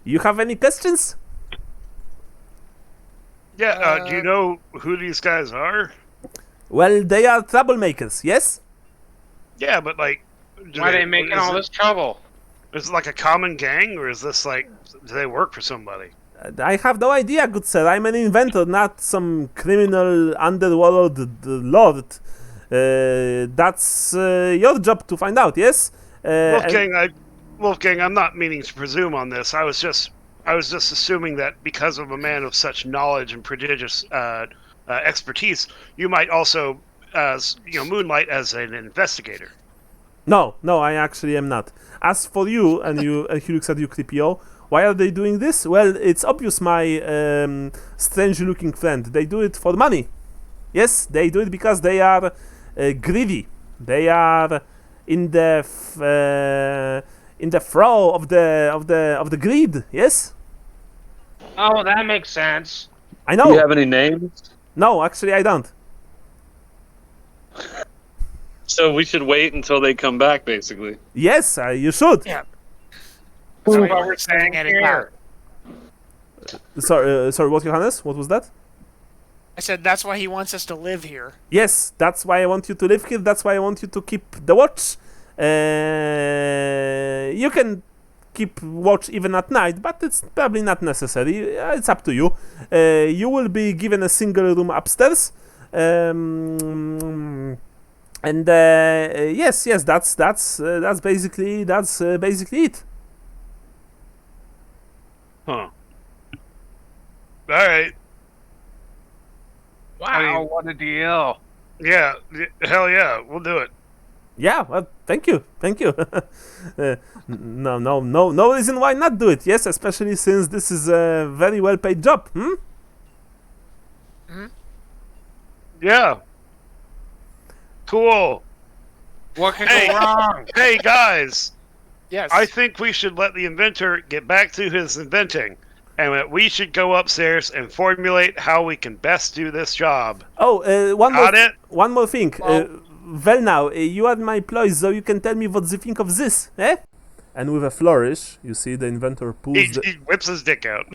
You have any questions? Yeah, do you know who these guys are? Well, they are troublemakers, yes? Yeah, but like... Why are they making all this trouble? Is it like a common gang, or is this like... Do they work for somebody? I have no idea, good sir. I'm an inventor, not some criminal underworld lord. That's your job to find out, yes? Wolfgang, I'm not meaning to presume on this. I was just assuming that because of a man of such knowledge and prodigious expertise, you might also, moonlight as an investigator. No, I actually am not. As for you, and he looks at you, Creepio, why are they doing this? Well, it's obvious, my strange-looking friend. They do it for money. Yes, they do it because they are greedy. They are in the throw of the greed. Yes. Oh, that makes sense. I know. Do you have any names? No, actually, I don't. So we should wait until they come back, basically. Yes, you should. Yeah. So That's what we're saying at here. Sorry, what, Johannes? What was that? I said that's why he wants us to live here. Yes, that's why I want you to live here. That's why I want you to keep the watch. You can keep watch even at night, but it's probably not necessary. It's up to you. You will be given a single room upstairs. And yes, that's basically it. Huh. Alright. Wow, what a deal. Yeah, hell yeah, we'll do it. Yeah, well, thank you. No reason why not do it. Yes, especially since this is a very well-paid job. Yeah. Cool. What could Hey. go wrong? Hey, guys. Yes. I think we should let the inventor get back to his inventing. And that we should go upstairs and formulate how we can best do this job. Oh, Got it? one more thing. Well- Well now, you are my employee, so you can tell me what you think of this, eh? And with a flourish, you see the inventor pulls He whips his dick out.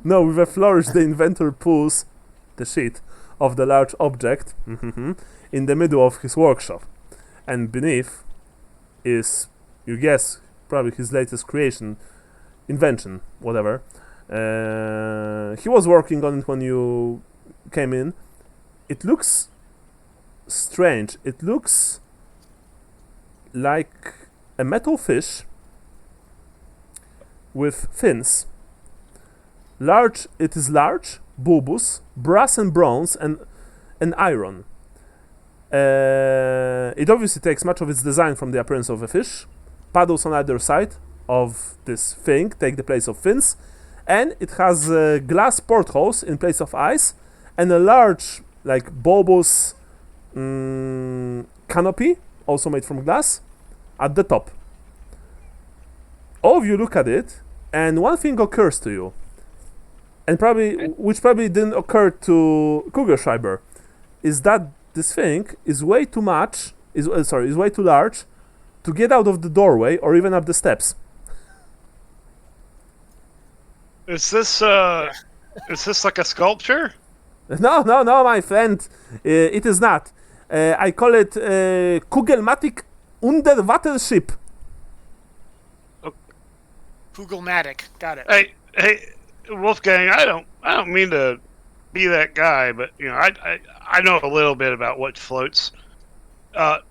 No, with a flourish, the inventor pulls the sheet of the large object in the middle of his workshop. And beneath is, you guess, probably his latest creation, invention, whatever. He was working on it when you came in. It looks strange. It looks like a metal fish with fins. Large, it is large, bulbous, brass and bronze, and iron. It obviously takes much of its design from the appearance of a fish. Paddles on either side of this thing take the place of fins, and it has glass portholes in place of eyes, and a large, like, bulbous canopy, also made from glass, at the top. All of you look at it, and one thing occurs to you, and which probably didn't occur to Kugelschreiber, is that this thing is way too large to get out of the doorway or even up the steps. Is this like a sculpture? No, my friend, it is not. I call it Kugelmatic Underwatership. Kugelmatic. Got it. Hey, Wolfgang, I don't mean to be that guy, but I know a little bit about what floats.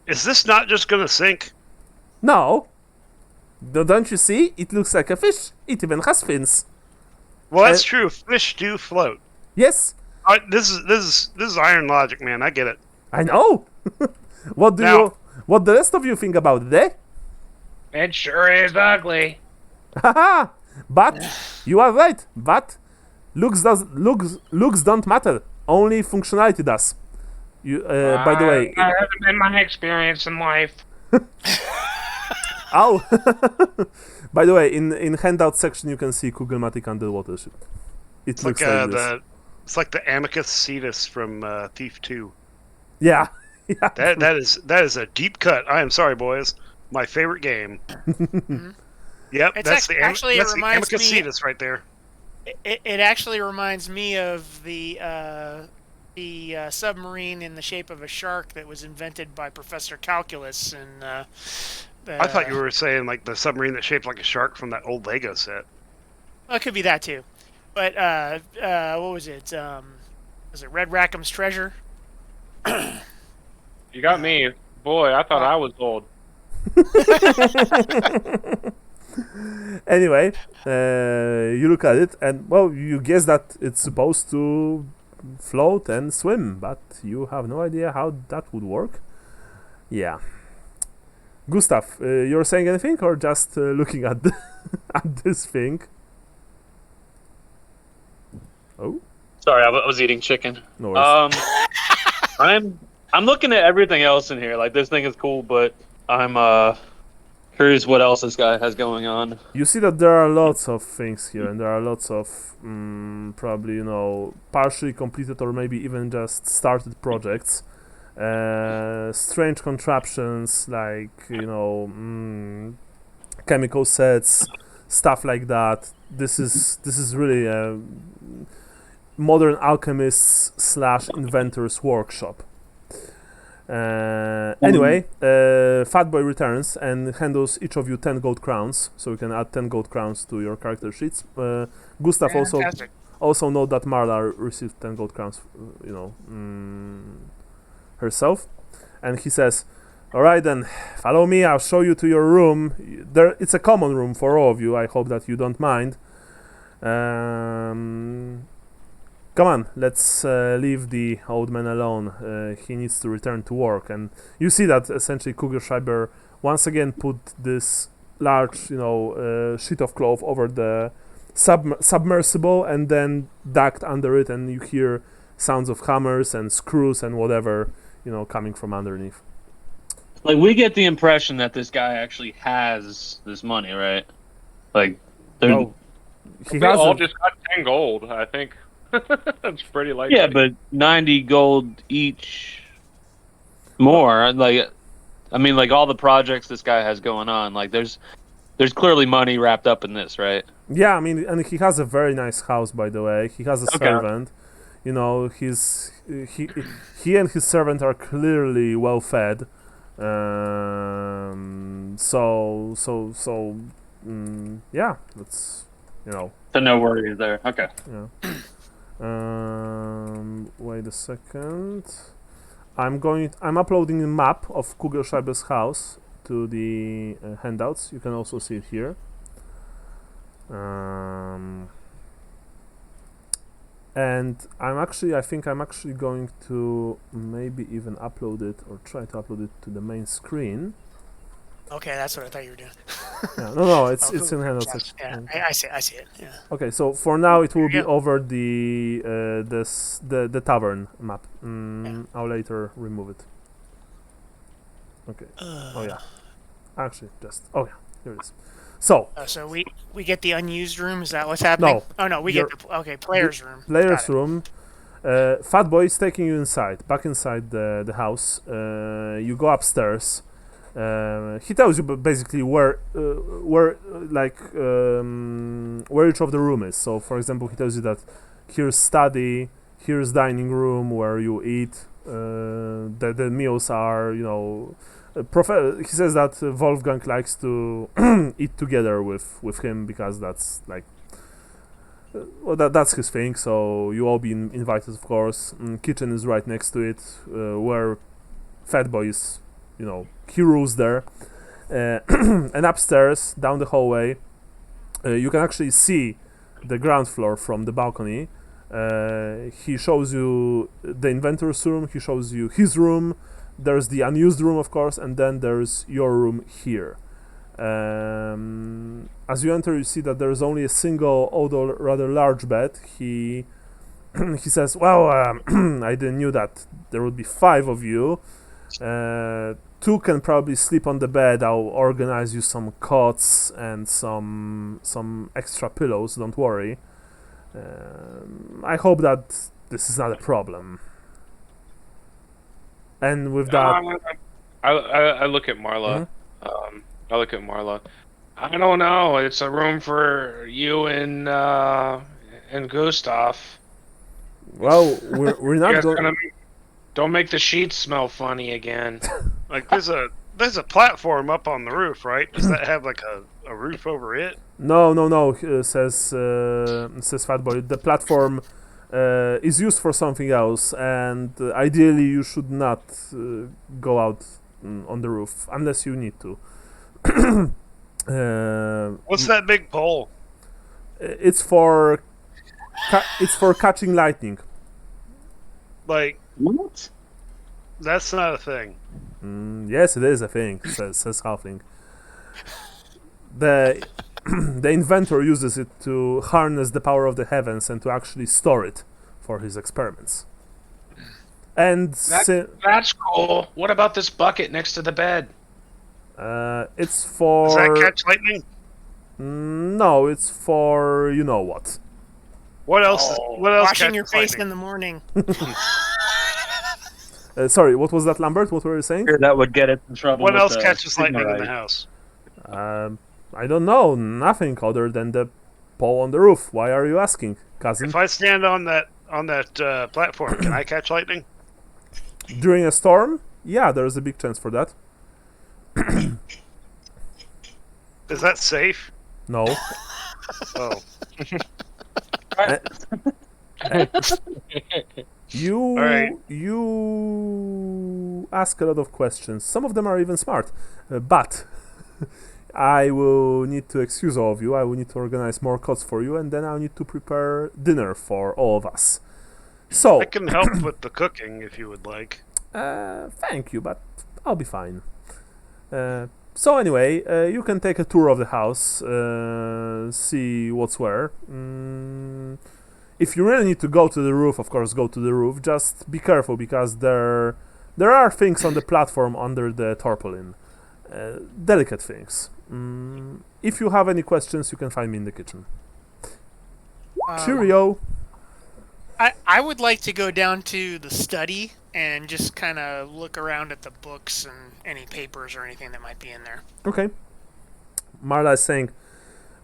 Is this not just gonna sink? No. Don't you see? It looks like a fish. It even has fins. Well, that's true. Fish do float. Yes, This is iron logic, man. I get it. I know. What the rest of you think about it, eh? It sure is ugly. Haha. But you are right. But looks don't matter. Only functionality does. By the way, that hasn't been my experience in life. oh. By the way, in handout section you can see Kugelmatic Underwater Ship. It looks like this. It's like the Amicus Cetus from Thief 2. Yeah. That is a deep cut. I am sorry, boys. My favorite game. Yep, It's that's actually, that's it the reminds Amicus me- Cetus right there. It actually reminds me of the submarine in the shape of a shark that was invented by Professor Calculus and. I thought you were saying like the submarine that's shaped like a shark from that old Lego set. Well, it could be that too, but what was it? Was it Red Rackham's Treasure? You got me. Boy, I thought I was old. Anyway, you look at it, and well, you guess that it's supposed to float and swim, but you have no idea how that would work. Yeah. Gustav, you're saying anything, or just looking at at this thing? Oh, Sorry, I was eating chicken. no worries. I'm looking at everything else in here. Like, this thing is cool, but I'm curious what else this guy has going on. You see that there are lots of things here, and there are lots of probably partially completed or maybe even just started projects. Strange contraptions like chemical sets, stuff like that. This is really a modern alchemists / inventors workshop. Anyway, Fatboy returns and handles each of you 10 gold crowns, so you can add 10 gold crowns to your character sheets. Gustav Fantastic. also note that Marla received 10 gold crowns, herself, and he says, "All right then, follow me. I'll show you to your room. It's a common room for all of you. I hope that you don't mind." come on, let's leave the old man alone. He needs to return to work. And you see that essentially Kugelschreiber once again put this large, sheet of cloth over the submersible and then ducked under it, and you hear sounds of hammers and screws and whatever, coming from underneath. Like, we get the impression that this guy actually has this money, right? Like, No, he We has all a- just got 10 gold, I think. That's pretty likely. yeah, but 90 gold each more. Like, I mean, like, all the projects this guy has going on, like, there's clearly money wrapped up in this, right? Yeah, I mean, and he has a very nice house, by the way. He has a Okay. servant. He and his servant are clearly well fed. Yeah, that's So no worries there. Okay. yeah. Wait a second. I'm uploading a map of Kugelschreiber's house to the handouts. You can also see it here. And I think I'm actually going to maybe even upload it or try to upload it to the main screen. Okay, that's what I thought you were doing. Yeah, no, it's Oh, in handouts. yeah, I see it. Yeah. Okay, so for now it will be Yeah. over the tavern map. I'll later remove it. Okay. Oh yeah. Actually, here it is. So So we get the unused room. Is that what's happening? No. Oh no, we get the players room. players' Got it. room. Fat Boy is taking you back inside the house. You go upstairs. He tells you basically where each of the room is. So, for example, he tells you that here's study, here's dining room where you eat. The meals are, he says that Wolfgang likes to eat together with him because that's like. That's his thing. So you all be invited, of course. Kitchen is right next to it, where Fat Boy is. He rules there. And upstairs, down the hallway, you can actually see the ground floor from the balcony. He shows you the inventor's room, he shows you his room, there's the unused room, of course, and then there's your room here. As you enter, you see that there's only a single, although rather large bed. He says, well, I didn't knew that there would be 5 of you. 2 can probably sleep on the bed. I'll organize you some cots and some extra pillows, don't worry. I hope that this is not a problem. And with that... I look at Marla. I look at Marla. I don't know. It's a room for you and Gustav. Well, we're not going... Don't make the sheets smell funny again. Like there's a platform up on the roof, right? Does that have like a roof over it? No, says Fat Boy. The platform is used for something else, and ideally you should not go out on the roof unless you need to. What's that big pole? It's for catching lightning. Like What? that's not a thing. Yes, it is a thing, says Halfling. The inventor uses it to harness the power of the heavens and to actually store it for his experiments. And That's cool. What about this bucket next to the bed? it's for... Does that catch lightning? No, it's for you know what. What else? What else? Washing your catches face in the morning. Sorry, what was that, Lambert? What were you saying? That would get it in trouble. What with else the catches Sigma lightning in the Rite. house? I don't know. Nothing other than the pole on the roof. Why are you asking, cousin? If I stand on that platform, can I catch lightning? During a storm? Yeah, there's a big chance for that. Is that safe? No. Oh, You Alright. you ask a lot of questions. Some of them are even smart, but I will need to excuse all of you. I will need to organize more cots for you, and then I'll need to prepare dinner for all of us. So, I can help with the cooking if you would like. thank you, but I'll be fine. So anyway, you can take a tour of the house, see what's where. If you really need to go to the roof, of course, go to the roof. Just be careful because there are things on the platform under the tarpaulin, delicate things. If you have any questions, you can find me in the kitchen. Cheerio. I would like to go down to the study and just kind of look around at the books and any papers or anything that might be in there. Okay. Marla is saying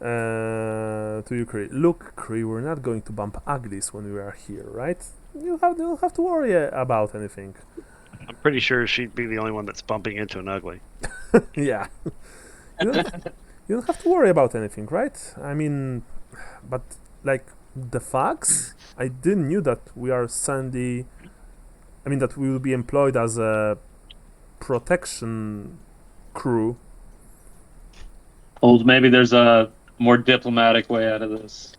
to you, Cree, look, Cree, we're not going to bump uglies when we are here, right? You don't have to worry about anything. I'm pretty sure she'd be the only one that's bumping into an ugly. Yeah. You don't have to worry about anything, right? I mean, but like the facts, I didn't knew that we are Sandy. I mean that we will be employed as a protection crew. Old, maybe there's a more diplomatic way out of this.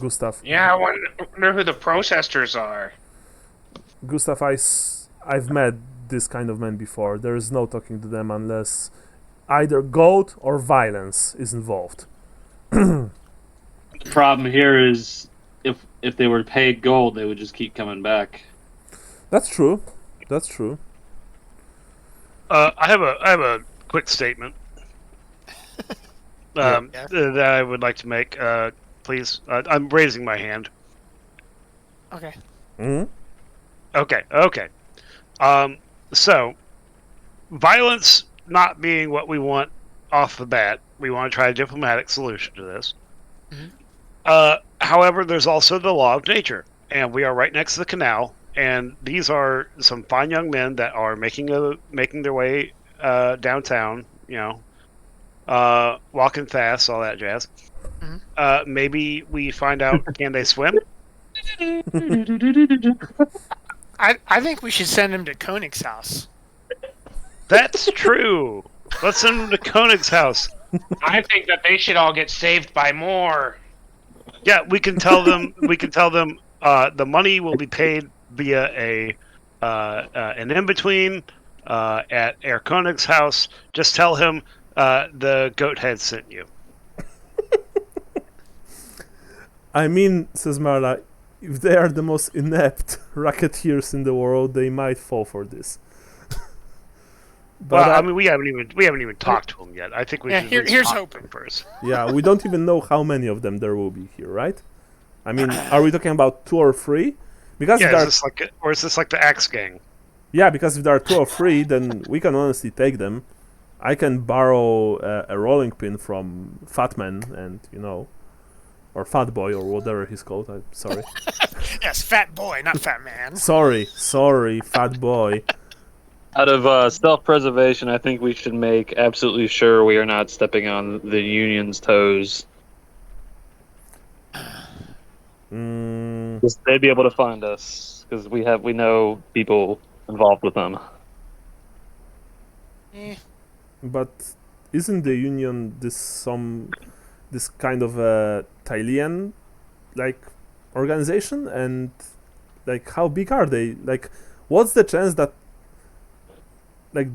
Gustav. Yeah, I wonder who the protesters are. Gustav, I've met this kind of men before. There is no talking to them unless either gold or violence is involved. The problem here is if they were paid gold, they would just keep coming back. That's true. That's true. I have a quick statement that I would like to make. Please, I'm raising my hand. Okay. Mm-hmm. Okay. So, violence not being what we want off the bat, we want to try a diplomatic solution to this. Mm-hmm. However, there's also the law of nature, and we are right next to the canal. And these are some fine young men that are making their way downtown. You know, walking fast, all that jazz. Mm-hmm. Maybe we find out, can they swim? I think we should send him to Koenig's house. That's true. Let's send them to Koenig's house. I think that they should all get saved by more. Yeah, we can tell them. The money will be paid via an in between at Air Koenig's house. Just tell him the goat head sent you. I mean, says Marla, if they are the most inept racketeers in the world, they might fall for this. But I mean, we haven't even talked to them yet. I think we should here's talk hoping to them first. Yeah, we don't even know how many of them there will be here, right? I mean, are we talking about 2 or 3? Because Yeah, is this like the Axe Gang? yeah, because if there are 2 or 3, then we can honestly take them. I can borrow a rolling pin from Fat Man and, or Fat Boy or whatever he's called. I'm sorry. Yes, fat boy, not fat man. sorry, Fat Boy. Out of self-preservation, I think we should make absolutely sure we are not stepping on the Union's toes. Because they'd be able to find us, because we know people involved with them. But isn't the Union this kind of a Thailand like organization? And like how big are they? Like what's the chance that like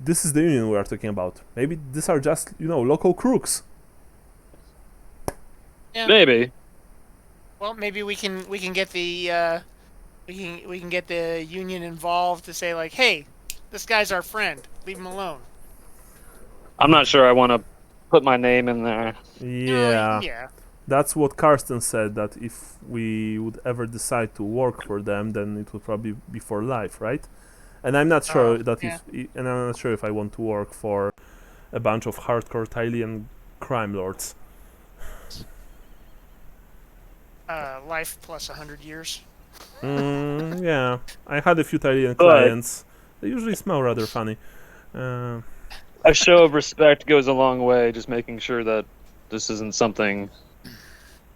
this is the Union we are talking about? Maybe these are just local crooks. Yeah. Maybe. Well, maybe we can get the we can get the Union involved to say like, hey, this guy's our friend. Leave him alone. I'm not sure I want to put my name in there. Yeah. Yeah. That's what Karsten said, that if we would ever decide to work for them, then it would probably be for life, right? And I'm not sure I'm not sure if I want to work for a bunch of hardcore Thailand crime lords. Life plus 100 years. Yeah, I had a few Thailand clients. They usually smell rather funny. A show of respect goes a long way, just making sure that this isn't something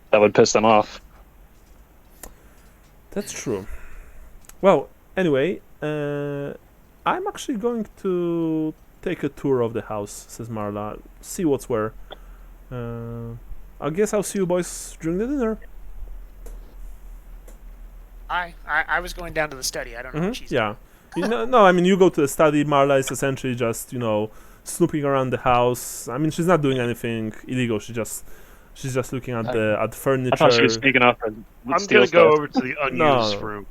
that would piss them off. That's true. Well, anyway, I'm actually going to take a tour of the house, says Marla. See what's where. I guess I'll see you boys during the dinner. I was going down to the study. I don't know what she's Yeah. No, I mean, you go to the study. Marla is essentially just, snooping around the house. I mean, she's not doing anything illegal. She's just looking at the furniture. I thought she was sneaking off. I'm gonna go over to the unused No. room.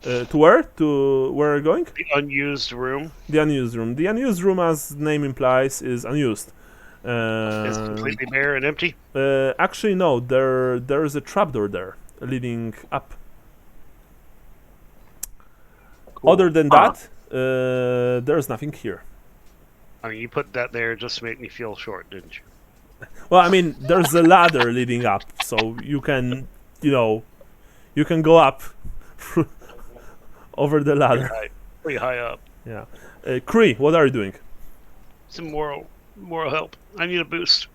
To where? To where are you going? The unused room. The unused room. The unused room, as the name implies, is unused. It's completely bare and empty. Actually, no. There is a trapdoor there leading up. Cool. Other than that, there's nothing here. I mean, you put that there just to make me feel short, didn't you? Well, I mean, there's a ladder leading up, so you can, you can go up over the ladder. Pretty high up. Yeah. Kree, what are you doing? Some moral help. I need a boost.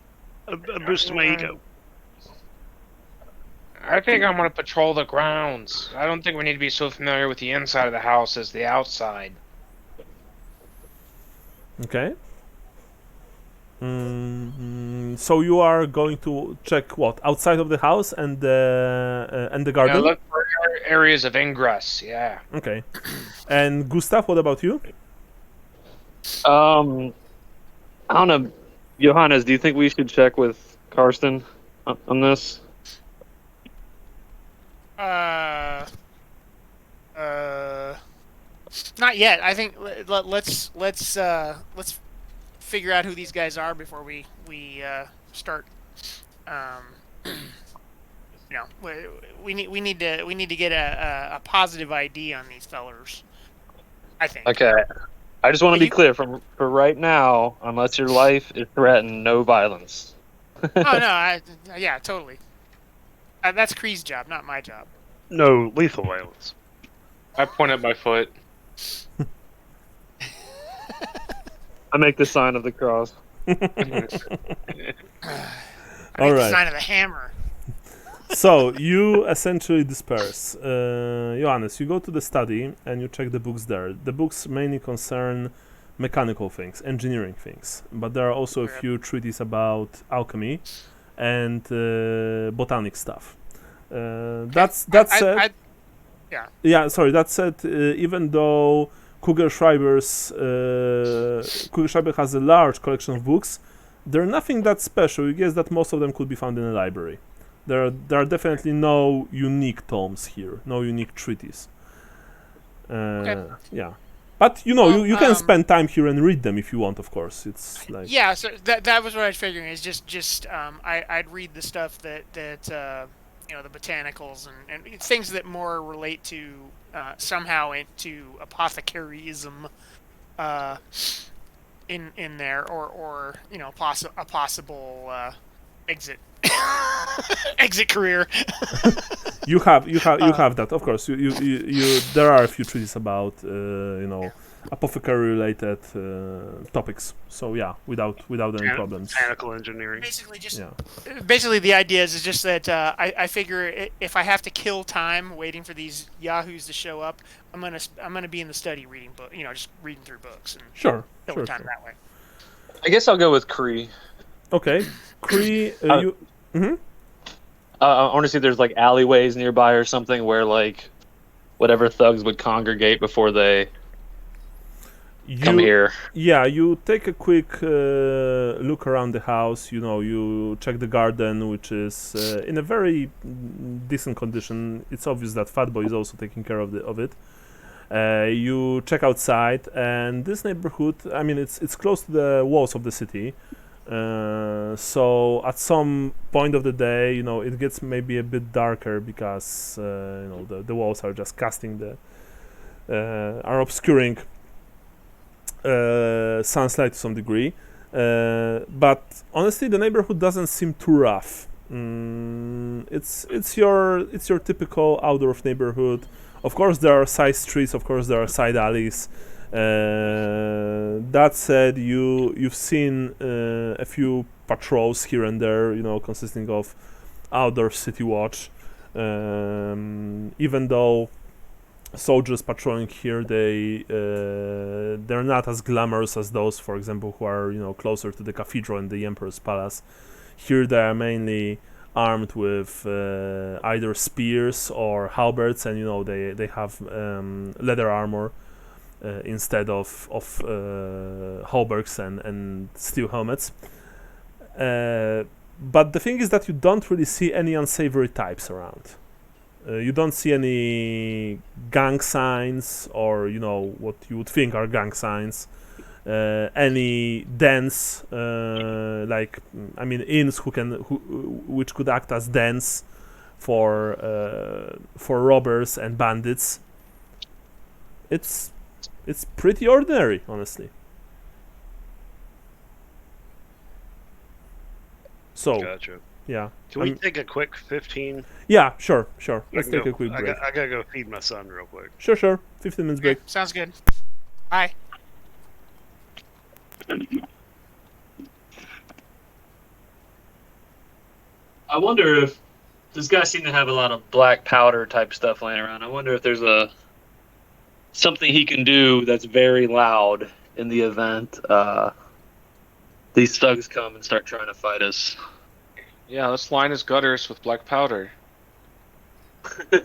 A boost to my ego. I think I'm gonna patrol the grounds. I don't think we need to be so familiar with the inside of the house as the outside. Okay. So you are going to check what outside of the house and the garden. Yeah, look for areas of ingress. Yeah. Okay. And Gustav, what about you? I don't know. Johannes, do you think we should check with Karsten on this? Not yet. I think let's figure out who these guys are before we start. We need to get a positive ID on these fellers. I think. Okay. I just want to be clear for right now, unless your life is threatened, no violence. Oh no, yeah, totally. That's Kree's job, not my job. No lethal violence. I point at my foot. I make the sign of the cross. I make the sign of the hammer. So you essentially disperse. Johannes, you go to the study and you check the books there. The books mainly concern mechanical things, engineering things, but there are also a few treatises about alchemy and botanic stuff. That said, that said, even though Kugelschreiber has a large collection of books, they're nothing that special. You guess that most of them could be found in a library. There are definitely no unique tomes here, no unique treatises. Yeah, but you can spend time here and read them if you want. Of course, it's like So that was what I was figuring. Is just I'd read the stuff that the botanicals and things that more relate to somehow into apothecaryism in there or a possible exit career. you have that, of course. You there are a few treatises about apothecary related topics. So yeah, without any problems. Mechanical engineering. Basically the idea is just that I figure if I have to kill time waiting for these yahoos to show up, I'm gonna be in the study reading just reading through books and killing time that way. I guess I'll go with Kree. Okay, Kree, you. Mm-hmm. I want to see if there's like alleyways nearby or something where like whatever thugs would congregate before they come here. Yeah, you take a quick look around the house. You check the garden, which is in a very decent condition. It's obvious that Fatboy is also taking care of it. You check outside, and this neighborhood, I mean, it's close to the walls of the city. So at some point of the day, it gets maybe a bit darker because the walls are just casting are obscuring sunlight to some degree. But honestly, the neighborhood doesn't seem too rough. It's your typical outdoor neighborhood. Of course, there are side streets. Of course, there are side alleys. That said, you've seen a few patrols here and there, consisting of outdoor city watch. Even though soldiers patrolling here, they're not as glamorous as those, for example, who are closer to the cathedral and the Emperor's Palace. Here, they are mainly armed with either spears or halberds, and they have leather armor instead of hauberks and steel helmets. But the thing is that you don't really see any unsavory types around. You don't see any gang signs, or what you would think are gang signs. Any dens, inns which could act as dens for robbers and bandits. It's pretty ordinary, honestly. So, Gotcha. Yeah. Can we take a quick 15? Yeah, sure. Let's take a quick break. I gotta go feed my son real quick. Sure. 15 minutes break. Yeah, sounds good. Bye. I wonder if this guy seemed to have a lot of black powder type stuff laying around. I wonder if there's something he can do that's very loud in the event these thugs come and start trying to fight us. Yeah, let's line his gutters with black powder. Well,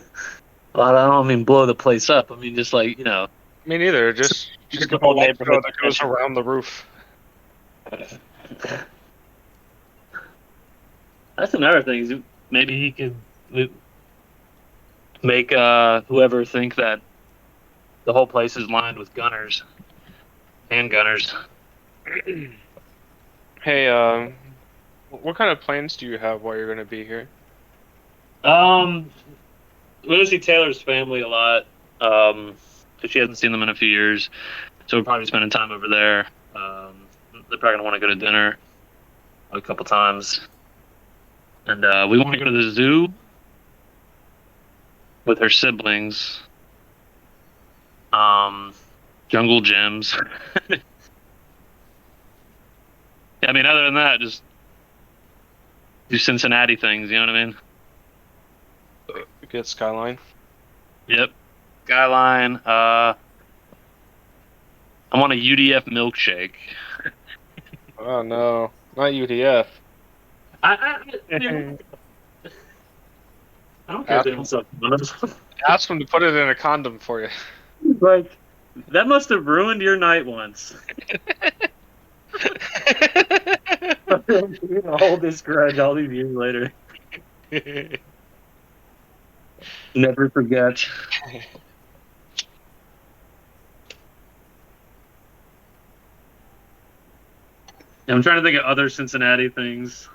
I don't mean blow the place up. I mean just like, Me neither. Just the the whole whole neighborhood that goes around the roof. That's another thing. Is maybe he could make whoever think that the whole place is lined with gunners, handgunners. Hey, what kind of plans do you have while you're going to be here? We're gonna see Taylor's family a lot. Because she hasn't seen them in a few years, so we're probably spending time over there. They're probably gonna want to go to dinner a couple times, and we want to go to the zoo with her siblings. Jungle gyms. Yeah, I mean, other than that, just do Cincinnati things. You know what I mean? Get Skyline. Yep. Skyline. I want a UDF milkshake. Oh no, not UDF. I don't care if they don't suck. Ask them to put it in a condom for you. Like, that must have ruined your night once. I'm gonna hold this grudge all these years later. Never forget. I'm trying to think of other Cincinnati things.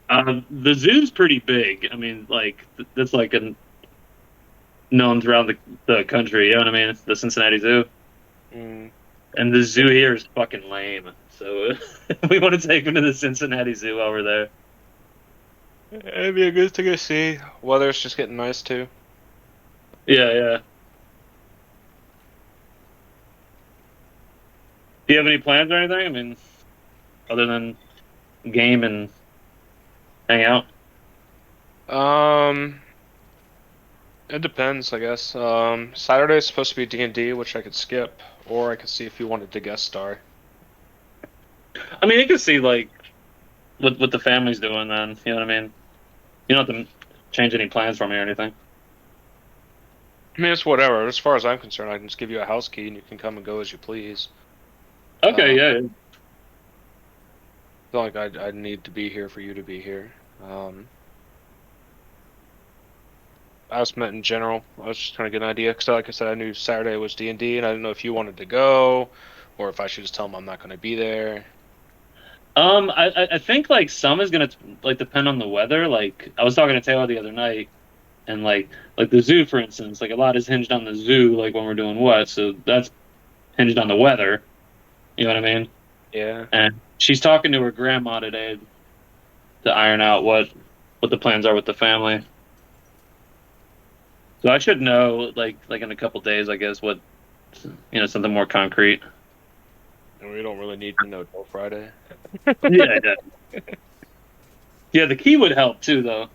The zoo's pretty big. I mean, like, that's like known throughout the country. You know what I mean? The Cincinnati Zoo. Mm. And the zoo here is fucking lame. So we want to take him to the Cincinnati Zoo while we're there. It'd be a good thing to see. Weather's just getting nice too. Yeah. Do you have any plans or anything? I mean, other than game and hang out? It depends, I guess. Saturday's supposed to be D&D, which I could skip, or I could see if you wanted to guest star. I mean, you can see, like, what the family's doing then. You know what I mean? You don't have to change any plans for me or anything. I mean, it's whatever. As far as I'm concerned, I can just give you a house key and you can come and go as you please. Okay, yeah. It's not like I'd need to be here for you to be here. I was meant in general. I was just trying to get an idea because, like I said, I knew Saturday was D&D, and I didn't know if you wanted to go, or if I should just tell them I'm not going to be there. I think like some is gonna like depend on the weather. Like I was talking to Taylor the other night, and like the zoo, for instance, like a lot is hinged on the zoo. Like when we're doing what, so that's hinged on the weather. You know what I mean? Yeah. And she's talking to her grandma today to iron out what the plans are with the family. So I should know like in a couple days, I guess, what something more concrete. And we don't really need to know till Friday. Yeah. Yeah, the key would help too, though.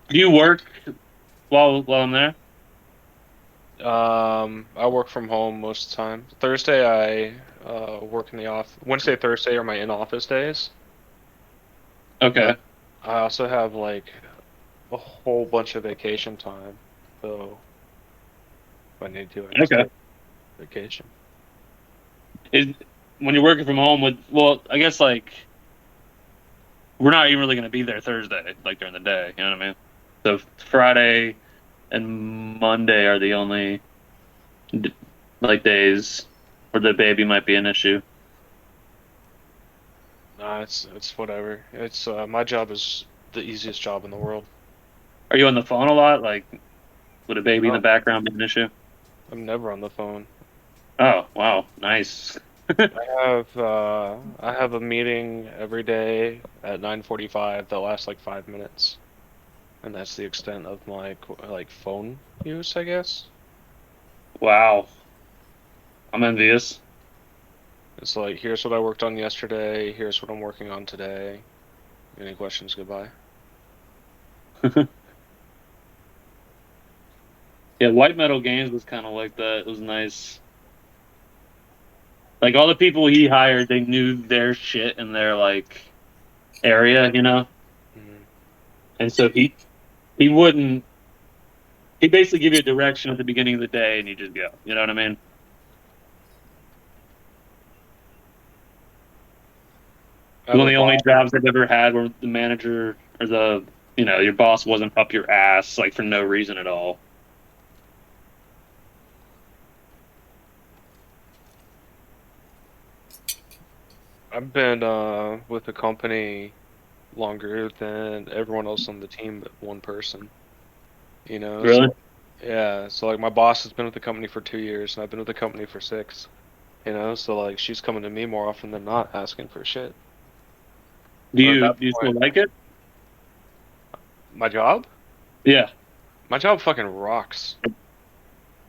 Do you work while I'm there? I work from home most of the time. Thursday I work in the office. Wednesday, Thursday are my in-office days. Okay. I also have like a whole bunch of vacation time, so if I need to, I just Okay. take vacation. When you're working from home, well, I guess like we're not even really going to be there Thursday, like during the day. You know what I mean? So Friday and Monday are the only like days where the baby might be an issue. Nah, it's whatever. It's my job is the easiest job in the world. Are you on the phone a lot? Like, would a baby in the No, background be an issue? I'm never on the phone. Oh, wow, nice. I have a meeting every day at 9:45 that lasts like 5 minutes, and that's the extent of my like phone use, I guess. Wow, I'm envious. It's like, here's what I worked on yesterday. Here's what I'm working on today. Any questions? Goodbye. Yeah, White Metal Games was kind of like that. It was nice. Like all the people he hired, they knew their shit in their like area, you know. Mhm. And so he wouldn't. He basically give you a direction at the beginning of the day, and you just go. You know what I mean? One of the only jobs I've ever had where the manager or your boss wasn't up your ass like for no reason at all. I've been with the company longer than everyone else on the team but one person. You know? Really? Yeah, so like my boss has been with the company for 2 years and I've been with the company for 6. You know, so like she's coming to me more often than not asking for shit. Do But at you that do you still point, like it? my job? Yeah. My job fucking rocks.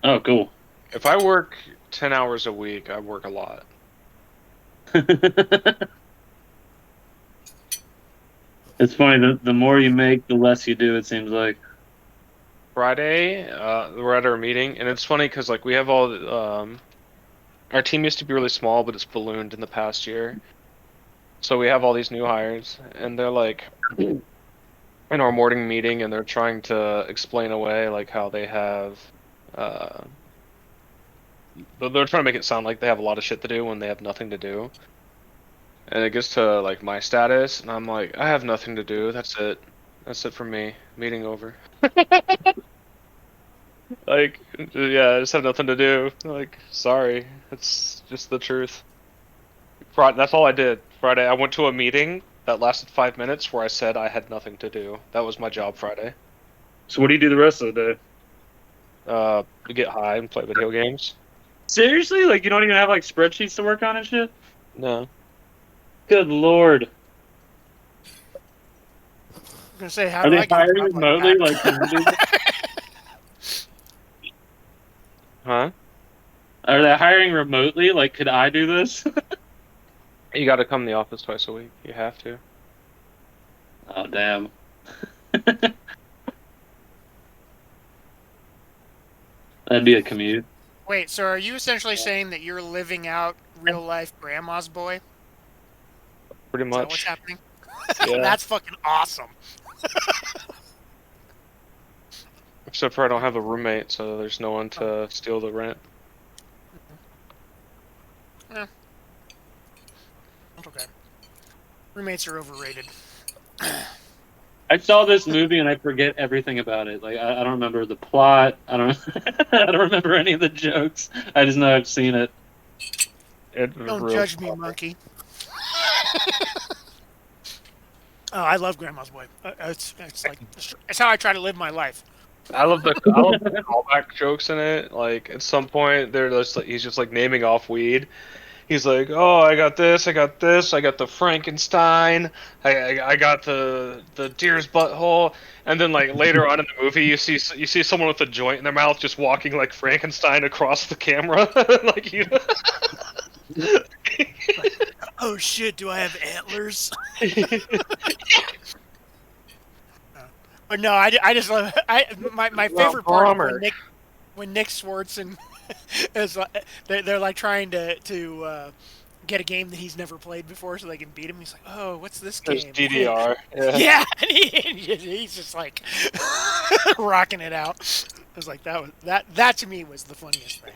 Oh, cool. If I work 10 hours a week, I work a lot. It's funny. The more you make, the less you do. It seems like. Friday, we're at our meeting, and it's funny because like we have all our team used to be really small, but it's ballooned in the past year. So we have all these new hires, and they're like in our morning meeting, and they're trying to explain away like how they have, uh, they're trying to make it sound like they have a lot of shit to do when they have nothing to do. And it gets to like my status, and I'm like, I have nothing to do. That's it. That's it for me. Meeting over. Like, yeah, I just have nothing to do. Like, sorry. It's just the truth. Friday, that's all I did. Friday, I went to a meeting that lasted 5 minutes where I said I had nothing to do. That was my job Friday. So what do you do the rest of the day? Get high and play video games. Seriously? Like you don't even have like spreadsheets to work on and shit? No. Good lord. I'm gonna say, how Are do they I get a hiring job remotely? like that? Huh? Are they hiring remotely? Like, could I do this? You gotta come to the office twice a week. You have to. Oh damn. That'd be a commute. Wait, so are you essentially saying that you're living out real life grandma's boy? Pretty Is that what's much. happening? Yeah. That's fucking awesome. Except for I don't have a roommate, so there's no one to steal the rent. Yeah. That's okay. Roommates are overrated. I saw this movie and I forget everything about it. Like I don't remember the plot. I don't I don't remember any of the jokes. I just know I've seen it. Don't judge me, monkey. Oh, I love Grandma's Boy. It's like it's how I try to live my life. I love the callback jokes in it. Like at some point, they're just like he's just like naming off weed. He's like, "Oh, I got this, I got this, I got the Frankenstein, I got the deer's butthole," and then like later on in the movie, you see someone with a joint in their mouth just walking like Frankenstein across the camera, like you. Oh shit! Do I have antlers? But no, I just love my favorite part of when Nick Swartzen is they're like trying to get a game that he's never played before so they can beat him. He's like, oh, what's this There's game? DDR. Yeah. Yeah, and he's just like rocking it out. I was like, that to me was the funniest thing.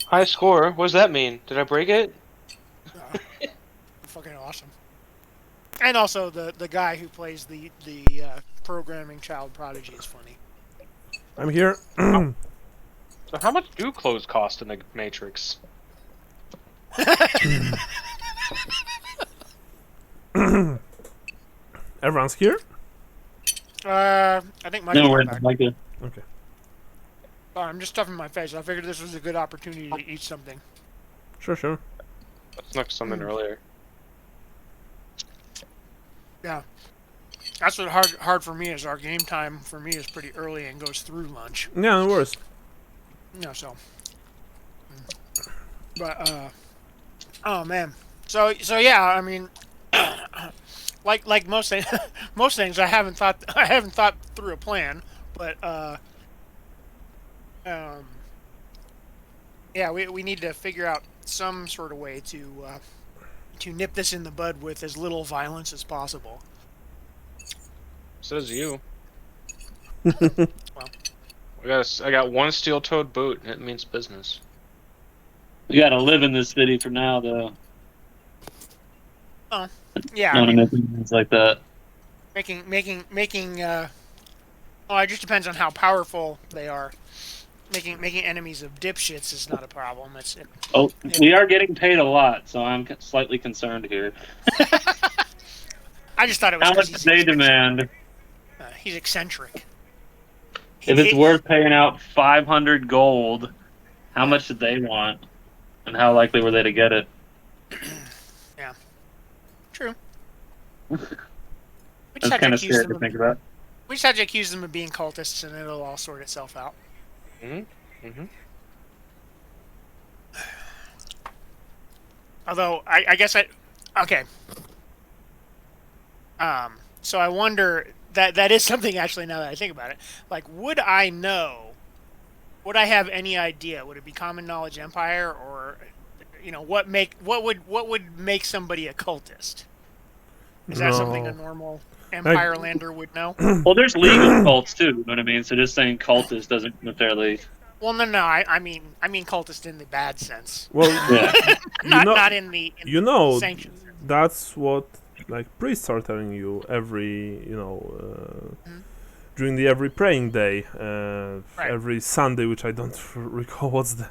High score. What does that mean? Did I break it? Fucking awesome. And also the guy who plays the programming child prodigy is funny. I'm here. So how much do clothes cost in the Matrix? Everyone's here? I think No, we're Mike's back. like a, Okay. Oh, I'm just stuffing my face. I figured this was a good opportunity to eat something. Sure. I snuck some in earlier. Yeah. That's what hard for me is. Our game time for me is pretty early and goes through lunch. Yeah, no worries. Yeah, so. But oh man. So yeah, I mean, like most things, I haven't thought through a plan, but yeah, we need to figure out some sort of way to nip this in the bud with as little violence as possible. Says you. Well, I got one steel-toed boot, and it means business. we gotta live in this city for now, though. yeah, Not I mean, things like that. making well, it just depends on how powerful they are. Making enemies of dipshits is not a problem. Oh, we are getting paid a lot, so I'm slightly concerned here. I just thought it was How 'cause much do they demand? He's eccentric. If it's worth paying out 500 gold, how much did they want? And how likely were they to get it? Yeah. True. We just That's have to kind of accuse scary them to of, think about. we just have to accuse them of being cultists, and it'll all sort itself out. Although I guess okay. So I wonder that is something actually. Now that I think about it, like, would I know? Would I have any idea? Would it be common knowledge empire, or what would make somebody a cultist? Is that something a normal empire lander would know? Well, there's legal cults too. You know what I mean? So just saying cultist doesn't necessarily. Well, no. I mean cultist in the bad sense. Well, Yeah. not in the sanctions sense. That's what like priests are telling you every during the every praying day, Right. every Sunday, which I don't recall what's the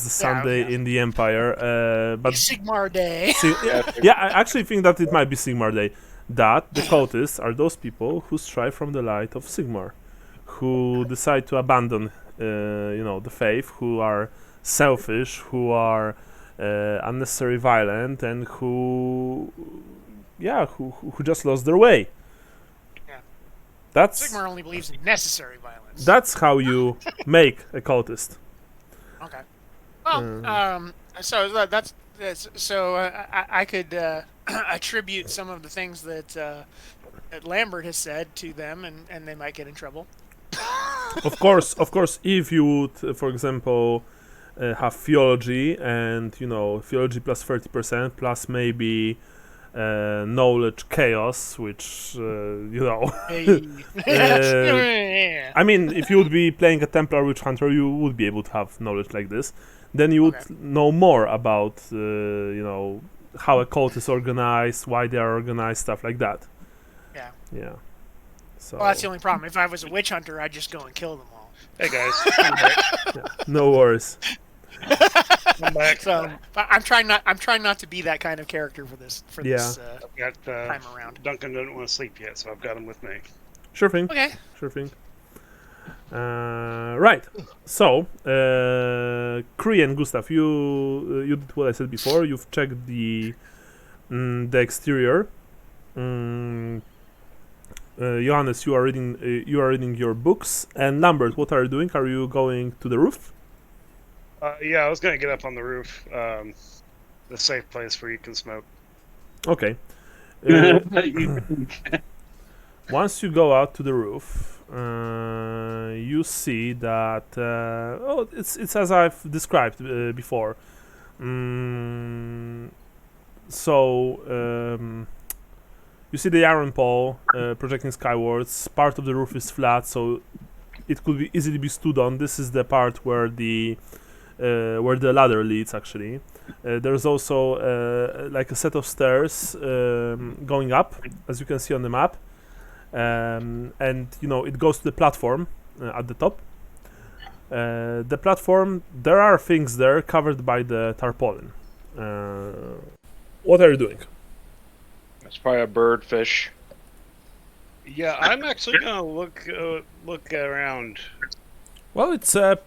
Sunday in the Empire, but Sigmar Day. yeah, I actually think that it might be Sigmar Day. That the cultists are those people who strive from the light of Sigmar, who decide to abandon, the faith, who are selfish, who are unnecessary violent, and who just lost their way. Yeah. That's Sigmar only believes in necessary violence. that's how you make a cultist. Okay. Well, so I could attribute some of the things that Lambert has said to them, and they might get in trouble. Of course, if you would, for example, have theology and theology plus 30% plus maybe knowledge chaos, which Hey. I mean, if you would be playing a Templar Witch Hunter, you would be able to have knowledge like this. Then you would know more about how a cult is organized, why they are organized, stuff like that. Yeah. So Well, that's the only problem. If I was a witch hunter, I'd just go and kill them all. Hey guys, no worries. I'm back. So but I'm trying not to be that kind of character for this I've got time around. Duncan doesn't want to sleep yet, so I've got him with me. Sure thing. Okay. Sure thing. Right. So, Kree and Gustav, you did what I said before. You've checked the exterior. Johannes, you are reading your books. And Lambert, what are you doing? Are you going to the roof? Yeah, I was gonna get up on the roof, the safe place where you can smoke. Okay. Once you go out to the roof, you see that it's as I've described before. you see the iron pole projecting skywards. Part of the roof is flat, so it could be easily be stood on. This is the part where the ladder leads. Actually, there's also like a set of stairs going up, as you can see on the map, and it goes to the platform at the top. The platform, there are things there covered by the tarpaulin. What are you doing? It's probably a birdfish. Yeah, I'm actually gonna look around. Well, it's a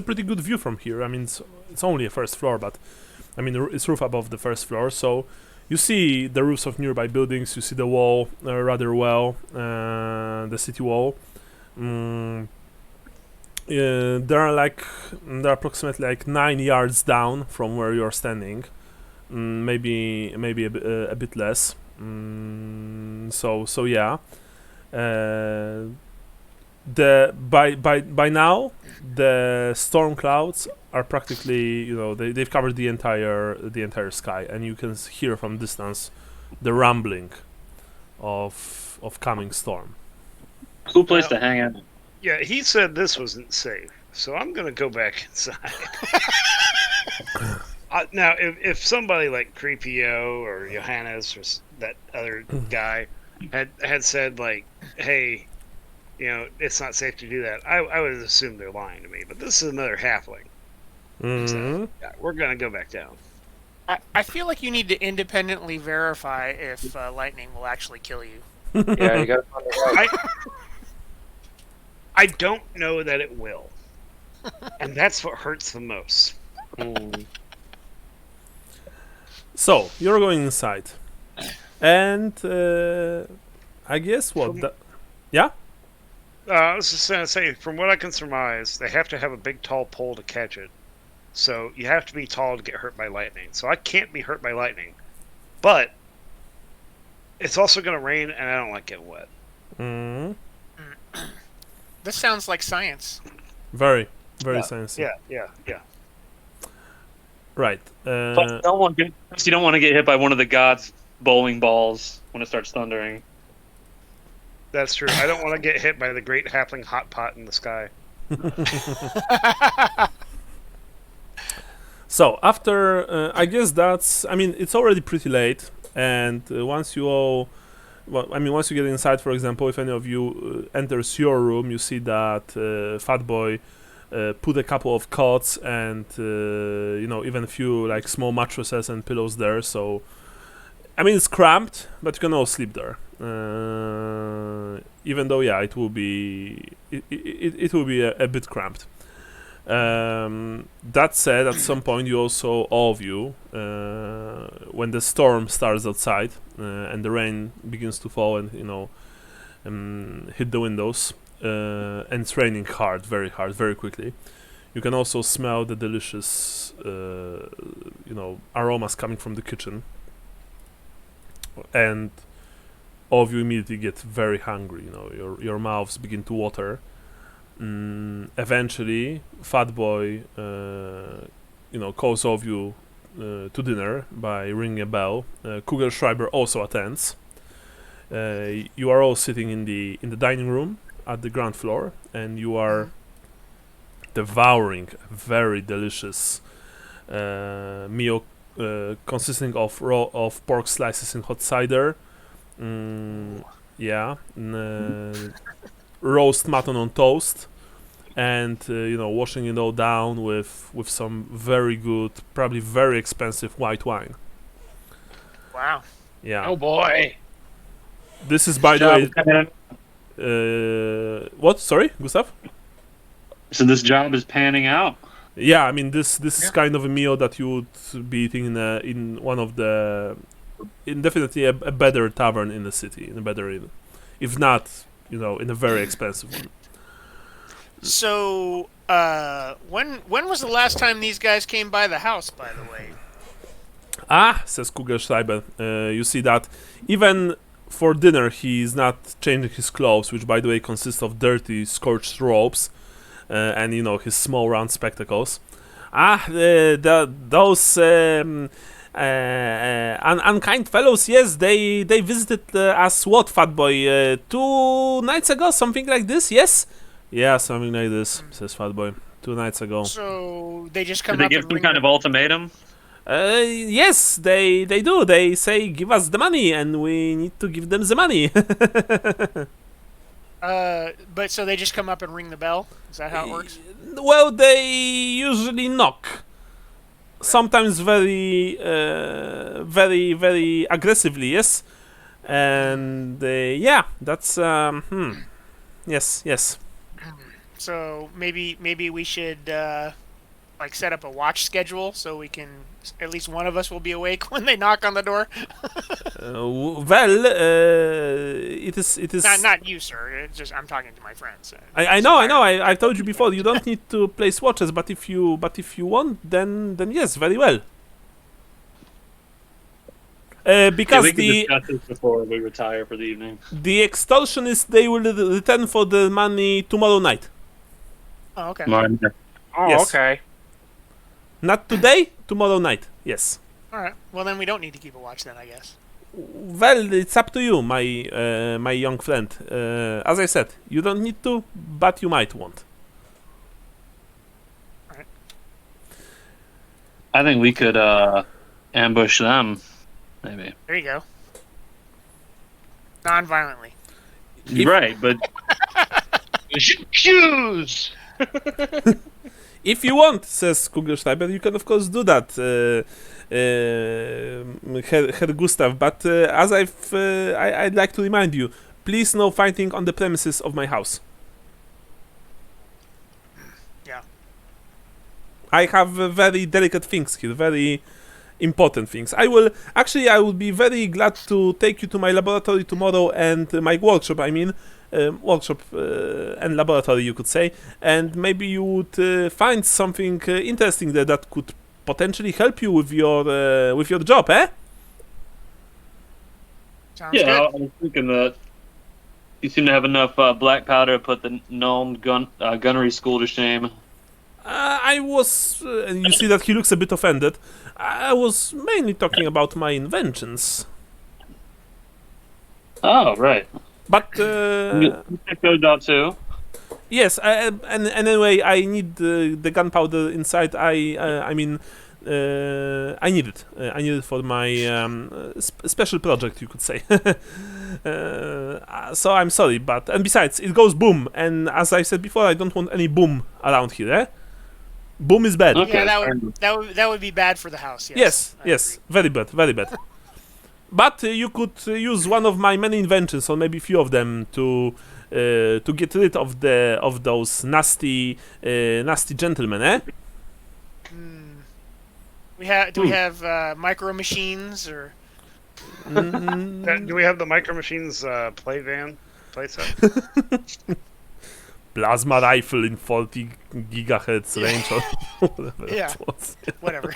pretty good view from here. I mean, it's only a first floor, but I mean it's roof above the first floor, so you see the roofs of nearby buildings. You see the wall rather well, the city wall. There are approximately like 9 yards down from where you're standing, maybe a bit less. So yeah. By now the storm clouds are practically they've covered the entire sky, and you can hear from distance the rumbling of coming storm. Cool place to hang out. Yeah, he said this wasn't safe, so I'm gonna go back inside. Now, if somebody like Creepio or Johannes or that other guy had said like, "Hey, it's not safe to do that," I would assume they're lying to me. But this is another halfling. So, yeah, we're gonna go back down. I feel like you need to independently verify if lightning will actually kill you. Yeah, you gotta find the right. I don't know that it will, and that's what hurts the most. So you're going inside, and I guess yeah. I was just gonna say, from what I can surmise, they have to have a big, tall pole to catch it. So you have to be tall to get hurt by lightning. So I can't be hurt by lightning, but it's also gonna rain, and I don't like getting wet. This sounds like science. Very science. Yeah. Right. But you don't want to get hit by one of the gods' bowling balls when it starts thundering. That's true. I don't want to get hit by the great halfling hot pot in the sky. So after, I guess it's already pretty late, and once you get inside, for example, if any of you enters your room, you see that Fat Boy put a couple of cots and even a few like small mattresses and pillows there. So it's cramped, but you can all sleep there. Even though it will be a bit cramped. That said, at some point you also, all of you, when the storm starts outside and the rain begins to fall and hit the windows, and it's raining very hard, very quickly, you can also smell the delicious aromas coming from the kitchen, and all of you immediately get very hungry. Your mouths begin to water. Eventually, Fat Boy, calls all of you to dinner by ringing a bell. Kugelschreiber also attends. You are all sitting in the dining room at the ground floor, and you are devouring a very delicious meal consisting of pork slices in hot cider. Roast mutton on toast, and washing it all down with some very good, probably very expensive white wine. Wow. Yeah. Oh boy. This is, by the way. What? Sorry, Gustav? So this job is panning out. Yeah, this is kind of a meal that you would be eating in one of the, definitely a better tavern in the city, in a better inn, if not, in a very expensive one. So, when was the last time these guys came by the house, by the way? Says Kugelschreiber. You see that even for dinner he's not changing his clothes, which, by the way, consist of dirty, scorched robes, and his small round spectacles. Those unkind fellows, yes, they visited us, what, Fatboy, 2 nights ago, something like this, yes? Yeah, something like this, says Fatboy, 2 nights ago. So they just come Did they up give and some ring kind of ultimatum? Yes, they do. They say, give us the money, and we need to give them the money. But so they just come up and ring the bell? Is that how it works? Well, they usually knock. Sometimes very aggressively, yes. And yeah, that's yes. So maybe we should like set up a watch schedule so we can at least one of us will be awake when they knock on the door. It is not you, sir. It's just I'm talking to my friends. I know. I told you before. You don't need to place watches, but if you want, then yes, very well. Because we can discuss this before we retire for the evening. the extortionists, they will return for the money tomorrow night. Oh, okay. Oh, Yes. okay. Not today, tomorrow night. Yes. All right. Well, then we don't need to keep a watch then, I guess. Well, it's up to you, my young friend. As I said, you don't need to, but you might want. I think we could ambush them, maybe. There you go. Non-violently. Right, but Shoes! If you want, says Kugelschreiber, you can of course do that, Herr Gustav. But as I'd like to remind you, please no fighting on the premises of my house. Yeah. I have very delicate things here, very important things. I will be very glad to take you to my laboratory tomorrow and my workshop. I mean, workshop and laboratory, you could say, and maybe you would find something interesting there that could potentially help you with your job, eh? Sounds yeah, I good. was thinking that you seem to have enough black powder to put the Nuln gunnery school to shame. I was, and you see that he looks a bit offended. I was mainly talking about my inventions. Oh, right. But You check those out too. yes, and anyway, I need the gunpowder inside. I mean, I need it. I need it for my special project, you could say. So I'm sorry, and besides, it goes boom. And as I said before, I don't want any boom around here. Eh? Boom is bad. Okay. Yeah, that would be bad for the house. Yes. Yes, very bad, very bad. But you could use one of my many inventions, or maybe a few of them, to get rid of those nasty gentlemen, eh? Do we have micro machines or? Do we have the Micro Machines playset? Plasma rifle in 40 gigahertz range, or whatever Yeah. it was. Whatever.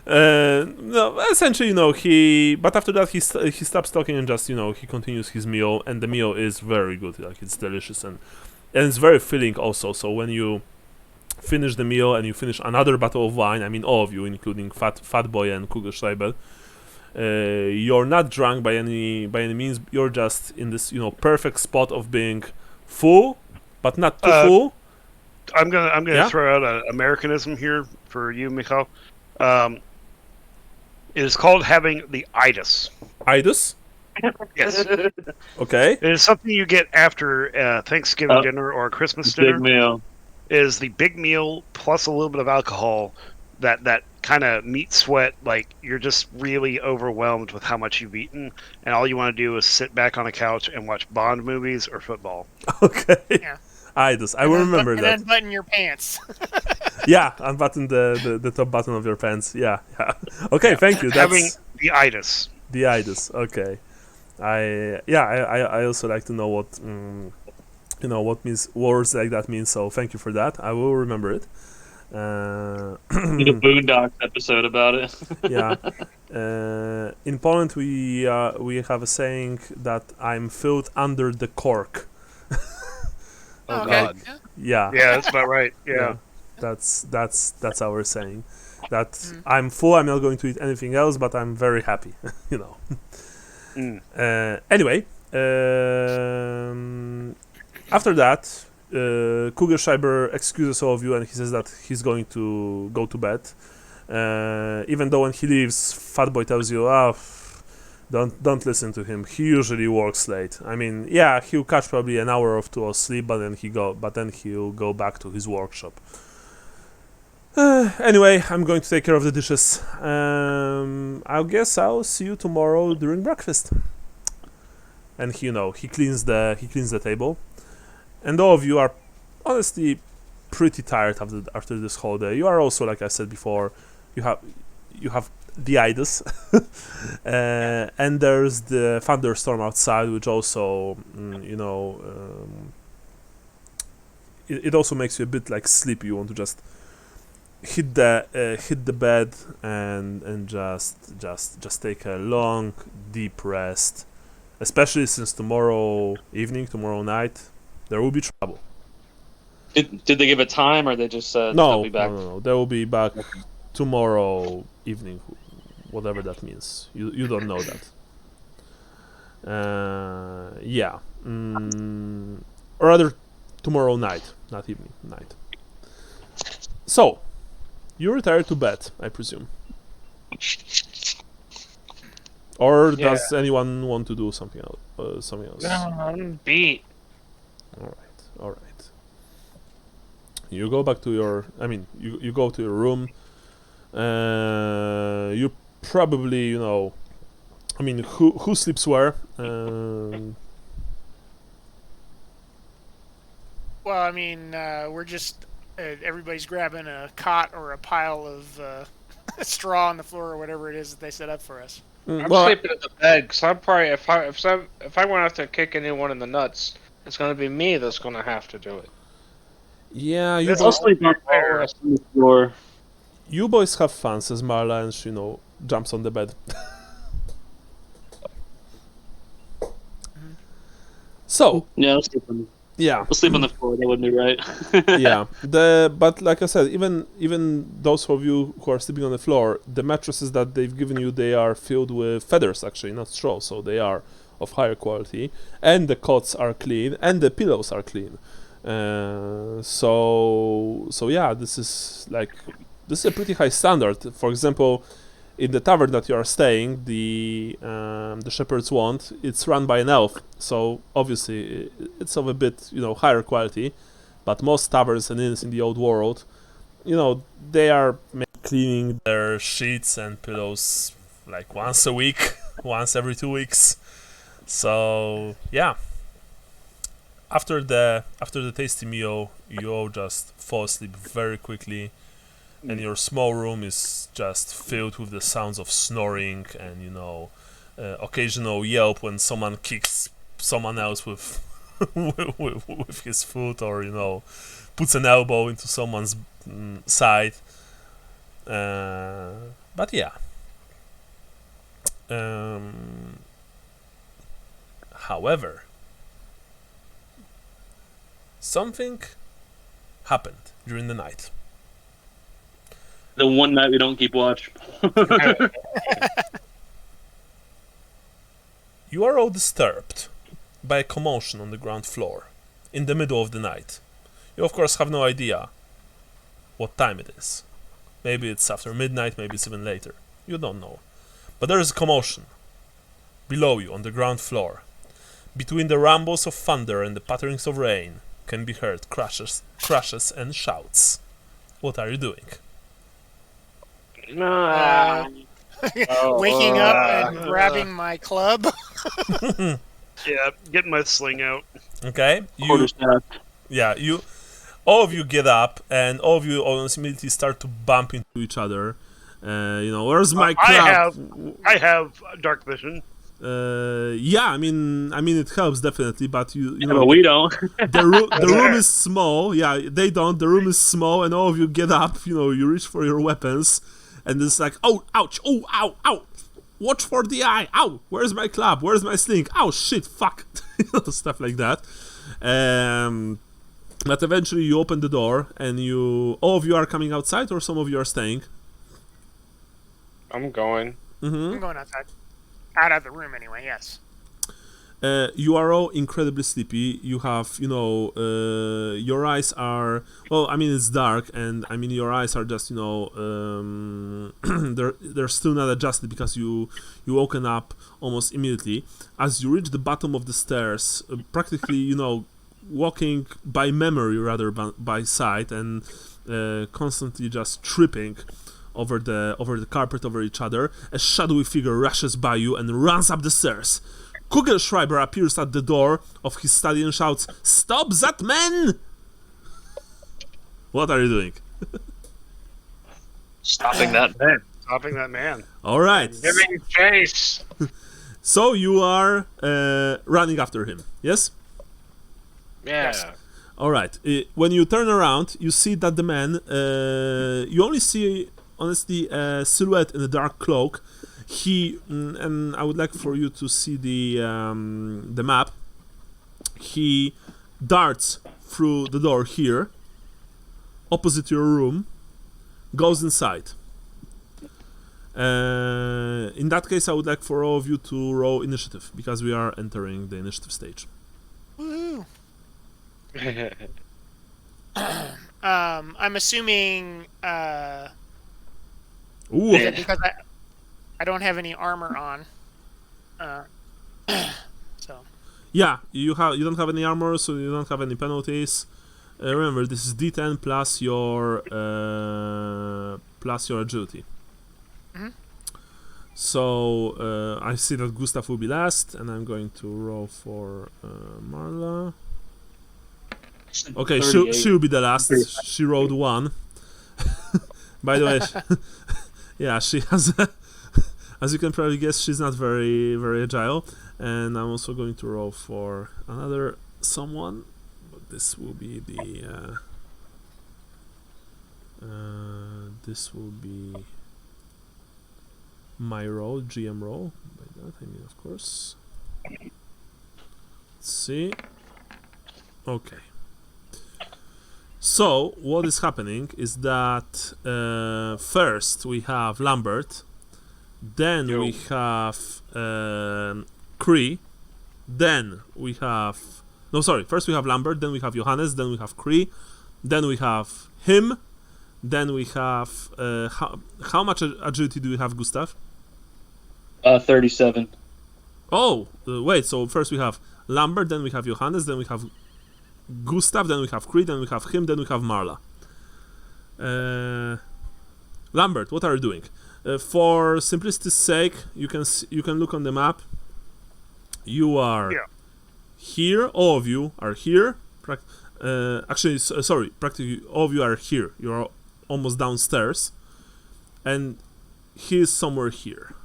No, essentially, but after that he stops talking and just, he continues his meal, and the meal is very good. Like, it's delicious and it's very filling also. So when you finish the meal and you finish another bottle of wine, I mean all of you, including Fatboy and Kugelschreiber, you're not drunk by any means. You're just in this, perfect spot of being full, but not too full. I'm gonna Yeah? throw out an Americanism here for you, Mikhail. It is called having the itis. Itis? Yes. Okay. It is something you get after Thanksgiving dinner or Christmas dinner. Big meal. It is the big meal plus a little bit of alcohol. That kind of meat sweat, like you're just really overwhelmed with how much you've eaten, and all you want to do is sit back on a couch and watch Bond movies or football. Okay. Yeah. Itis. I will remember and that. And unbutton your pants. Yeah, unbutton the top button of your pants. Yeah. Okay, thank you. That's Having the itis. the itis. Okay. I also like to know what what means words like that mean. So thank you for that. I will remember it. Need a Boondocks episode about it. Yeah. In Poland, we have a saying that I'm filled under the cork. Oh, Okay. God. Yeah. Yeah, that's about right. Yeah. That's our saying. that I'm full. I'm not going to eat anything else, but I'm very happy. you know. Anyway, after that, Kugelschreiber excuses all of you, and he says that he's going to go to bed. Even though when he leaves, Fatboy tells you, don't listen to him. He usually works late. I mean, yeah, he'll catch probably an hour or two of sleep, but then he'll go back to his workshop. Anyway, I'm going to take care of the dishes. I guess I'll see you tomorrow during breakfast. And he cleans the table, and all of you are honestly pretty tired after this whole day. You are also, like I said before, you have the itis, and there's the thunderstorm outside, which also it also makes you a bit like sleepy. You want to just hit the bed and just take a long deep rest, especially since tomorrow night there will be trouble. Did they give a time, or they just said no, they'll be back? No, they will be back tomorrow evening, whatever that means. You don't know that. Yeah, or rather tomorrow night, not evening, night. So you retire to bed, I presume. Or does anyone want to do something else? No, I'm beat. All right. You go back to your. You go to your room. You probably, who sleeps where? Well, I mean, we're just everybody's grabbing a cot or a pile of straw on the floor or whatever it is that they set up for us. I'm sleeping in the bed because I'm probably if I went out to kick anyone in the nuts, it's going to be me that's going to have to do it. Yeah, I'll sleep on the floor. You boys have fun, says Marla, and she jumps on the bed. So yeah, I'll sleep on the floor. That wouldn't be right. Yeah, but like I said, even those of you who are sleeping on the floor, the mattresses that they've given you, they are filled with feathers, actually, not straw, so they are of higher quality, and the cots are clean, and the pillows are clean. So yeah, this is a pretty high standard. For example, in the tavern that you are staying, the Shepherd's Wand, it's run by an elf, so obviously it's of a bit higher quality. But most taverns and inns in the old world, they are cleaning their sheets and pillows like once a week, once every 2 weeks. So yeah, after the tasty meal, you all just fall asleep very quickly. And your small room is just filled with the sounds of snoring and occasional yelp when someone kicks someone else with with his foot, or puts an elbow into someone's side. But yeah. However, something happened during the night. The one night we don't keep watch. You are all disturbed by a commotion on the ground floor in the middle of the night. You of course have no idea what time it is. Maybe it's after midnight, maybe it's even later. You don't know. But there is a commotion below you on the ground floor. Between the rumbles of thunder and the patterings of rain can be heard crashes and shouts. What are you doing? Waking up and grabbing my club. Yeah, getting my sling out. Okay, all of you get up, and all of you immediately start to bump into each other. Where's my club? I have dark vision. Yeah, I mean it helps definitely, but but we don't. the room is small. Yeah, they don't. The room is small, and all of you get up. You reach for your weapons, and it's like, oh, ouch, oh, ow, ow. Watch for the eye. Ow! Where's my club? Where's my sling? Ow! Shit! Fuck! Stuff like that. But eventually you open the door, and all of you are coming outside, or some of you are staying. I'm going. I'm going outside. Out of the room anyway, yes. You are all incredibly sleepy. You have, your eyes are, well, I mean, it's dark, and I mean, your eyes are just, they're still not adjusted because you woken up almost immediately. As you reach the bottom of the stairs, practically, walking by memory rather by sight, and constantly just tripping over the carpet, over each other, a shadowy figure rushes by you and runs up the stairs. Kugelschreiber appears at the door of his study and shouts, "Stop that man!" What are you doing? Stopping that man. Stopping that man. All right. Giving chase. So you are running after him, yes? Yeah. Yes. All right. When you turn around, you see that the man, you only see, honestly, a silhouette in a dark cloak. And I would like for you to see the map. He darts through the door here, opposite your room, goes inside. In that case, I would like for all of you to roll initiative, because we are entering the initiative stage. Woohoo! I'm assuming Ooh. because I don't have any armor on. So. Yeah, you don't have any armor, so you don't have any penalties. Remember, this is D10 plus your agility. Mhm. So I see that Gustav will be last, and I'm going to roll for Marla. Okay, she'll be the last. She rolled 1. By the way, yeah, she has. As you can probably guess, she's not very, very agile. And I'm also going to roll for another someone. But this will be the... this will be my role, GM role. By that I mean, of course. Let's see. Okay. So, what is happening is that first we have Lambert. Then we have Cree. Then we have... No, sorry. First we have Lambert. Then we have Johannes. Then we have Cree. Then we have him. Then we have... how much agility do you have, Gustav? 37. Oh, wait. So first we have Lambert. Then we have Johannes. Then we have Gustav. Then we have Cree. Then we have him. Then we have Marla. Lambert, what are you doing? For simplicity's sake, you can look on the map. You are here. All of you are here. Actually, sorry. Practically all of you are here. You're almost downstairs, and he is somewhere here.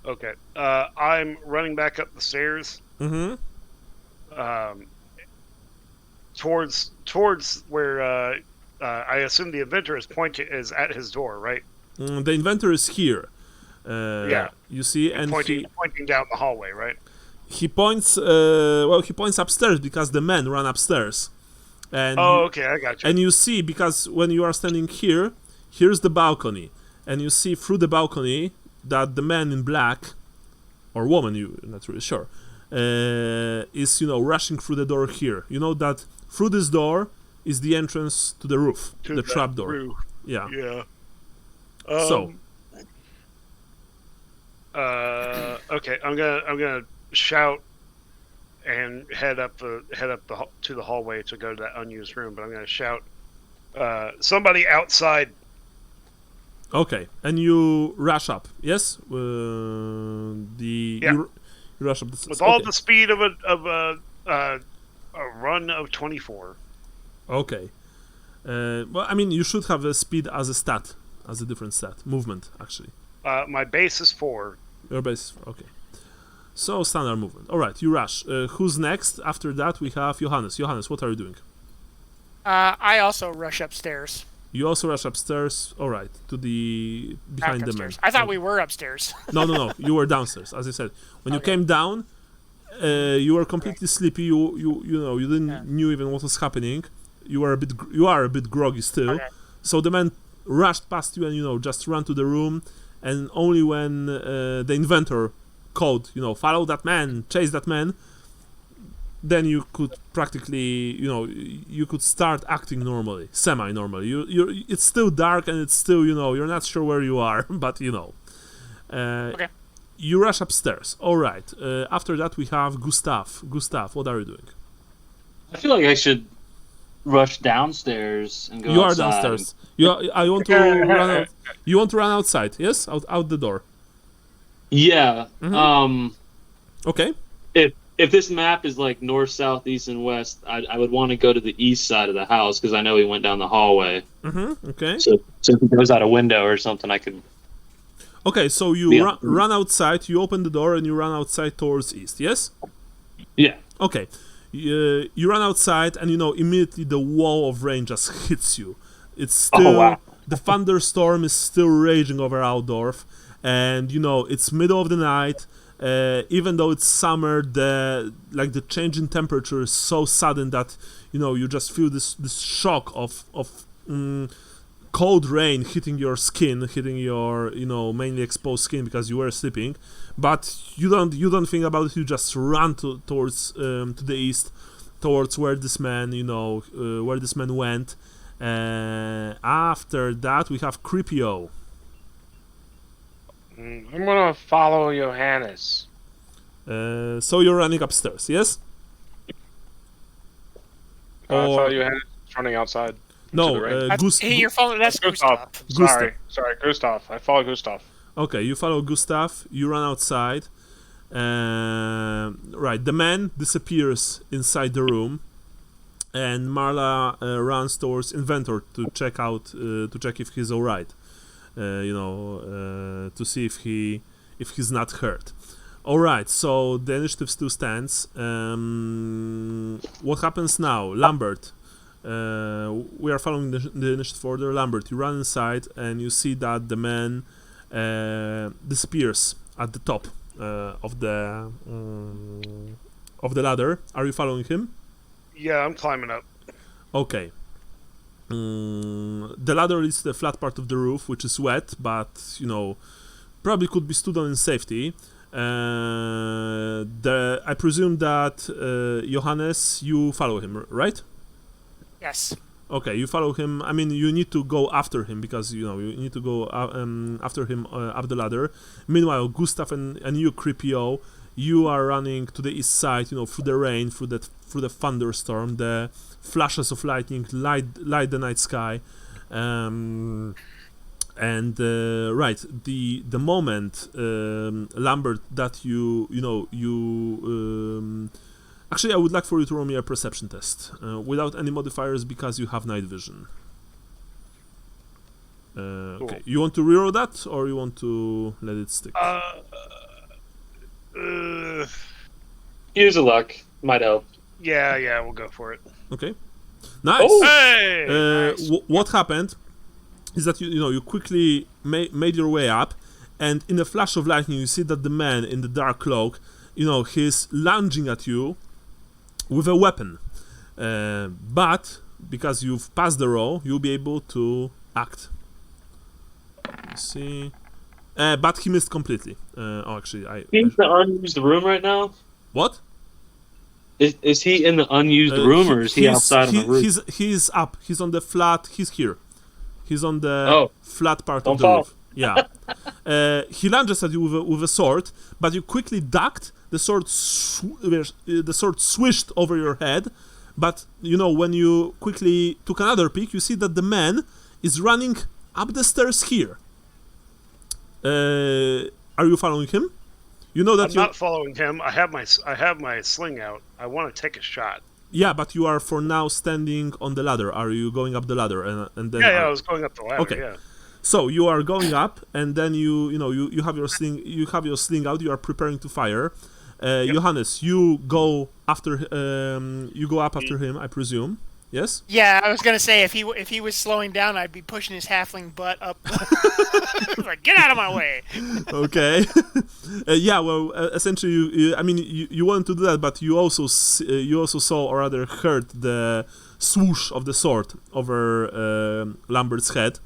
Okay. I'm running back up the stairs. Mm-hmm. Towards where I assume the inventor is at his door, right? The inventor is here. Yeah. You see, and pointing down the hallway, right? he points. He points upstairs because the men run upstairs. And okay, I got you. And you see, because when you are standing here, here's the balcony, and you see through the balcony that the man in black, or woman, you're not really sure, is rushing through the door here. You know that through this door is the entrance to the roof, the trap door. Roof. Yeah. Yeah. Okay, I'm gonna shout and head up to the hallway to go to that unused room. But I'm gonna shout, somebody outside. Okay, and you rush up. Yes. You rush up with all the speed of a run of 24. Okay. Well, I mean, you should have a speed as a stat, as a different stat. Movement, actually. My base is 4. Your base is 4, okay. So, standard movement. Alright, you rush. Who's next? After that, we have Johannes. Johannes, what are you doing? I also rush upstairs. You also rush upstairs. Alright, to the... behind the men. I thought we were upstairs. No. You were downstairs, as I said. When you came down, you were completely sleepy. You didn't knew even what was happening. You are a bit groggy still. Okay. So the man rushed past you and just run to the room, and only when the inventor called, follow that man, chase that man, then you could practically, you could start acting normally, semi-normally. It's still dark and it's still, you're not sure where you are, but Okay. You rush upstairs. All right. After that, we have Gustav. Gustav, what are you doing? I feel like I should rush downstairs and go You are outside. downstairs. I want to run out. You want to run outside? Yes, out the door. Yeah. Mhm. Okay. If this map is like north, south, east, and west, I would want to go to the east side of the house because I know he went down the hallway. Okay. So if he goes out a window or something, I could. Okay. So you run outside. You open the door and you run outside towards east. Yes. Yeah. Okay. You run outside and immediately the wall of rain just hits you. It's still the thunderstorm is still raging over Altdorf, and it's middle of the night. Even though it's summer, the change in temperature is so sudden that you just feel this shock of cold rain hitting your skin, hitting your mainly exposed skin because you were sleeping. But you don't think about it. You just run towards to the east, towards where this man went. After that, we have Creepio. I'm gonna follow Johannes. So you're running upstairs, yes? I thought Johannes was running outside. No, Hey, you're following. That's Gustav. Gustav. Sorry, Gustav. I follow Gustav. Okay, you follow Gustav. You run outside. Right, the man disappears inside the room, and Marla runs towards Inventor to check if he's all right. To see if he's not hurt. All right, so the initiative still stands. What happens now, Lambert? We are following the initiative order. Lambert, you run inside and you see that the man disappears at the top of the ladder. Are you following him? Yeah, I'm climbing up. Okay. The ladder leads to the flat part of the roof, which is wet, but probably could be stood on in safety. I presume that Johannes, you follow him, right? Yes. Okay, you follow him. I mean, you need to go after him because you need to go after him up the ladder. Meanwhile, Gustav and you, Creepio, you are running to the east side. Through the rain, through the thunderstorm, the flashes of lightning light the night sky, and right, the moment Lambert that actually, I would like for you to roll me a perception test without any modifiers because you have night vision. Okay, Cool. you want to reroll that or you want to let it stick? Use a luck. Might help. Yeah, we'll go for it. Okay, nice. Oh! Hey! Nice. What happened is that you quickly made your way up, and in a flash of lightning, you see that the man in the dark cloak, he's lunging at you with a weapon. But because you've passed the roll, you'll be able to act. Let's see. But he missed completely. Actually, He's in the unused room right now. What? Is he in the unused room or is he outside of the room? He's up. He's on the flat. He's here. He's on the flat part of the fall. roof. Yeah. He lunges at you with a sword, but you quickly ducked. The sword swished over your head, but when you quickly took another peek, you see that the man is running up the stairs here. Are you following him? You know that I'm not following him. I have my sling out. I want to take a shot. Yeah, but you are for now standing on the ladder. Are you going up the ladder and then? Yeah, I was going up the ladder. Okay. Yeah. So you are going up, and then you have your sling. You have your sling out. You are preparing to fire. Johannes, you go after. You go up after him, I presume. Yes. Yeah, I was gonna say if he was slowing down, I'd be pushing his halfling butt up. Like, get out of my way. Okay. Yeah. Well, essentially, you wanted to do that, but you also saw or rather heard the swoosh of the sword over Lambert's head.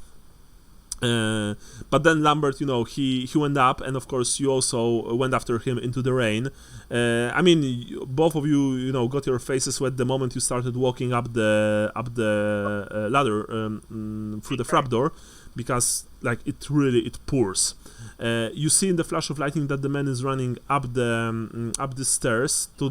But then Lambert, he went up, and of course you also went after him into the rain. I mean, both of you, got your faces wet the moment you started walking up the ladder through the trapdoor, because like it pours. You see in the flash of lightning that the man is running up the stairs to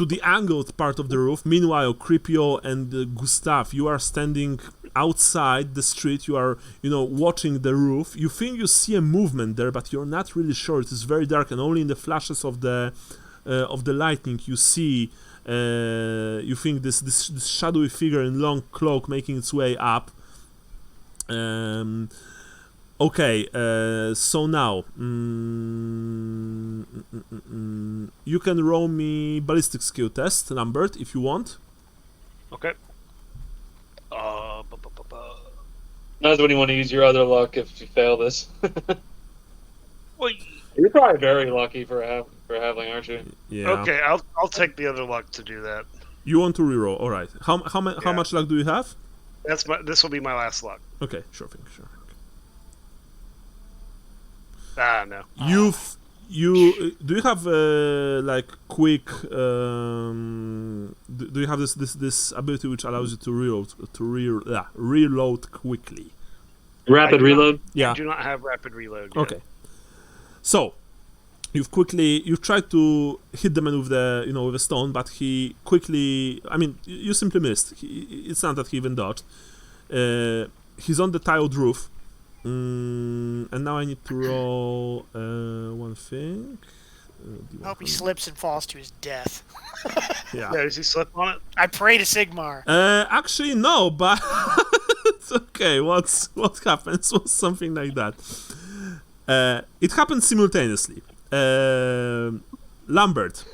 the angled part of the roof. Meanwhile, Cripio and Gustav, you are standing outside the street. You are, watching the roof. You think you see a movement there, but you're not really sure. It is very dark, and only in the flashes of the lightning you see. You think this shadowy figure in long cloak making its way up. Okay, so now you can roll me ballistic skill test, Lambert, if you want. Okay. That's when you want to use your other luck if you fail this. Well, You're probably very lucky for halfling, aren't you? Yeah. okay, I'll take the other luck to do that. You want to reroll? All right. How much luck do you have? This will be my last luck. Okay, sure thing. No. Do you have like quick? Do you have this ability which allows you to reload quickly? Rapid reload. Yeah. I do not have rapid reload yet. Okay. So you've tried to hit the man with with a stone, but he quickly. I mean, you simply missed. It's not that he even dodged. He's on the tiled roof. And now I need to roll one thing. I hope he slips and falls to his death. Yeah. Does he slip on it? I pray to Sigmar. Actually, no, but it's okay. What happens was something like that. It happened simultaneously. Lambert,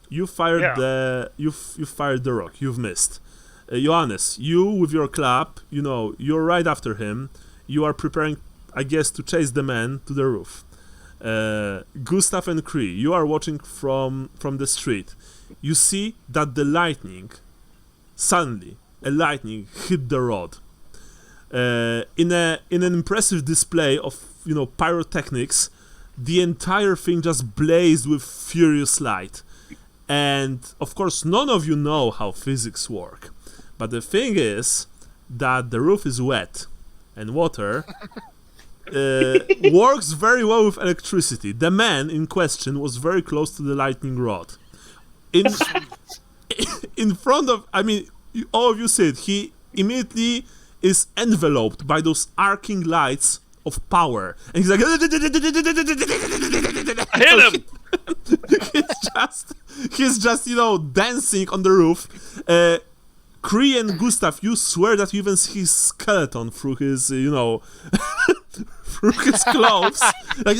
you fired you fired the rock. You've missed. Johannes, you with your club, you're right after him. You are preparing, I guess, to chase the man to the roof. Gustav and Kree, you are watching from the street. You see that suddenly, a lightning hit the rod. In an impressive display of, pyrotechnics, the entire thing just blazed with furious light. And, of course, none of you know how physics work. But the thing is that the roof is wet. And water works very well with electricity. The man in question was very close to the lightning rod. In front of, all of you see it. He immediately is enveloped by those arcing lights of power, and he's like, hit him. he's just dancing on the roof. Kree and Gustav, you swear that you even see his skeleton through his, through his clothes. Like,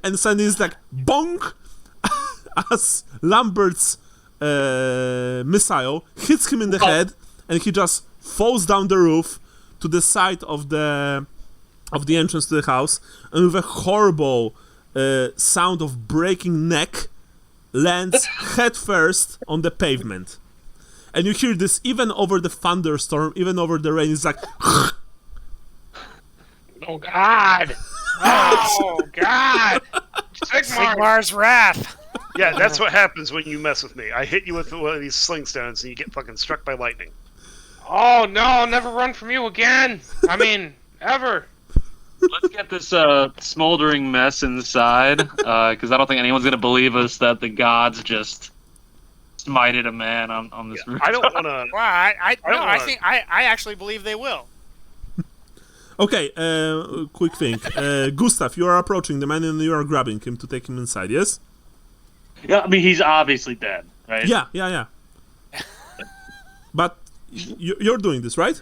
and suddenly it's like, bonk! As Lambert's missile hits him in the head, and he just falls down the roof to the side of the entrance to the house, and with a horrible sound of breaking neck, lands head first on the pavement. And you hear this even over the thunderstorm, even over the rain. It's like, oh God! Oh God! Sigmar's wrath. Yeah, that's what happens when you mess with me. I hit you with one of these sling stones, and you get fucking struck by lightning. Oh no! I'll never run from you again. I mean, ever. Let's get this smoldering mess inside, because I don't think anyone's gonna believe us that the gods just smited a man on this roof. I don't want to. Well, I actually believe they will. Okay, quick thing. Gustav, you are approaching the man and you are grabbing him to take him inside, yes? Yeah, he's obviously dead, right? Yeah. But you're doing this, right?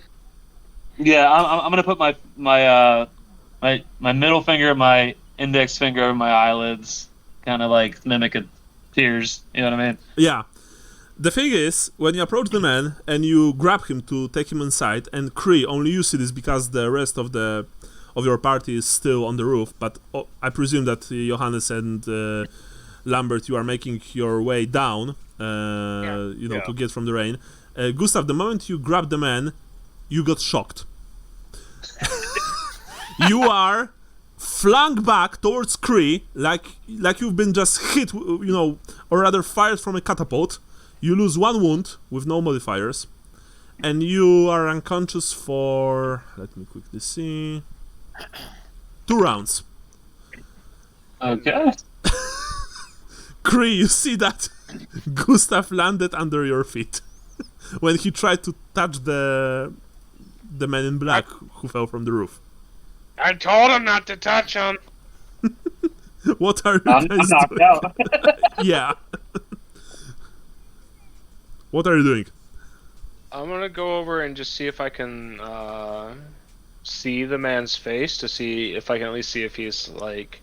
Yeah, I'm gonna put my middle finger, my index finger over my eyelids, kind of like mimic a tears. You know what I mean? Yeah. The thing is, when you approach the man and you grab him to take him inside, and Kree, only you see this because the rest of your party is still on the roof, but I presume that Johannes and Lambert, you are making your way down, to get from the rain. Gustav, the moment you grab the man, you got shocked. You are flung back towards Kree, like you've been just hit, or rather fired from a catapult. You lose 1 wound with no modifiers, and you are unconscious for, let me quickly see, 2 rounds. Okay. Kree, you see that Gustav landed under your feet when he tried to touch the man in black who fell from the roof. I told him not to touch him. What are you I'm guys knocked doing? out. Yeah. What are you doing? I'm gonna go over and just see if I can see the man's face to see if I can at least see if he's like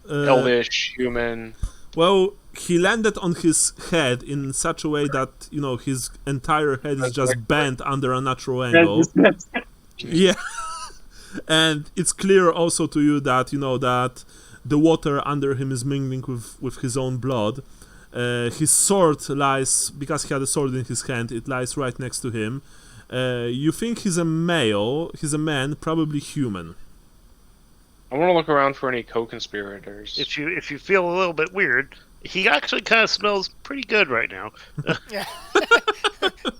elvish, human. Well, he landed on his head in such a way that, his entire head is just bent under a natural angle. Yeah. And it's clear also to you that, that the water under him is mingling with his own blood. His sword lies, because he had a sword in his hand, it lies right next to him. You think he's a male, he's a man, probably human. I want to look around for any co-conspirators. If you feel a little bit weird, he actually kind of smells pretty good right now. Yeah.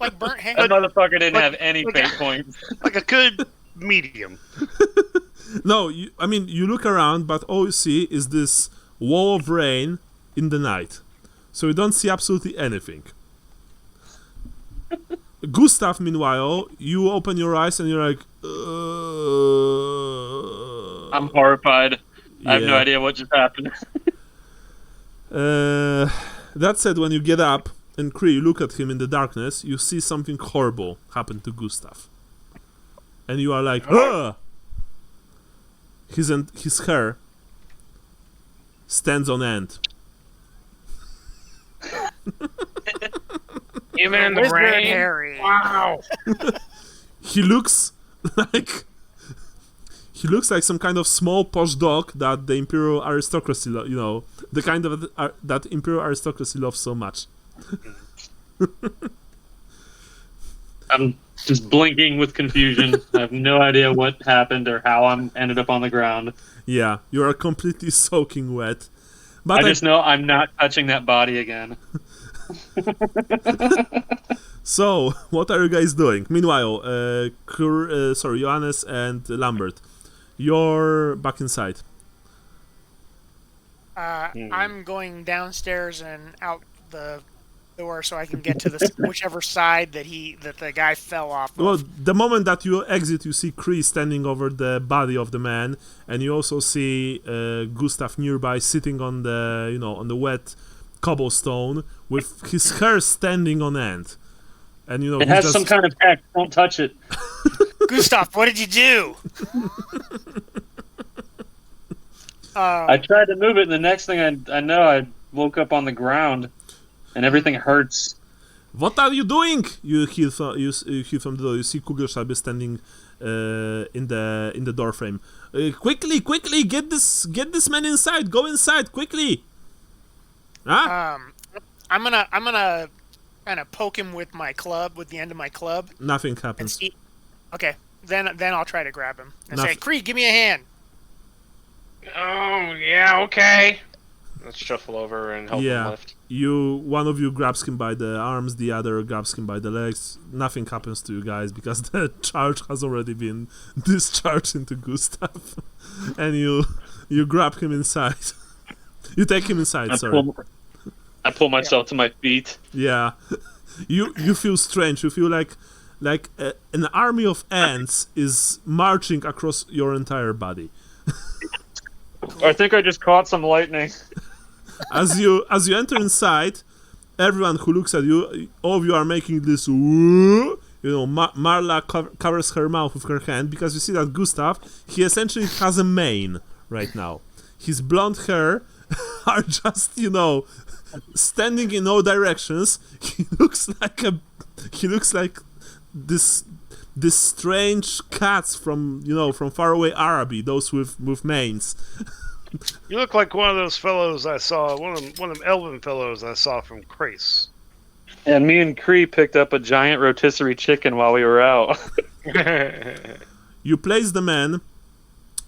Like burnt hand. That motherfucker didn't have any fate points. Like a good medium. No, you look around, but all you see is this wall of rain in the night. So you don't see absolutely anything. Gustav, meanwhile, you open your eyes and you're like, I'm horrified. I have no Yeah. idea what just happened. That said, when you get up and Kree, you look at him in the darkness, you see something horrible happen to Gustav. And you are like, ugh! His hair stands on end. Even in the Wizard rain. Harry. Wow. He looks like some kind of small posh dog that the imperial aristocracy, the kind of that imperial aristocracy loves so much. I'm just blinking with confusion. I have no idea what happened or how I ended up on the ground. Yeah, you are completely soaking wet. But I just know I'm not touching that body again. So, what are you guys doing? Meanwhile, Johannes and Lambert, you're back inside. I'm going downstairs and out the door so I can get to the whichever side that the guy fell off of. Well, the moment that you exit, you see Kree standing over the body of the man, and you also see Gustav nearby sitting on the on the wet cobblestone with his hair standing on end. And It has some kind of hex. Don't touch it. Gustav, what did you do? I tried to move it, and the next thing I know, I woke up on the ground, and everything hurts. What are you doing? You hear from the door. You see Kugelschreiber standing in the door frame. Quickly, get this man inside. Go inside quickly. I'm gonna kind of poke him with my club, with the end of my club. Nothing And happens. see. Okay, then I'll try to grab him and say, Nothing. "Kree, give me a hand." Oh, yeah, okay. Let's shuffle over and help him lift. One of you grabs him by the arms, the other grabs him by the legs. Nothing happens to you guys because the charge has already been discharged into Gustav, and you grab him inside. You take him inside. I pull myself to my feet. Yeah, you feel strange. You feel like an army of ants is marching across your entire body. I think I just caught some lightning. As you enter inside, everyone who looks at you, all of you are making this woo. Marla covers her mouth with her hand because you see that Gustav, he essentially has a mane right now. His blonde hair are just, standing in all directions. He looks like this strange cats from faraway Araby, those with manes. You look like one of those fellows I saw, one of them elven fellows I saw from Krace. And me and Cree picked up a giant rotisserie chicken while we were out. You place the man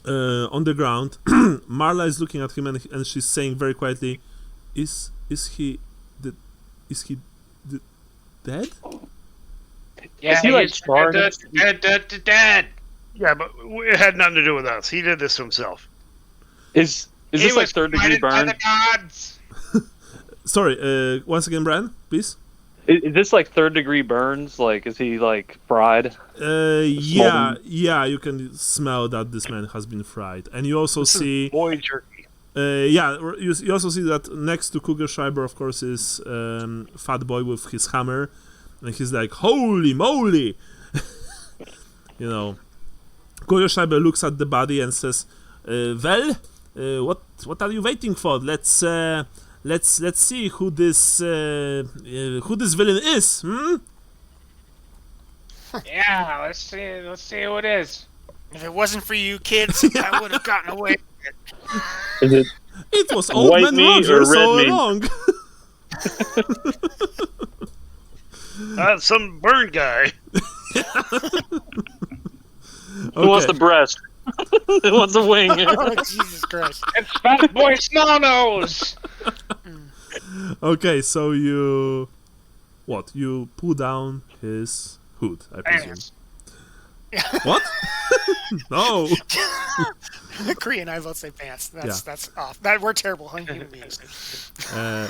on the ground. Marla is looking at him and she's saying very quietly, "Is he dead?" Yeah, Is he, like, he's scarred? dead. Yeah, but it had nothing to do with us. He did this to himself. Is He this like was third degree guided by burn? the gods. Sorry, once again, Brian, please. Is this like third degree burns? Like, is he like fried? Yeah, you can smell that this man has been fried, and you also see, Boy jerky. you also see that next to Kugelschreiber, of course, is Fat Boy with his hammer, and he's like, "Holy moly!" You know, Kugelschreiber looks at the body and says, "Well, what are you waiting for? Let's see who this villain is, hmm?" Yeah, let's see who it is. If it wasn't for you kids, I would have gotten away with it. Is it? It was old White man meat Rogers or red all meat? along. Some burn guy. Who wants the breast? Who wants a wing? Oh, Jesus Christ. It's Fat Boy Snownose. Okay, so you pull down his hood, I presume. Pants. What? No. Korean, I both say pants. That's Yeah. that's off. That we're terrible human beings. I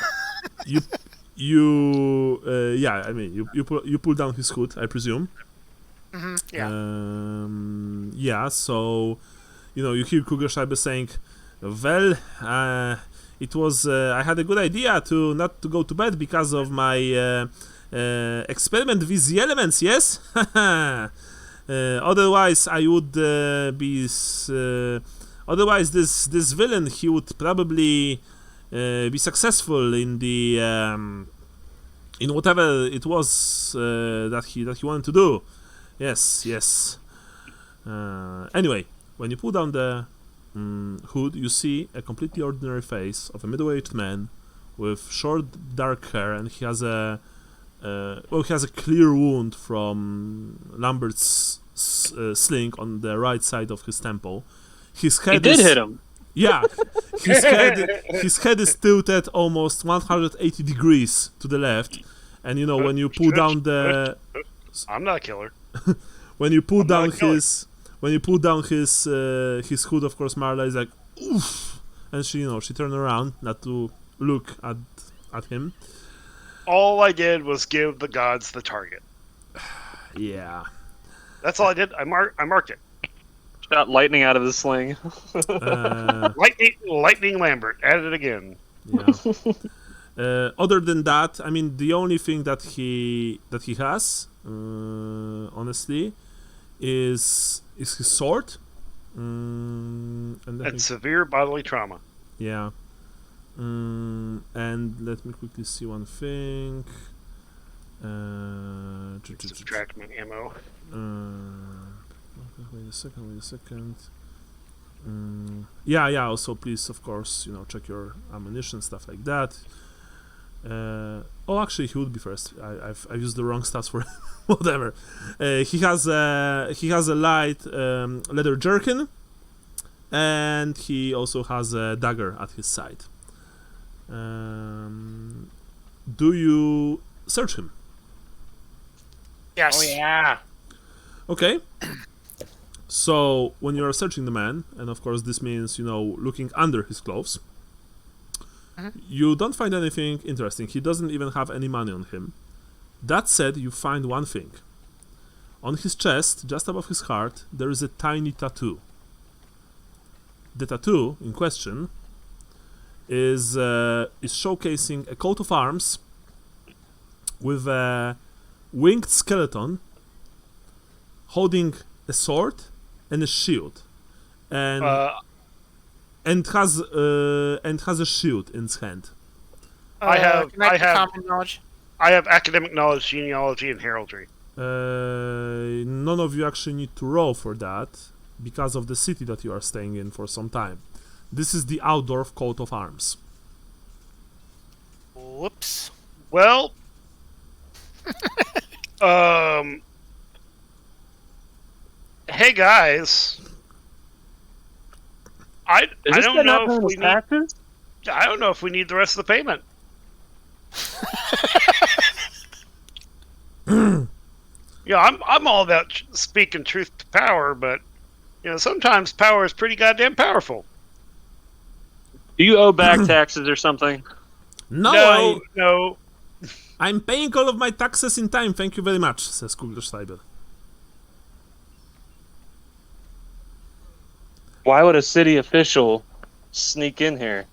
mean, you pull down his hood, I presume. Yeah. So, you hear Kugelschreiber saying, "Well, it was, I had a good idea not to go to bed because of my experiment with the elements, yes? Otherwise, I would otherwise, this villain, he would probably be successful in the in whatever it was that he wanted to do. Yes. Anyway, when you pull down the hood, you see a completely ordinary face of a middle-aged man with short, dark hair, and he has a clear wound from Lambert's sling on the right side of his temple. His head He did hit him. Yeah, his head is tilted almost 180 degrees to the left, and when you pull down the I'm not a killer. when you pull down not killing. his hood, of course, Marla is like, "Oof," and she turned around not to look at him. All I did was give the gods the target. Yeah. That's all I did. I marked it. Shot lightning out of his sling. Lightning Lambert. Add it again. Yeah. Other than that, I mean, the only thing that he has, honestly, is his sword. And severe bodily trauma. Yeah. And let me quickly see one thing. Subtract my ammo. Wait a second. Yeah. Also, please, of course, check your ammunition, stuff like that. Actually, he would be first. I've used the wrong stats for whatever. He has a light leather jerkin, and he also has a dagger at his side. Do you search him? Yes. Oh yeah. Okay. So when you are searching the man, and of course this means looking under his clothes, you don't find anything interesting. He doesn't even have any money on him. That said, you find one thing. On his chest, just above his heart, there is a tiny tattoo. The tattoo in question is showcasing a coat of arms with a winged skeleton holding a sword and a shield, and has a shield in his hand. I have common knowledge. I have academic knowledge, genealogy, and heraldry. None of you actually need to roll for that because of the city that you are staying in for some time. This is the outdoor coat of arms. Whoops. Well, Hey guys, I don't know if we need. I don't know if we need the rest of the payment. I'm all about speaking truth to power, but sometimes power is pretty goddamn powerful. Do you owe back taxes or something? No. I'm paying all of my taxes in time, thank you very much, says Kugelschreiber. Why would a city official sneak in here?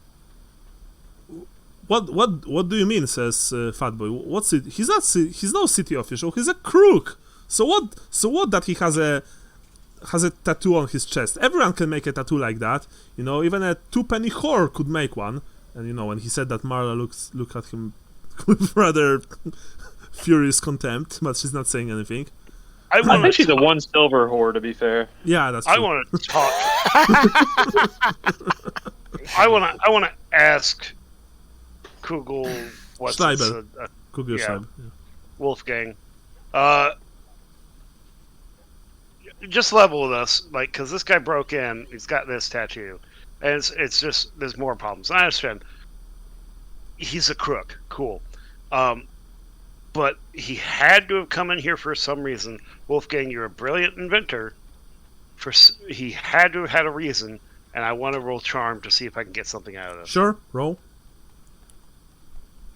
What do you mean? Says Fatboy. What's it? He's no city official. He's a crook. So what that he has a tattoo on his chest? Everyone can make a tattoo like that. Even a 2-penny whore could make one. And when he said that, Marla looked at him with rather furious contempt, but she's not saying anything. I think she's a 1 silver whore, to be fair. Yeah, that's true. I want to talk. I want to ask Kugel. What's Schreiber. Kugelschreiber. Yeah. Wolfgang. Just level with us, because this guy broke in. He's got this tattoo, and it's just there's more problems. I understand. He's a crook. Cool. But he had to have come in here for some reason. Wolfgang, you're a brilliant inventor. He had to have had a reason, and I want to roll charm to see if I can get something out of it. Sure, roll.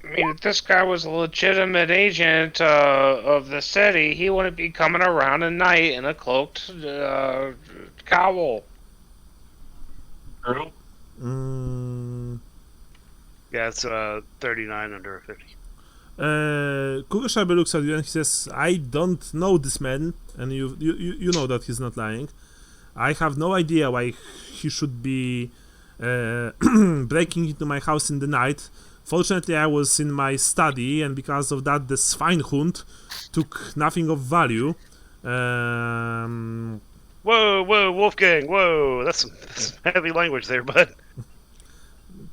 I mean, if this guy was a legitimate agent of the city, he wouldn't be coming around at night in a cloaked cowl. True. Yeah, it's 39 under a 50. Kugelschreiber looks at you and he says, I don't know this man, and you know that he's not lying. I have no idea why he should be breaking into my house in the night. Fortunately, I was in my study, and because of that, the Schweinhund took nothing of value. Whoa, Wolfgang, whoa, that's some heavy language there, bud.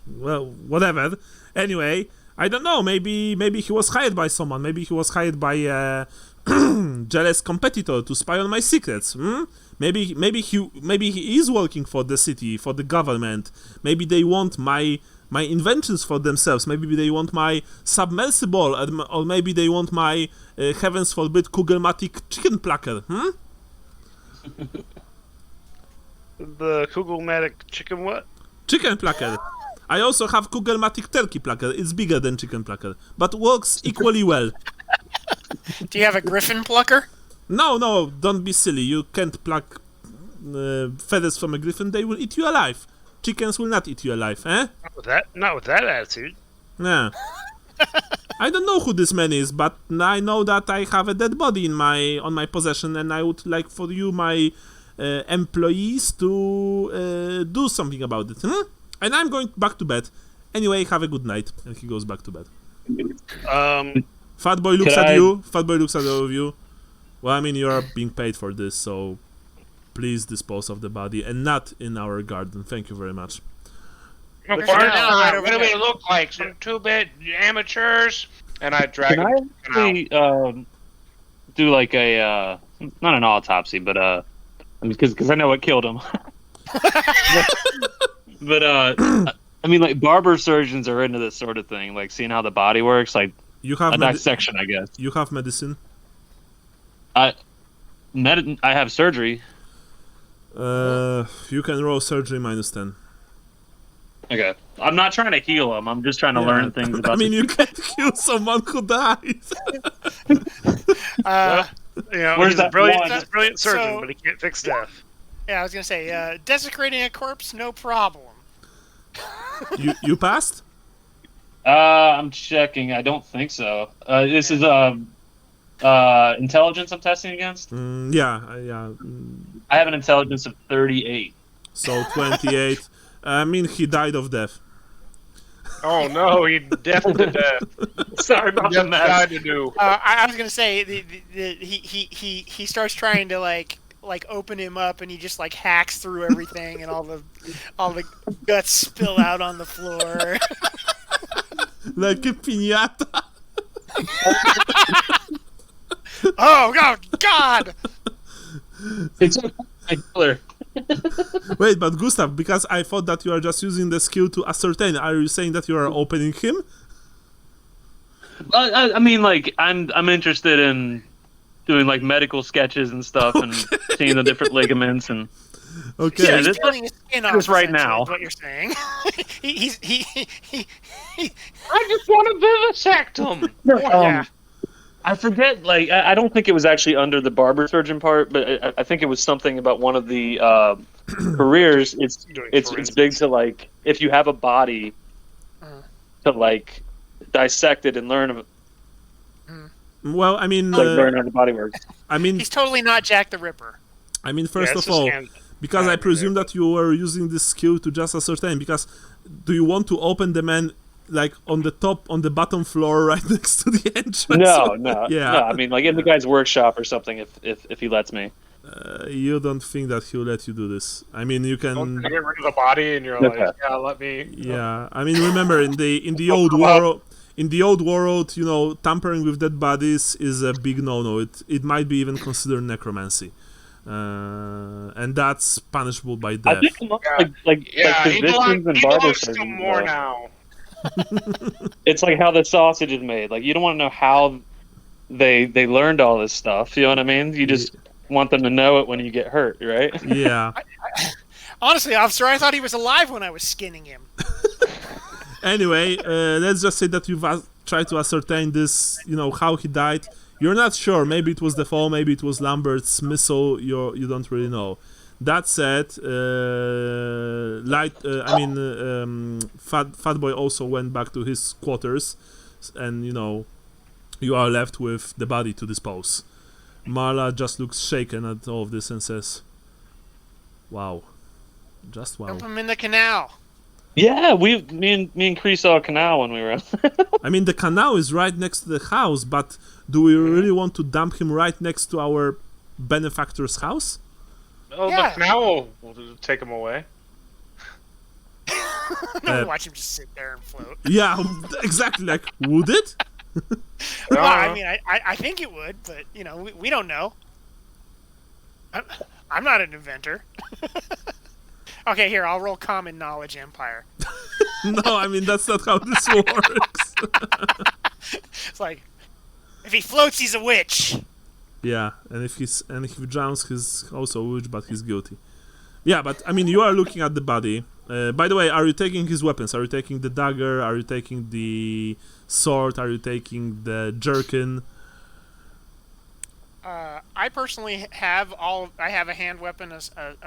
Well, whatever. Anyway, I don't know. Maybe he was hired by someone. Maybe he was hired by a jealous competitor to spy on my secrets. Maybe he is working for the city, for the government. Maybe they want my inventions for themselves. Maybe they want my submersible, or maybe they want my heavens forbid Kugelmatic chicken plucker. The Kugelmatic chicken what? Chicken plucker. I also have Kugelmatic turkey plucker. It's bigger than chicken plucker, but works equally well. Do you have a griffin plucker? No, don't be silly. You can't pluck feathers from a griffin. They will eat you alive. Chickens will not eat you alive, eh? Not with that attitude. Yeah. I don't know who this man is, but I know that I have a dead body on my possession, and I would like for you, my employees, to do something about it. And I'm going back to bed. Anyway, have a good night. And he goes back to bed. Fatboy looks at you. Fatboy looks at all of you. Well, I mean, you are being paid for this, so please dispose of the body, and not in our garden. Thank you very much. What do we look like? Some 2-bit amateurs? And I drag him out. Do like a not an autopsy, but because I know what killed him. But I mean, like, barber surgeons are into this sort of thing, like seeing how the body works, like you have a dissection, I guess. You have medicine. I have surgery. You can roll surgery -10. Okay. I'm not trying to heal him. I'm just trying to learn things about. I mean, you can't heal someone who dies. He's a brilliant surgeon, but he can't fix death. Yeah, I was gonna say, desecrating a corpse, no problem. You passed? I'm checking. I don't think so. This is intelligence I'm testing against. Yeah. I have an intelligence of 38. So 28. I mean, he died of death. Oh no, he deadened to death. Sorry about the mess. I was gonna say he starts trying to like open him up, and he just like hacks through everything, and all the guts spill out on the floor. Like a piñata. Oh, God! It's a killer. Wait, but Gustav, because I thought that you are just using the skill to ascertain, are you saying that you are opening him? I mean, like, I'm interested in doing like medical sketches and stuff, and seeing the different ligaments and. Okay. Yeah, He's this peeling his skin off, this right essentially, now. is what you're saying. he I just want to vivisect him. yeah. I forget, like, I don't think it was actually under the barber surgeon part, but I think it was something about one of the careers. It's big to, like, if you have a body, to, like, dissect it and learn Well, I mean, learn how the body works. I mean, He's totally not Jack the Ripper. I mean, first of all, because I presume that you were using this skill to just ascertain. Because do you want to open the man like on the bottom floor, right next to the entrance? No. Yeah. No, I mean, like in the guy's workshop or something, if he lets me. You don't think that he'll let you do this? I mean, you can. Get rid of the body, and you're like, yeah, let me. Yeah, I mean, remember in the old world. In the old world, you know, tampering with dead bodies is a big no-no. It might be even considered necromancy, and that's punishable by death. I think like physicians and barber surgeons. More now. It's like how the sausage is made. Like you don't want to know how they learned all this stuff. You know what I mean? You just want them to know it when you get hurt, right? Yeah. Honestly, officer, I thought he was alive when I was skinning him. Anyway, let's just say that you've tried to ascertain this, you know, how he died. You're not sure. Maybe it was the fall, maybe it was Lambert's missile. You don't really know. That said, Fatboy also went back to his quarters, and you know, you are left with the body to dispose. Marla just looks shaken at all of this and says, "Wow, just wow." Dump him in the canal. Yeah, me and Chris saw a canal when we were. I mean, the canal is right next to the house, but do we really want to dump him right next to our benefactor's house? Oh, Yeah. the canal will take him away. Watch him just sit there and float. Yeah, exactly. Like, would it? Well, I mean, I think it would, but you know, we don't know. I'm not an inventor. Okay, here, I'll roll Common Knowledge Empire. No, I mean, that's not how this works. It's like, if he floats, he's a witch. Yeah, and if he drowns, he's also a witch, but he's guilty. Yeah, but I mean, you are looking at the body. By the way, are you taking his weapons? Are you taking the dagger? Are you taking the sword? Are you taking the jerkin? I personally have I have a hand weapon, a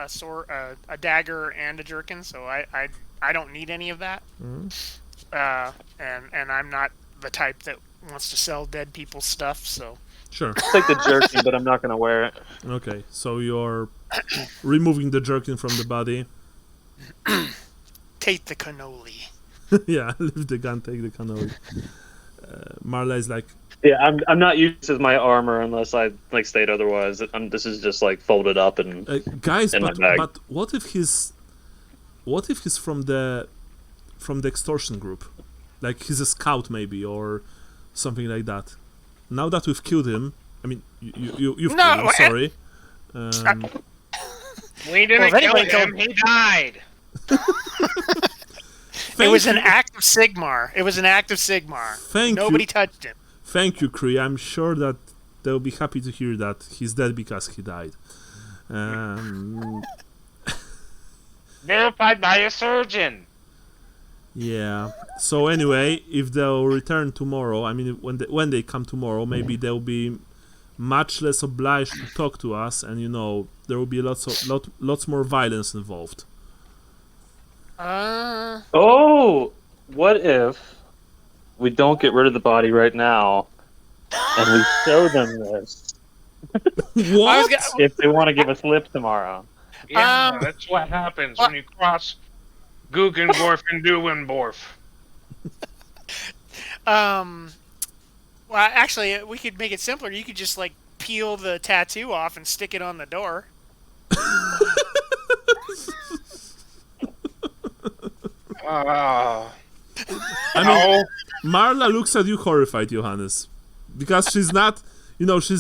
sword, a dagger, and a jerkin, so I don't need any of that. And I'm not the type that wants to sell dead people's stuff, so. Sure. I'll take the jerky, but I'm not gonna wear it. Okay, so you're removing the jerkin from the body. Take the cannoli. Yeah, leave the gun, take the cannoli. Marla is like, Yeah, I'm not used to my armor unless I like state otherwise. This is just like folded up and guys, in my bag. but what if he's from the extortion group? Like he's a scout maybe or something like that. Now that we've killed him, I mean, you've killed him, sorry. We didn't kill him, he died. It was an act of Sigmar. Nobody touched him. Thank you, Kree. I'm sure that they'll be happy to hear that he's dead because he died. Verified by a surgeon. Yeah. So anyway, if they'll return tomorrow, I mean, when they come tomorrow, maybe they'll be much less obliged to talk to us, and you know there will be lots more violence involved. Oh, what if we don't get rid of the body right now, and we show them this? What? If they want to give us lip tomorrow. Yeah, that's what happens when you cross Guggendorf and Duendorf. Well, actually, we could make it simpler. You could just like peel the tattoo off and stick it on the door. I mean, Marla looks at you horrified, Johannes, because she's not. you know, she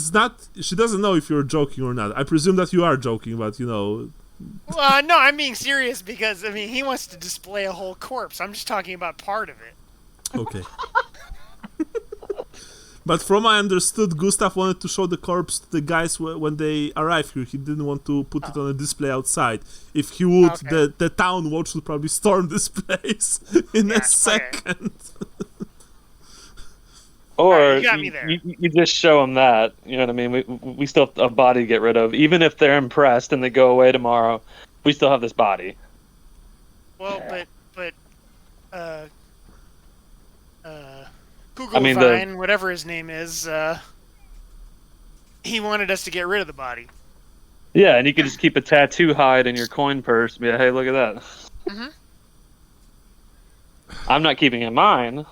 doesn't know if you're joking or not. I presume that you are joking, but, you know... Well, no, I'm being serious because, I mean, he wants to display a whole corpse. I'm just talking about part of it. Okay. But from I understood, Gustav wanted to show the corpse to the guys when they arrived here. He didn't want to put it on a display outside. If he would, the town watch would probably storm this place in a second. Or you got me there. You just show them that. You know what I mean? We still have a body to get rid of. Even if they're impressed and they go away tomorrow, we still have this body. Well, but Kugelstein, whatever his name is, he wanted us to get rid of the body. Yeah, and you could just keep a tattoo hide in your coin purse and be like, hey, look at that. Mm-hmm. I'm not keeping it mine.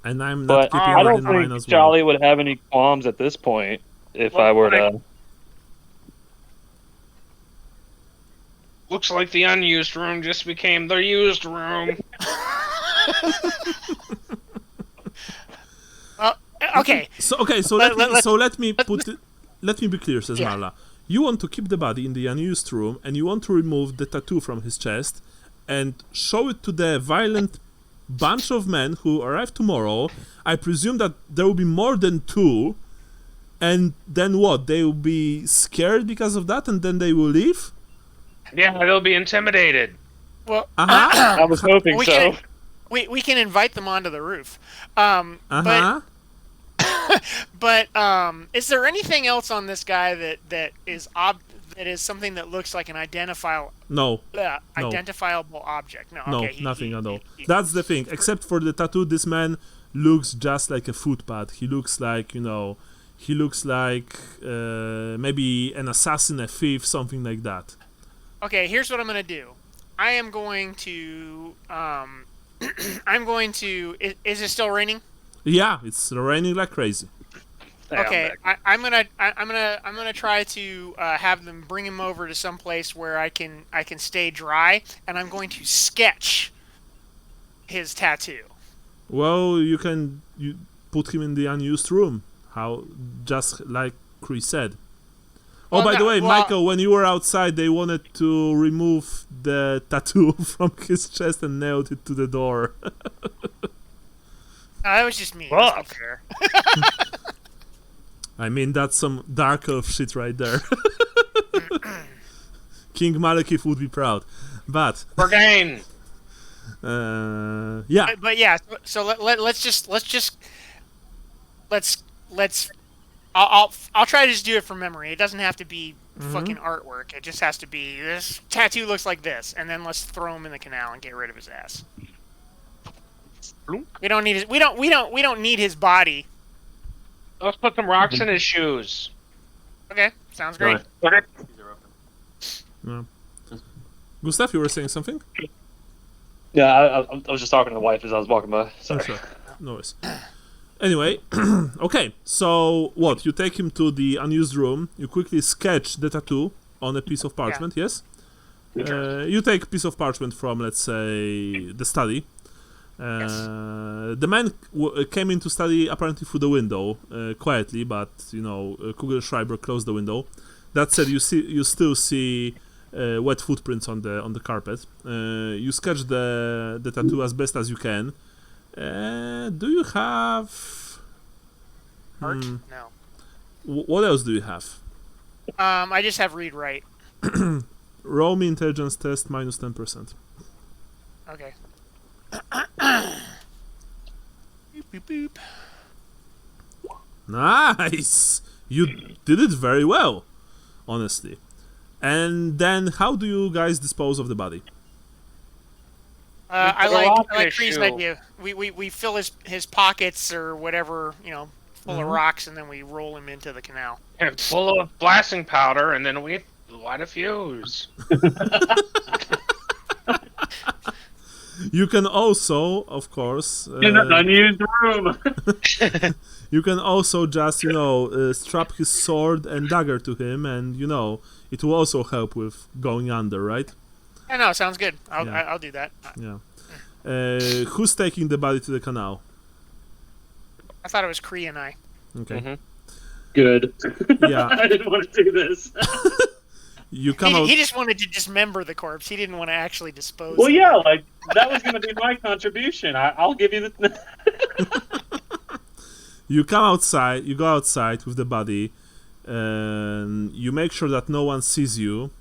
And I'm not keeping I it don't in mine think as well. Jolly would have any qualms at this point if I were to... Looks like the unused room just became the used room. Okay. So let me be clear, says Marla. You want to keep the body in the unused room, and you want to remove the tattoo from his chest, and show it to the violent bunch of men who arrive tomorrow. I presume that there will be more than 2, and then what? They will be scared because of that, and then they will leave? Yeah, they'll be intimidated. Well, I was hoping so. We can invite them onto the roof. But is there anything else on this guy that is something that looks like an identifiable object? No, okay, nothing at all. That's the thing. Except for the tattoo, this man looks just like a footpad. He looks like, maybe an assassin, a thief, something like that. Okay, here's what I'm gonna do. I am going to Is it still raining? Yeah, it's raining like crazy. Okay, I'm gonna try to have them bring him over to some place where I can stay dry, and I'm going to sketch his tattoo. Well, you put him in the unused room, just like Chris said. Oh, by the way, Michael, when you were outside, they wanted to remove the tattoo from his chest and nailed it to the door. That was just me. That's not fair. I mean, that's some dark elf shit right there. King Malekith would be proud. But... Bergain! Yeah. But yeah, so I'll try to just do it from memory. It doesn't have to be fucking artwork. It just has to be, this tattoo looks like this, and then let's throw him in the canal and get rid of his ass. We don't need we don't need his body. Let's put some rocks in his shoes. Okay, sounds great. Okay. Yeah. Gustav, you were saying something? Yeah, I was just talking to the wife as I was walking by. Sorry. Oh, sure. No worries. Anyway, okay, so what? You take him to the unused room, you quickly sketch the tattoo on a piece of parchment, yes? You take a piece of parchment from, let's say, the study. The man came into study apparently through the window, quietly, but, Kugelschreiber closed the window. That said, you still see wet footprints on the carpet. You sketch the tattoo as best as you can. Do you have art? No. What else do you have? I just have read write. Roll me intelligence test minus 10%. Okay. Boop, boop, boop. Nice! You did it very well, honestly. And then, how do you guys dispose of the body? I like Cree's idea. We fill his pockets or whatever, full of rocks, and then we roll him into the canal. And full of blasting powder, and then we light a fuse. You can also, of course... in an unused room! You can also just, strap his sword and dagger to him, and, it will also help with going under, right? I know, sounds good. I'll do that. Yeah. Who's taking the body to the canal? I thought it was Kree and I. Okay. Mm-hmm. Good. Yeah. I didn't want to do this. You come out. He just wanted to dismember the corpse. He didn't want to actually dispose. Well, of yeah, it. like that was going to be my contribution. I'll give you the. You come outside. You go outside with the body, and you make sure that no one sees you,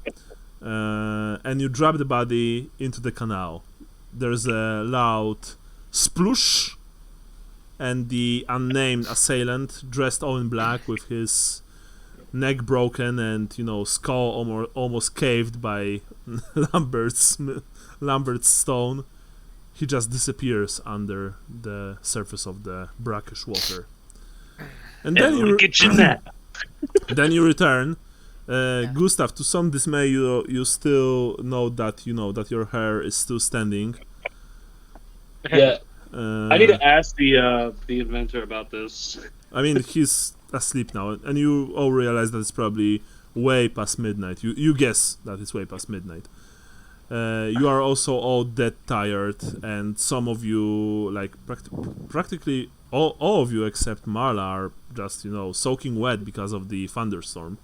and you drop the body into the canal. There's a loud sploosh, and the unnamed assailant, dressed all in black, with his neck broken and skull almost caved by Lambert's stone, he just disappears under the surface of the brackish water. And then then you return. Gustav, to some dismay, you still know that your hair is still standing. Yeah. I need to ask the inventor about this. I mean, he's asleep now, and you all realize that it's probably way past midnight. You guess that it's way past midnight. You are also all dead tired, and some of you, like practically all of you except Marla, are just soaking wet because of the thunderstorm.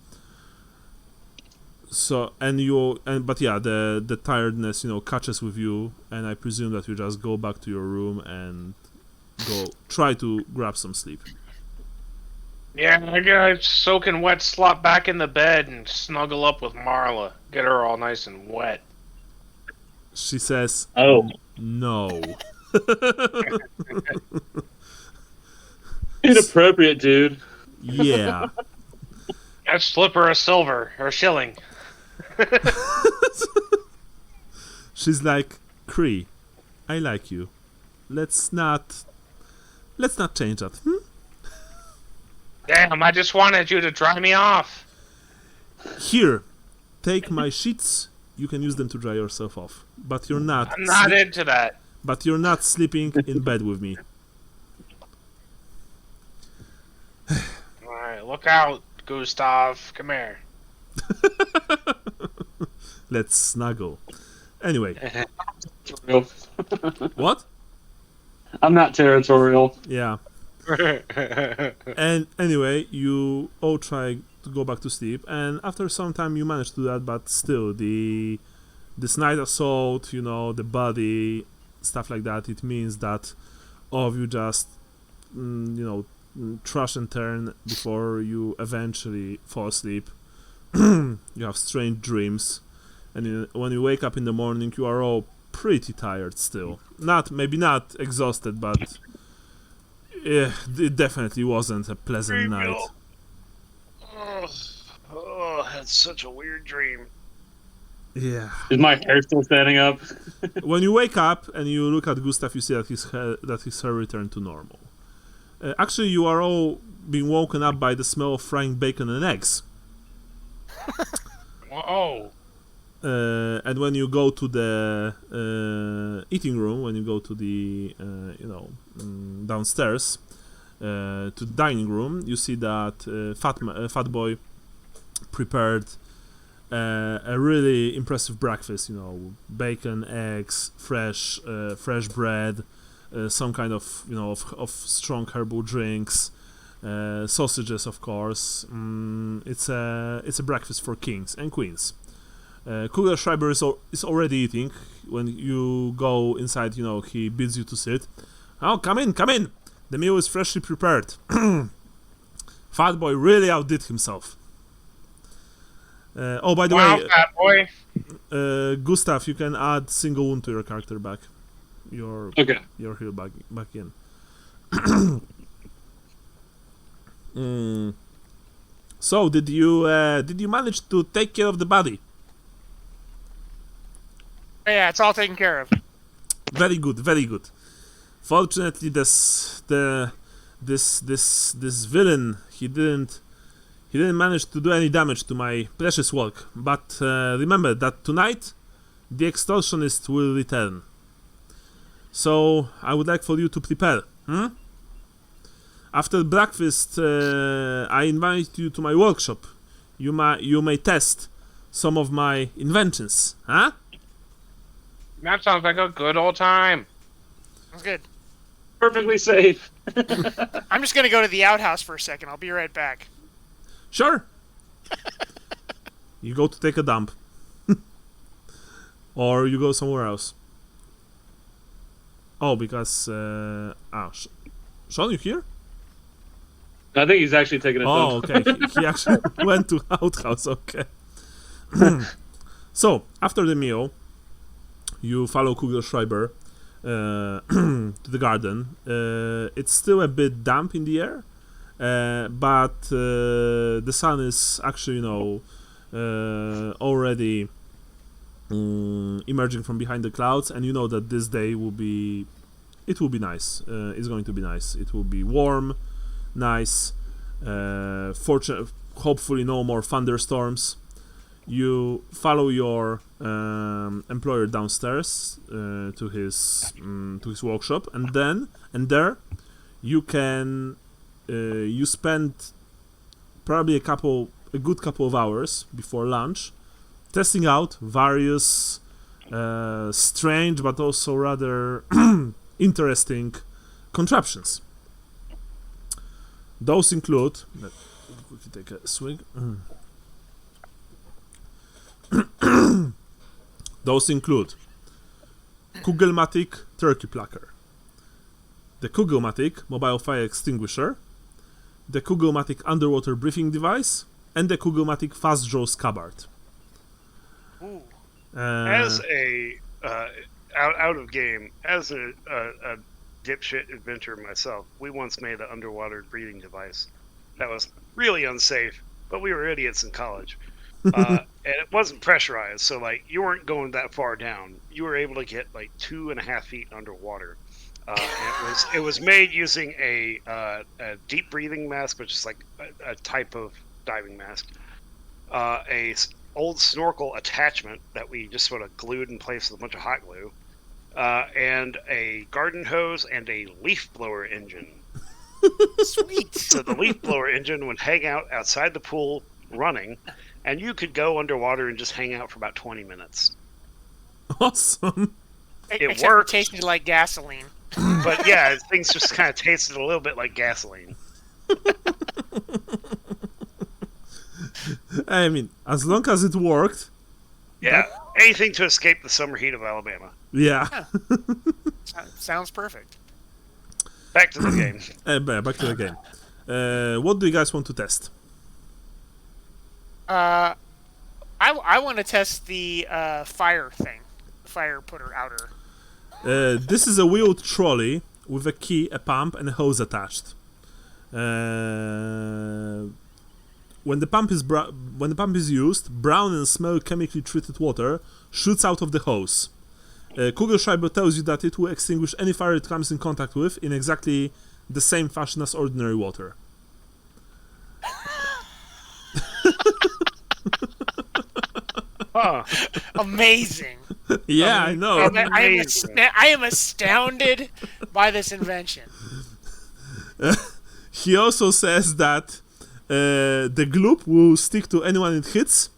So but yeah, the tiredness catches with you, and I presume that you just go back to your room and try to grab some sleep. Yeah, I gotta soaking wet, slop back in the bed and snuggle up with Marla. Get her all nice and wet. She says, "Oh no." Inappropriate, dude. Yeah. Let's slip her a silver or a shilling. She's like, Cree, I like you. Let's not change that. Damn, I just wanted you to dry me off. Here, take my sheets. You can use them to dry yourself off. But you're not. I'm not into that. But you're not sleeping in bed with me. Alright, look out, Gustav. Come here. Let's snuggle. Anyway. What? I'm not territorial. Yeah. And anyway, you all try to go back to sleep, and after some time you manage to do that, but still, this night assault, the body, stuff like that, it means that all of you just, trash and turn before you eventually fall asleep. You have strange dreams, and when you wake up in the morning, you are all pretty tired still. Maybe not exhausted, but it definitely wasn't a pleasant night. Oh, that's such a weird dream. Yeah. Is my hair still standing up? When you wake up and you look at Gustav, you see that his hair returned to normal. Actually, you are all being woken up by the smell of frying bacon and eggs. Whoa. And when you go to the eating room, when you go to the downstairs to the dining room, you see that Fat Boy prepared a really impressive breakfast. Bacon, eggs, fresh bread, some kind of of strong herbal drinks, sausages, of course. It's a breakfast for kings and queens. Kugelschreiber is already eating. When you go inside, he bids you to sit. Oh, come in. The meal is freshly prepared. Fat Boy really outdid himself. Oh, by the way, Fat Boy. Gustav, you can add single wound to your character back. Your heal back in. So, did you manage to take care of the body? Yeah, it's all taken care of. Very good. Fortunately, this villain, he didn't manage to do any damage to my precious work. But remember that tonight, the extorcionists will return. So I would like for you to prepare. After breakfast, I invite you to my workshop. You may test some of my inventions, huh? That sounds like a good old time. That's good. Perfectly safe. I'm just gonna go to the outhouse for a second. I'll be right back. Sure. You go to take a dump. Or you go somewhere else. Oh, because... Sean, you here? I think he's actually taking a Oh, dump. okay. He actually went to outhouse, okay. So, after the meal, you follow Kugelschreiber to the garden. It's still a bit damp in the air, but the sun is actually, already emerging from behind the clouds, and you know that this day will be nice. It's going to be nice. It will be warm, nice. Hopefully no more thunderstorms. You follow your employer downstairs to his workshop, and there you can you spend probably a good couple of hours before lunch testing out various strange but also rather interesting contraptions. Those include... Let me take a swig. Those include Kugelmatic Turkey Plucker, the Kugelmatic Mobile Fire Extinguisher, the Kugelmatic Underwater Breathing Device, and the Kugelmatic Fast Draw Scabbard. Ooh. As a out of game, as a dipshit inventor myself, we once made an underwater breathing device that was really unsafe, but we were idiots in college. And it wasn't pressurized, so like you weren't going that far down. You were able to get like 2.5 feet underwater. It was made using a deep breathing mask, which is like a type of diving mask. Old snorkel attachment that we just sort of glued in place with a bunch of hot glue, and a garden hose and a leaf blower engine. Sweet. So the leaf blower engine would hang out outside the pool running, and you could go underwater and just hang out for about 20 minutes. Awesome. It Except worked. it tasted like gasoline. But yeah, things just kind of tasted a little bit like gasoline. I mean, as long as it worked. Yeah, anything to escape the summer heat of Alabama. Yeah. Sounds perfect. Back to the game. Back to the game. What do you guys want to test? I want to test the fire thing, fire putter outer. This is a wheeled trolley with a key, a pump, and a hose attached. When the pump is used, brown and small chemically treated water shoots out of the hose. Kugelschreiber tells you that it will extinguish any fire it comes in contact with in exactly the same fashion as ordinary water. Huh. Amazing. Yeah, I know. I am astounded by this invention. He also says that the gloop will stick to anyone it hits,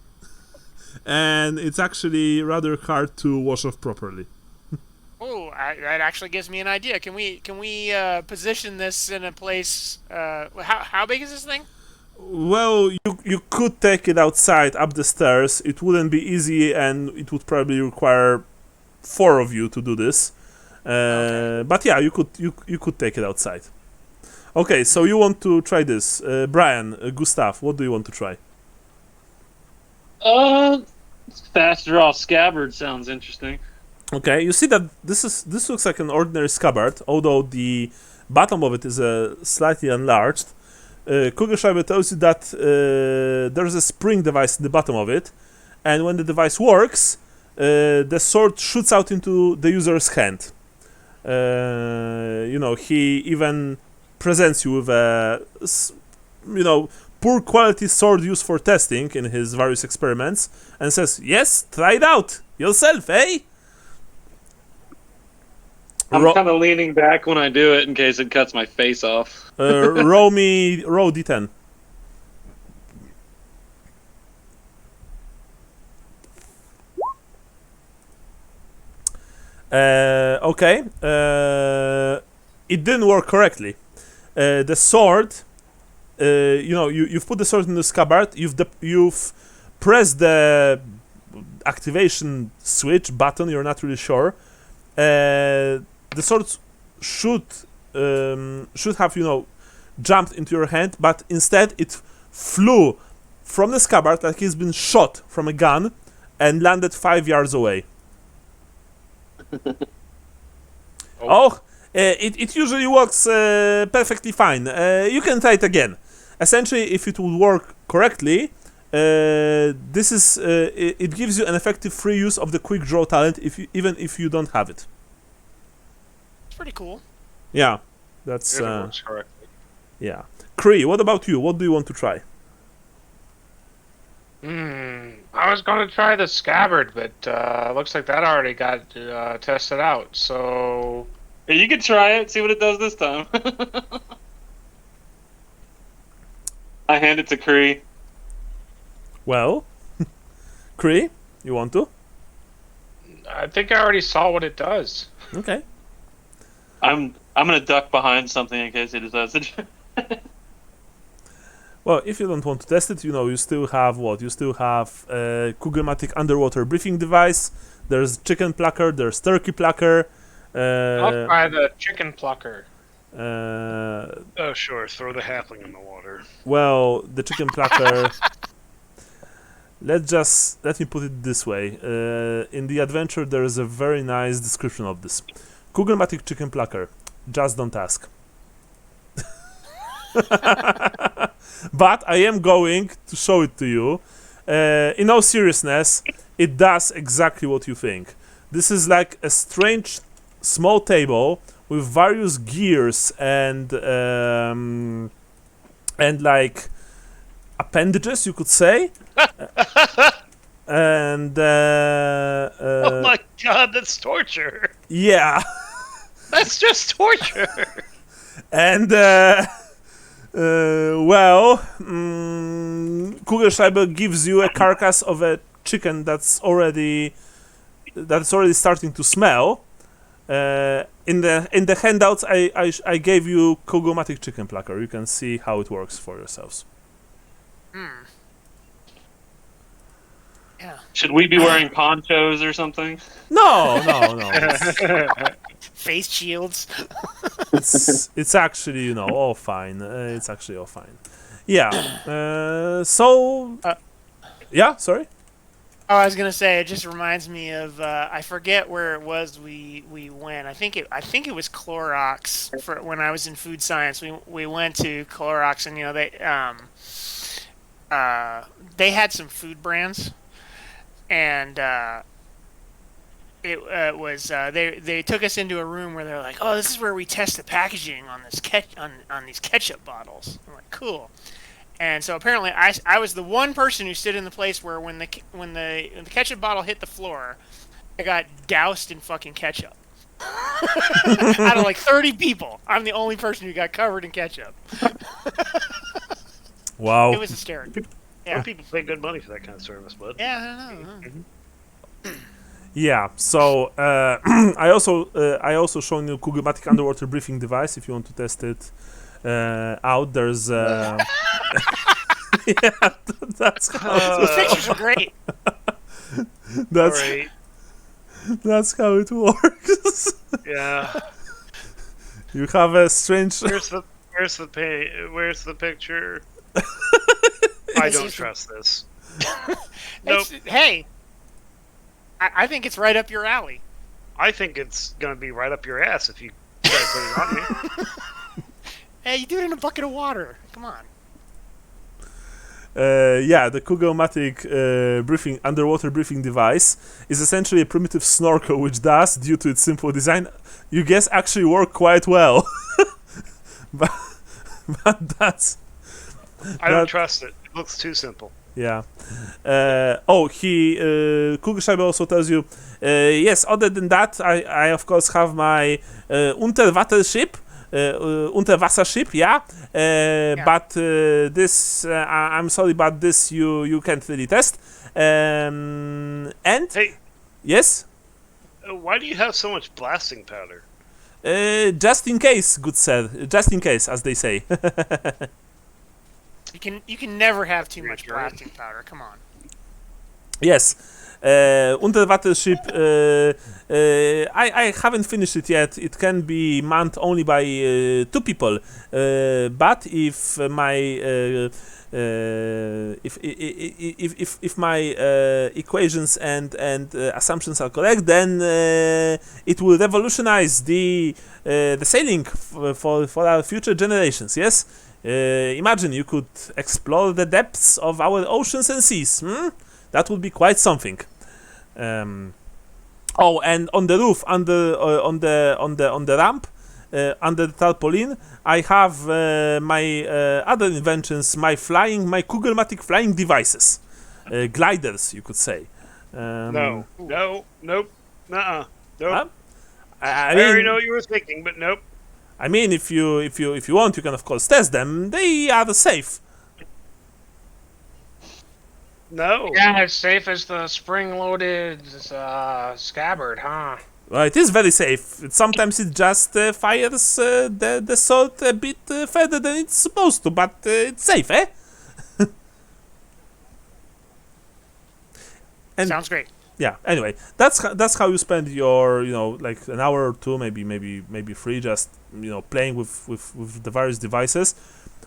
and it's actually rather hard to wash off properly. Oh, that actually gives me an idea. Can we position this in a place? How big is this thing? Well, you could take it outside up the stairs. It wouldn't be easy, and it would probably require 4 of you to do this. Okay. But yeah, you could take it outside. Okay, so you want to try this, Brian, Gustav? What do you want to try? Fast draw scabbard sounds interesting. Okay, you see that this looks like an ordinary scabbard, although the bottom of it is slightly enlarged. Kugelschreiber tells you that there's a spring device in the bottom of it, and when the device works, the sword shoots out into the user's hand. He even presents you with a, poor quality sword used for testing in his various experiments, and says, "Yes, try it out yourself, eh?" I'm kind of leaning back when I do it in case it cuts my face off. Roll D10. Okay. It didn't work correctly. the sword, you've put the sword in the scabbard. You've pressed the activation switch button. You're not really sure. The sword should have jumped into your hand, but instead it flew from the scabbard like it's been shot from a gun and landed 5 yards away. It usually works perfectly fine. You can try it again. Essentially, if it would work correctly, it gives you an effective free use of the quick draw talent even if you don't have it. It's pretty cool. Yeah, that's It works correctly. yeah. Cree, what about you? What do you want to try? I was going to try the scabbard, but looks like that already got tested out. So Yeah, you can try it, see what it does this time. I hand it to Kree. Well, Cree, you want to? I think I already saw what it does. Okay. I'm gonna duck behind something in case it does it. Well, if you don't want to test it, you still have what? You still have Kugelmatic underwater briefing device. There's chicken plucker. There's turkey plucker. I'll try the chicken plucker. Oh, sure. Throw the halfling in the water. Well, the chicken plucker. Let me put it this way. In the adventure, there is a very nice description of this. Kugelmatic chicken plucker. Just don't ask. But I am going to show it to you. In all seriousness, it does exactly what you think. This is like a strange small table with various gears and like appendages, you could say. And Oh my god, that's torture. yeah. That's just torture. And Kugelschreiber gives you a carcass of a chicken that's already starting to smell. In the handouts, I gave you Kugelmatic chicken plucker. You can see how it works for yourselves. Yeah. Should we be wearing ponchos or something? No. Face shields. It's actually all fine. It's actually all fine. Yeah. So. Yeah. Sorry. Oh, I was gonna say it just reminds me of I forget where it was we went. I think it was Clorox for when I was in food science. We went to Clorox and they had some food brands, and it was they took us into a room where they're like, oh, this is where we test the packaging on this on these ketchup bottles. I'm like, cool. And so apparently I was the one person who stood in the place where when the ketchup bottle hit the floor, I got doused in fucking ketchup. Out of like 30 people, I'm the only person who got covered in ketchup. Wow. It was hysterical. Yeah. People pay good money for that kind of service, bud. Yeah, I don't know. Yeah. So I also shown you Kugelmatic underwater briefing device if you want to test it out. There's yeah, that's how Those pictures are great. That's how it works. Yeah. You have a strange. Where's the picture? I don't trust this. Nope. Hey, I think it's right up your alley. I think it's gonna be right up your ass if you try to put it on me. Hey, you do it in a bucket of water. Come on. Yeah, the Kugelmatic underwater briefing device is essentially a primitive snorkel, which does, due to its simple design, you guess actually work quite well. but that's. I don't trust it. It looks too simple. Yeah. Kugelschreiber also tells you, yes, other than that, I of course have my Unterwasser ship, yeah. But this, I'm sorry, but this you can't really test. And Hey, yes, why do you have so much blasting powder? Just in case, good sir. Just in case, as they say. You can never have too much blasting powder. Come on. Yes. Underwater ship. I haven't finished it yet. It can be manned only by 2 people. But if my if my equations and assumptions are correct, then it will revolutionize the sailing for our future generations. Yes. Imagine you could explore the depths of our oceans and seas. That would be quite something. Oh, and on the roof, on the ramp, under the tarpaulin, I have my other inventions, my Kugelmatic flying devices, gliders, you could say. Nope, nuh-uh, nope. Huh? I already know what you were thinking, but nope. I mean, if you want, you can of course test them. They are safe. No. Yeah, as safe as the spring-loaded scabbard, huh? Well, it is very safe. Sometimes it just fires the sword a bit further than it's supposed to, but it's safe, eh? And Sounds great. yeah. Anyway, that's how you spend your like an hour or two, maybe 3, just playing with the various devices.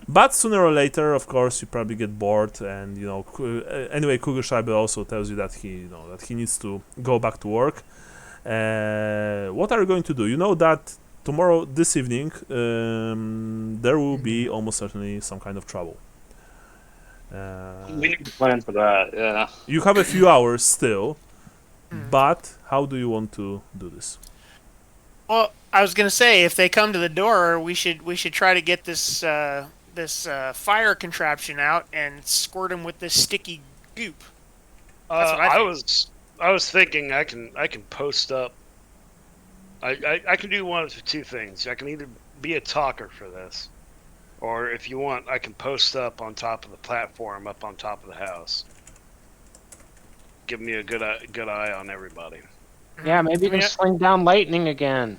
But sooner or later, of course, you probably get bored, and anyway, Kugelschreiber also tells you that he needs to go back to work. What are you going to do? You know that tomorrow, this evening, there will be almost certainly some kind of trouble. We need to plan for that. Yeah. You have a few hours still, but how do you want to do this? Well, I was gonna say, if they come to the door, we should try to get this fire contraption out and squirt them with this sticky goop. That's what I think. I was thinking I can post up. I can do one of 2 things. I can either be a talker for this, or if you want, I can post up on top of the platform, up on top of the house. Give me a good eye on everybody. Yeah, maybe you can sling down lightning again.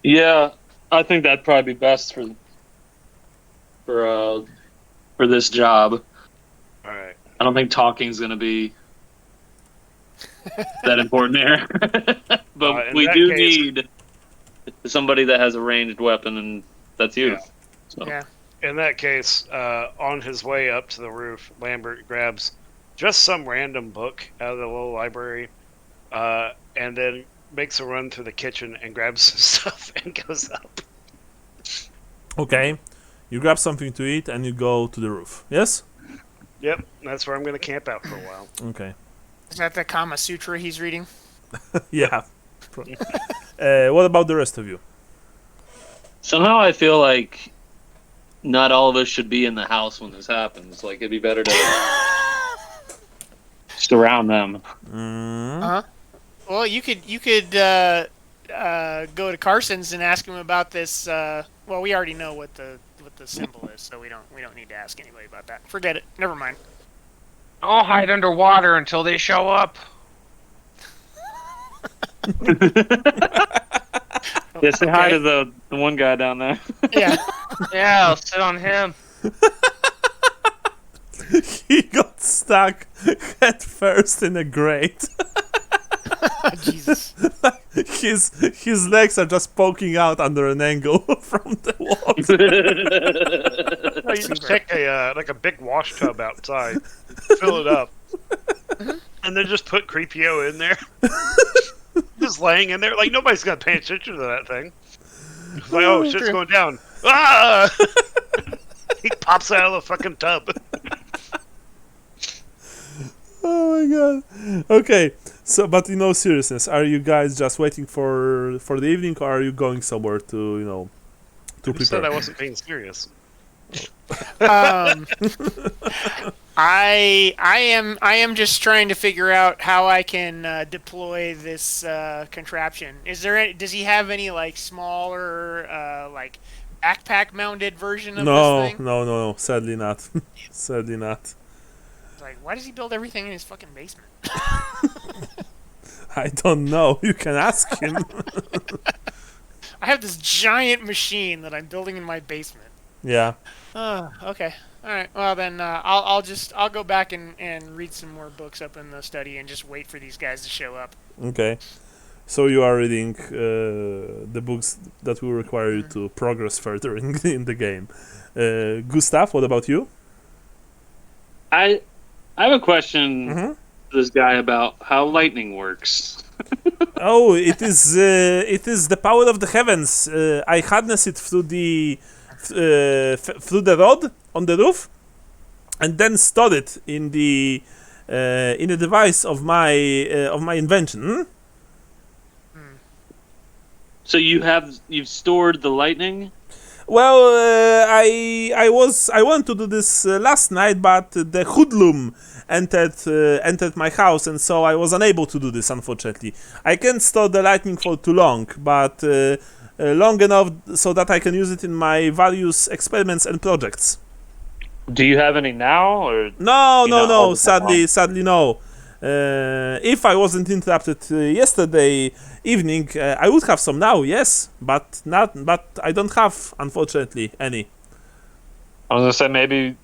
Yeah, I think that'd probably be best for this job. All right. I don't think talking's gonna be that important here. But we do need somebody that has a ranged weapon, and that's you. Yeah. So. Yeah. In that case, on his way up to the roof, Lambert grabs just some random book out of the little library, and then makes a run through the kitchen and grabs some stuff and goes up. Okay, you grab something to eat and you go to the roof. Yes. Yep, that's where I'm going to camp out for a while. Okay. Is that the Kama Sutra he's reading? Yeah. What about the rest of you? Somehow I feel like not all of us should be in the house when this happens. Like, it'd be better to surround them. Well, you could go to Carson's and ask him about this. Well, we already know what the symbol is, so we don't need to ask anybody about that. Forget it. Never mind. I'll hide underwater until they show up. Yeah, say hi to the one guy down there. Yeah. Yeah, I'll sit on him. He got stuck head first in a grate. Jesus. His legs are just poking out under an angle from the water. You just take a big wash tub outside, fill it up, and then just put Creepio in there. Just laying in there, like nobody's gonna pay attention to that thing. It's like, oh, shit's going down. Ah! He pops out of the fucking tub. Oh my god. Okay, so but in all seriousness, are you guys just waiting for the evening, or are you going somewhere to to Who said I prepare? wasn't being serious? I am just trying to figure out how I can deploy this contraption. Does he have any like smaller like backpack mounted version of this thing? No, sadly not. Sadly not. Like, why does he build everything in his fucking basement? I don't know. You can ask him. I have this giant machine that I'm building in my basement. Yeah. Okay. All right. Well, then I'll go back and read some more books up in the study and just wait for these guys to show up. Okay. So you are reading the books that will require you to progress further in the game. Gustav, what about you? I have a question to this guy about how lightning works. Oh, it is the power of the heavens. I harness it through the rod on the roof, and then store it in the device of my invention. So you've stored the lightning? Well, I wanted to do this last night, but the hoodlum entered my house, and so I was unable to do this. Unfortunately, I can't store the lightning for too long, but long enough so that I can use it in my various experiments and projects. Do you have any now, or No. Sadly, no. If I wasn't interrupted yesterday evening, I would have some now, yes, but I don't have, unfortunately, any. I was gonna say maybe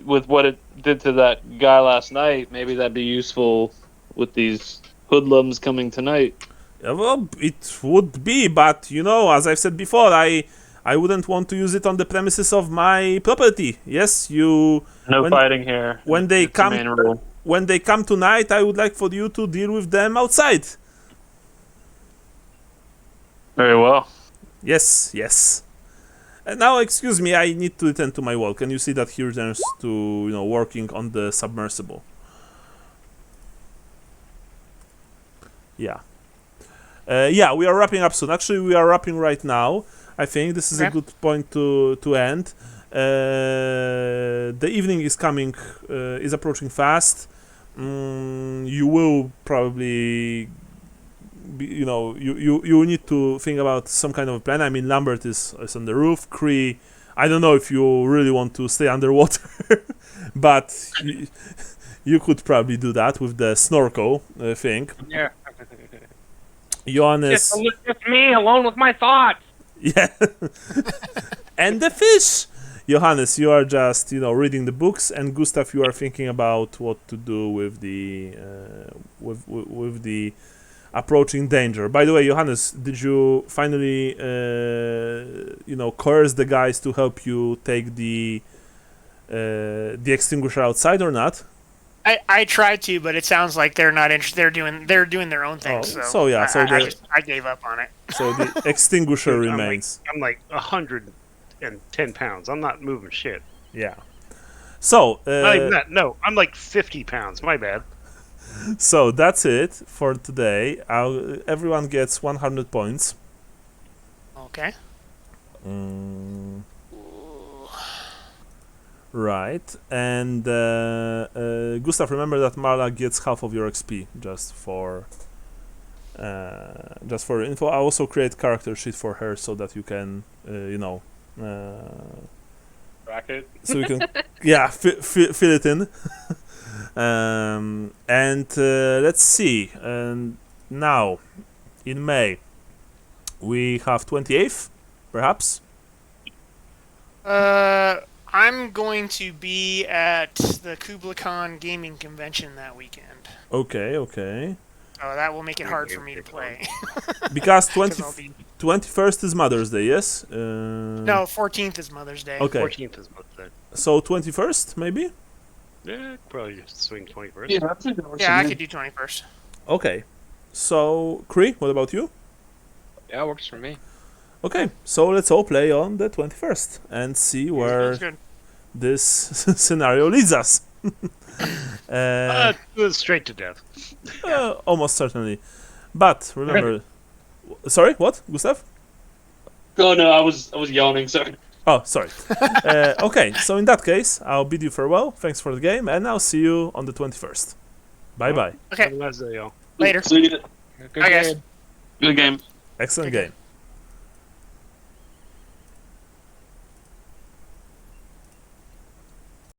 with what it did to that guy last night, maybe that'd be useful with these hoodlums coming tonight. Well, it would be, but as I've said before, I wouldn't want to use it on the premises of my property. Yes, No fighting here. When they It's the main rule. When they come tonight, I would like for you to deal with them outside. Very well. Yes. And now, excuse me, I need to return to my work. And you see that he returns to, working on the submersible. Yeah. We are wrapping up soon. Actually, we are wrapping right now. I think this is a good point to end. The evening is approaching fast. You will probably you need to think about some kind of a plan. I mean, Lambert is on the roof. Cree, I don't know if you really want to stay underwater, but you could probably do that with the snorkel thing. Yeah. Johannes, Just me alone with my thoughts. yeah, and the fish. Johannes, you are just reading the books, and Gustav, you are thinking about what to do with the with the approaching danger. By the way, Johannes, did you finally coerce the guys to help you take the extinguisher outside or not? I tried to, but it sounds like they're not interested. They're doing their own thing. I gave up on it. So the extinguisher remains. I'm like 110 pounds. I'm not moving shit. Yeah. So not even that. No, I'm like 50 pounds. My bad. So that's it for today. Everyone gets 100 points. Okay. Right, and Gustav, remember that Marla gets half of your XP just for info. I also create character sheet for her so that you can Bracket. so you can fill it in. And let's see. And now in May we have 28th, perhaps. I'm going to be at the Kublai Khan gaming convention that weekend. Okay. Oh, that will make it hard for me to play. Because 21st is Mother's Day, yes? No, 14th is Mother's Day. Okay. 14th is Mother's Day. So 21st, maybe? Yeah, probably just swing 21st. Yeah, I could do 21st. Okay. So, Cree, what about you? Yeah, works for me. Okay, so let's all play on the 21st and see where this scenario leads us. Straight to death. Almost certainly. But remember... Sorry, what? Gustav? Oh no, I was yawning, sorry. Oh, sorry. Okay, so in that case, I'll bid you farewell. Thanks for the game, and I'll see you on the 21st. Bye-bye. Okay. Have a nice day, y'all. Later. See you. Good I guess. game. Good game. Excellent game.